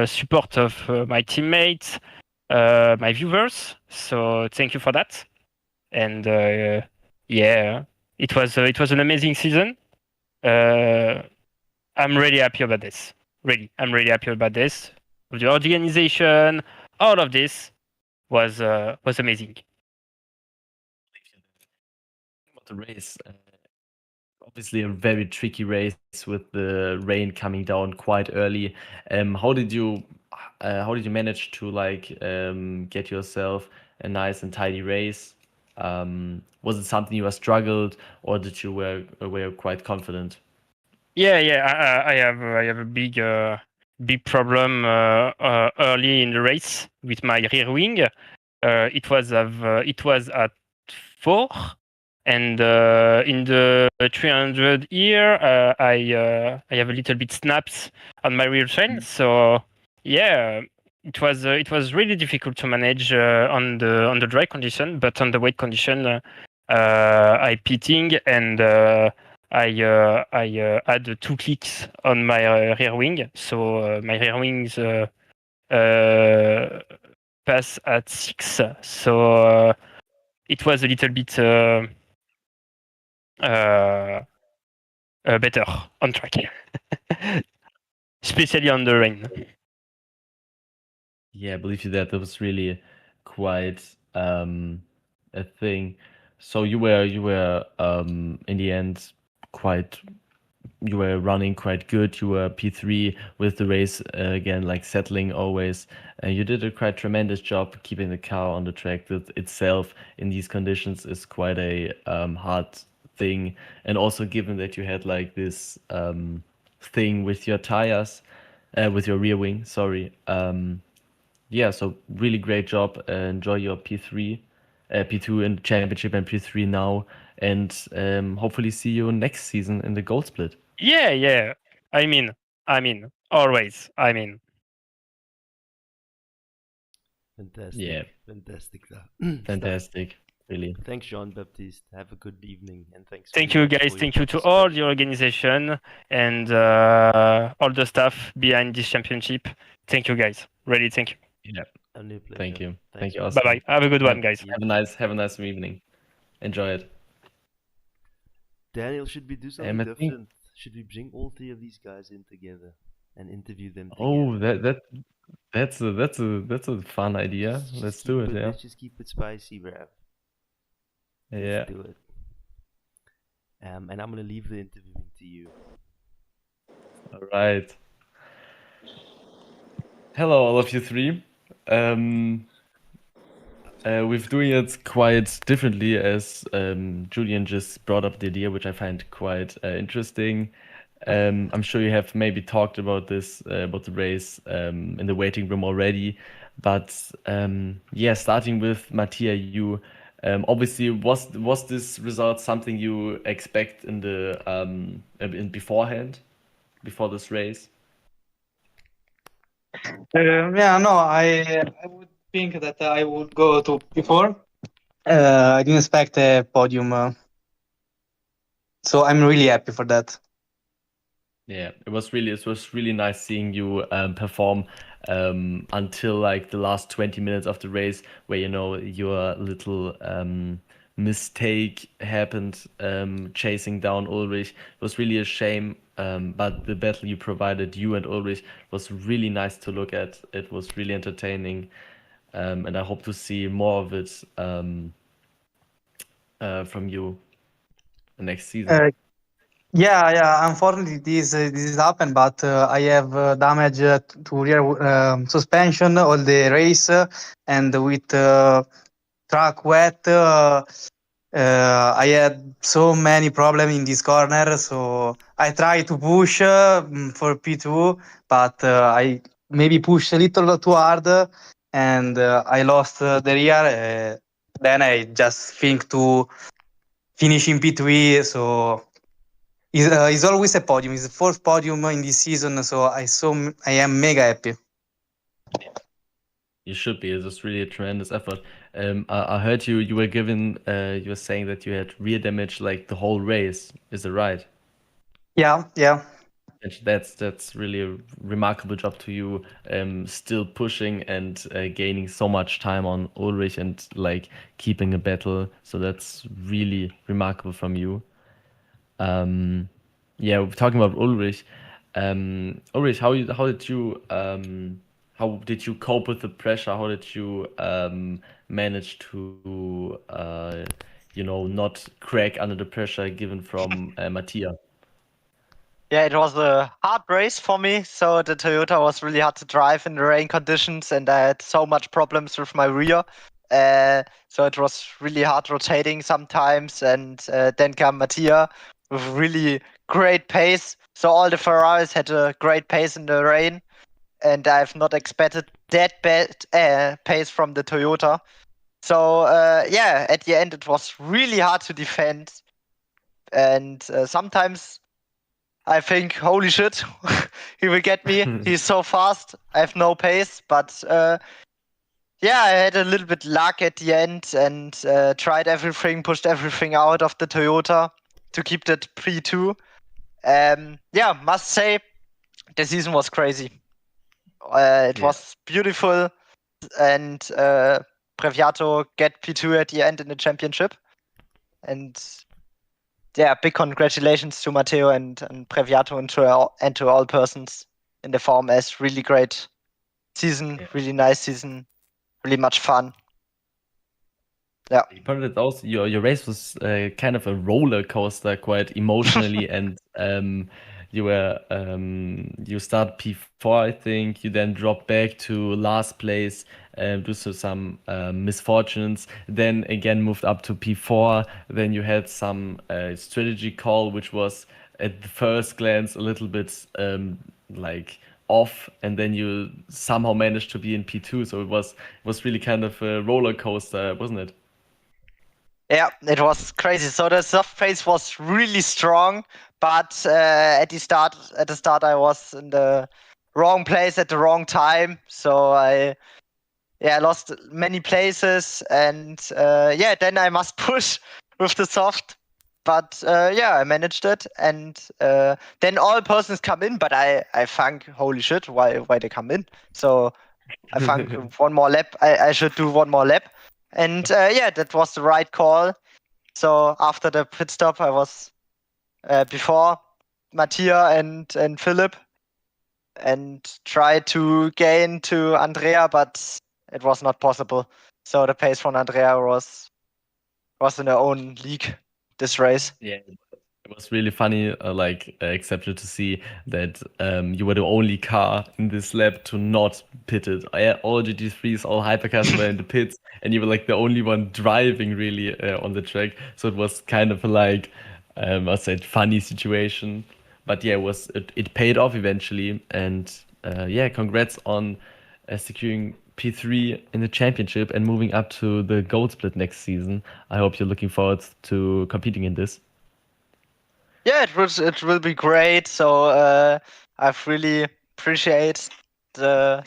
support of my teammates, my viewers. So thank you for that. And yeah, it was an amazing season. I'm really happy about this. Really, I'm really happy about this. The organization, all of this was amazing. About the race, obviously a very tricky race with the rain coming down quite early. How did you manage to get yourself a nice and tidy race? Was it something you struggled, or did you were quite confident? Yeah. I have a big problem early in the race with my rear wing. It was at 4, And in the 300 here, I have a little bit snaps on my rear chain. So yeah, it was really difficult to manage on the dry condition, but on the wet condition, I pitting and I had 2 clicks on my rear wing. So my rear wings pass at 6. So it was a little bit better on track, especially on the rain. Yeah, I believe you that was really quite a thing. So you were in the end quite you were running quite good. You were P3 with the race again, like settling always. You did a quite tremendous job keeping the car on the track. That itself in these conditions is quite a hard thing, and also given that you had like this thing with your tires, with your rear wing. Sorry. Yeah, so really great job. Enjoy your P3, P2 in the championship and P3 now, and hopefully see you next season in the gold split. Yeah. I mean, always. I mean. Fantastic. Yeah. Fantastic stuff. Fantastic, really. Thanks, Jean-Baptiste. Have a good evening, and thanks. Thank very you, much guys. for your Thank you to all the participation. organization and all the staff behind this championship. Thank you, guys. Really, thank you. Yeah. Only a pleasure. Thank you. Thanks, Thank you, man. Oscar. Bye bye. Have a good one, guys. Have a nice evening. Enjoy it. Daniel, should we do something I think- different? Should we bring all 3 of these guys in together and interview them together? Oh, that's a fun idea. Let's do it. Yeah. Let's just keep it spicy, bruv. Let's Yeah. do it. And I'm gonna leave the interviewing to you. All right. Hello, all of you 3. We're doing it quite differently, as Julian just brought up the idea, which I find quite interesting. I'm sure you have maybe talked about this, about the race in the waiting room already. But yeah, starting with Mattia, you obviously was this result something you expect in the in beforehand, before this race? Yeah, no, I would think that I would go to P4. I didn't expect a podium, so I'm really happy for that. Yeah, it was really nice seeing you perform until like the last 20 minutes of the race, where your little mistake happened, chasing down Ulrich. It was really a shame, but the battle you provided, you and Ulrich, was really nice to look at. It was really entertaining, and I hope to see more of it from you next season. Yeah. Unfortunately, this happened, but I have damage to rear suspension all the race, and with track wet, I had so many problems in this corner. So I tried to push for P2, but I maybe pushed a little too hard, and I lost the rear. Then I just think to finish in P3. So it's always a podium. It's the fourth podium in this season, so I am mega happy. You should be. It was really a tremendous effort. I heard you were given. You were saying that you had rear damage like the whole race. Is it right? Yeah. That's really a remarkable job to you. Still pushing and gaining so much time on Ulrich and like keeping a battle. So that's really remarkable from you. Yeah, we're talking about Ulrich. Ulrich, how did you cope with the pressure? How did you manage to not crack under the pressure given from Mattia? Yeah, it was a hard race for me. So the Toyota was really hard to drive in the rain conditions, and I had so much problems with my rear. So it was really hard rotating sometimes, and then came Mattia with really great pace. So all the Ferraris had a great pace in the rain, and I've not expected that bad pace from the Toyota. So yeah, at the end it was really hard to defend, and sometimes I think, holy shit, he will get me. He's so fast. I have no pace, but yeah, I had a little bit luck at the end and tried everything, pushed everything out of the Toyota to keep that P2. Yeah, must say the season was crazy. It was beautiful, and Previato get P2 at the end in the championship. And yeah, big congratulations to Matteo and Previato and to all persons in the VMS. Really great season, really nice season, really much fun. Yeah. You pointed it also, your race was kind of a roller coaster, quite emotionally, and you start P4, I think. You then drop back to last place due to some misfortunes. Then again moved up to P4. Then you had some strategy call, which was at the first glance a little bit like off, and then you somehow managed to be in P2. So it was really kind of a roller coaster, wasn't it? Yeah, it was crazy. So the soft pace was really strong, but at the start, I was in the wrong place at the wrong time. So I lost many places, and yeah, then I must push with the soft. But yeah, I managed it, and then all persons come in. But I think, holy shit, why they come in? So I think one more lap. I should do one more lap. And yeah, that was the right call. So after the pit stop, I was before Mattia and Philip, and tried to gain to Andrea, but it was not possible. So the pace from Andrea was in her own league this race. Yeah, it was really funny, exceptional to see that you were the only car in this lap to not pit it. All GT3s, all hypercars were in the pits, and you were like the only one driving really on the track. So it was kind of like, I said, funny situation. But yeah, it paid off eventually, and yeah, congrats on securing P3 in the championship and moving up to the gold split next season. I hope you're looking forward to competing in this. Yeah, it will be great. So I've really appreciate the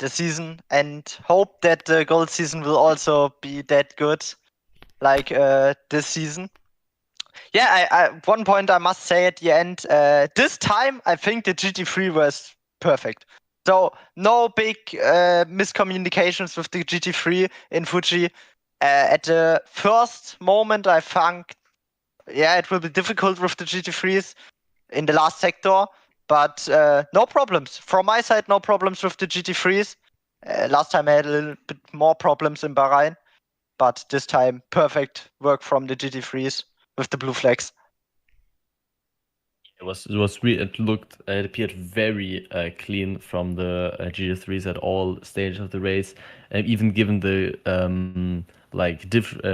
season, and hope that the gold season will also be that good like this season. Yeah, I one point I must say at the end, this time I think the GT3 was perfect. So no big miscommunications with the GT3 in Fuji. At the first moment, I think, yeah, it will be difficult with the GT3s in the last sector, but no problems. From my side, no problems with the GT3s. Last time I had a little bit more problems in Bahrain, but this time perfect work from the GT3s with the blue flags. It appeared very clean from the GT3s at all stages of the race, even given the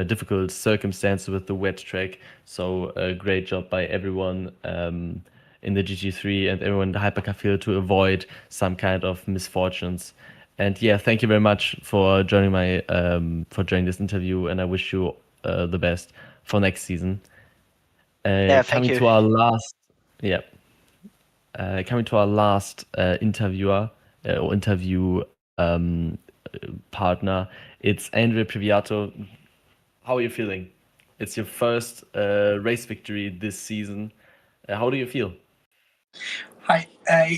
difficult circumstances with the wet track. So great job by everyone in the GT3 and everyone in the hypercar field to avoid some kind of misfortunes. And yeah, thank you very much for joining this interview, and I wish you the best for next season. Thank coming you. to our last interviewer or interview partner, it's Andrea Previato. How are you feeling? It's your first race victory this season. How do you feel? Hi,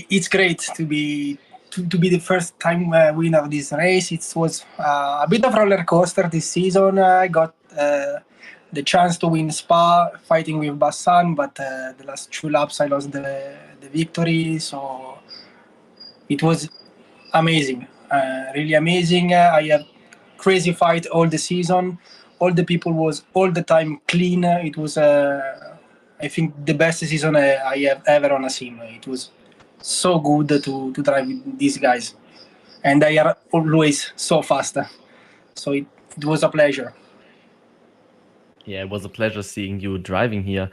it's great to be the first time winner of this race. It was a bit of roller coaster this season. I got the chance to win Spa fighting with Bassan, but the last 2 laps I lost the victory. So it was amazing, really amazing. I have crazy fight all the season. All the people was all the time clean. It was I think the best season I have ever on a sim. It was so good to drive with these guys, and they are always so fast. So it was a pleasure. Yeah, it was a pleasure seeing you driving here.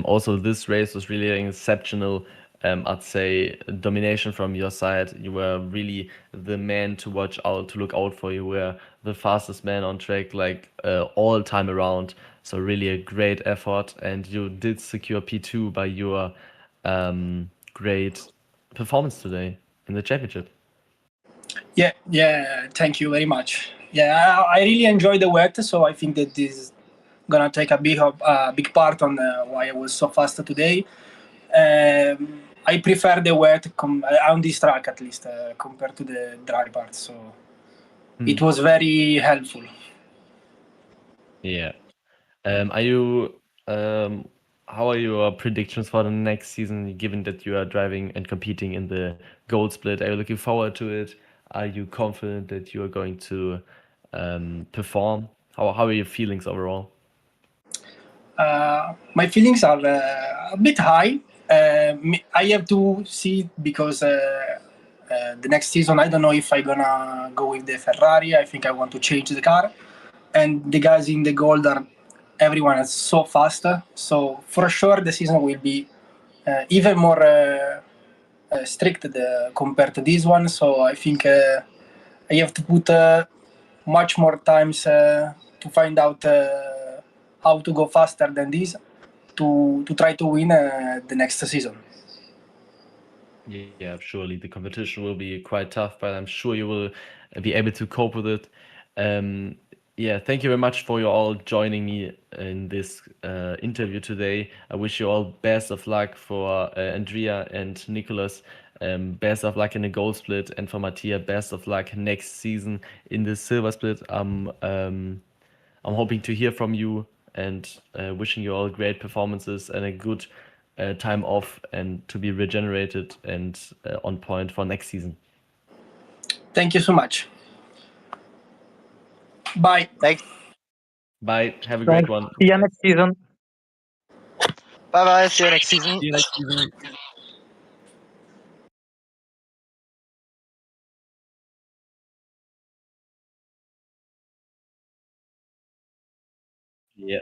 Also, this race was really exceptional. I'd say domination from your side. You were really the man to watch out, to look out for. You were the fastest man on track, like all time around. So really a great effort, and you did secure P2 by your great performance today in the championship. Yeah, thank you very much. Yeah, I really enjoyed the wet, so I think that this is gonna take a big part on why I was so fast today. I prefer the wet on this track at least compared to the dry part, so it was very helpful. Yeah. Are you how are your predictions for the next season, given that you are driving and competing in the gold split? Are you looking forward to it? Are you confident that you are going to perform? How are your feelings overall? My feelings are a bit high. I have to see because the next season I don't know if I'm gonna go with the Ferrari. I think I want to change the car, and the guys in the gold are everyone is so fast. So for sure the season will be even more strict compared to this one. So I think I have to put much more times to find out how to go faster than this to try to win the next season. Yeah, surely the competition will be quite tough, but I'm sure you will be able to cope with it. Yeah, thank you very much for you all joining me in this interview today. I wish you all best of luck for Andrea and Nicholas. Best of luck in the gold split, and for Mattia, best of luck next season in the silver split. I'm hoping to hear from you, and wishing you all great performances and a good time off, and to be regenerated and on point for next season. Thank you so much. Bye. Thanks. Bye. Have a great Thanks. one. See you next season. Bye bye. See you next season. See you next season. Yeah.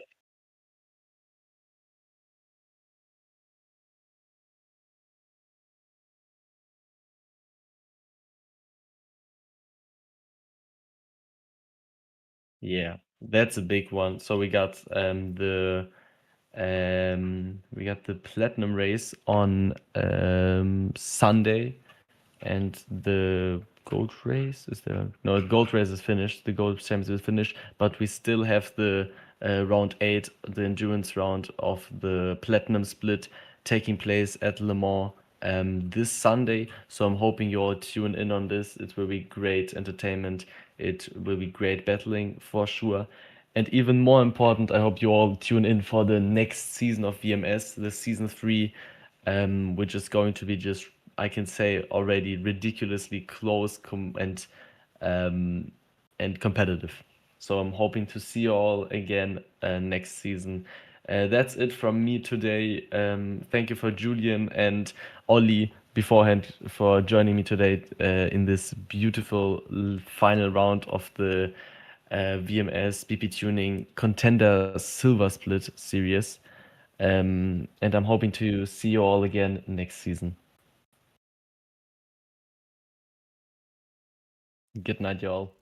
Yeah, that's a big one. So we got the platinum race on Sunday, and the gold race is there? No, the gold race is finished. The gold championship is finished, but we still have the round 8, the endurance round of the platinum split taking place at Le Mans this Sunday. So I'm hoping you all tune in on this. It will be great entertainment. It will be great battling for sure. And even more important, I hope you all tune in for the next season of VMS, the season 3, which is going to be just, I can say already, ridiculously close and competitive. So I'm hoping to see you all again next season. That's it from me today. Thank you for Julian and Ollie beforehand for joining me today in this beautiful final round of the VMS BPtuning Contender Silver Split Series. And I'm hoping to see you all again next season. Good night, y'all.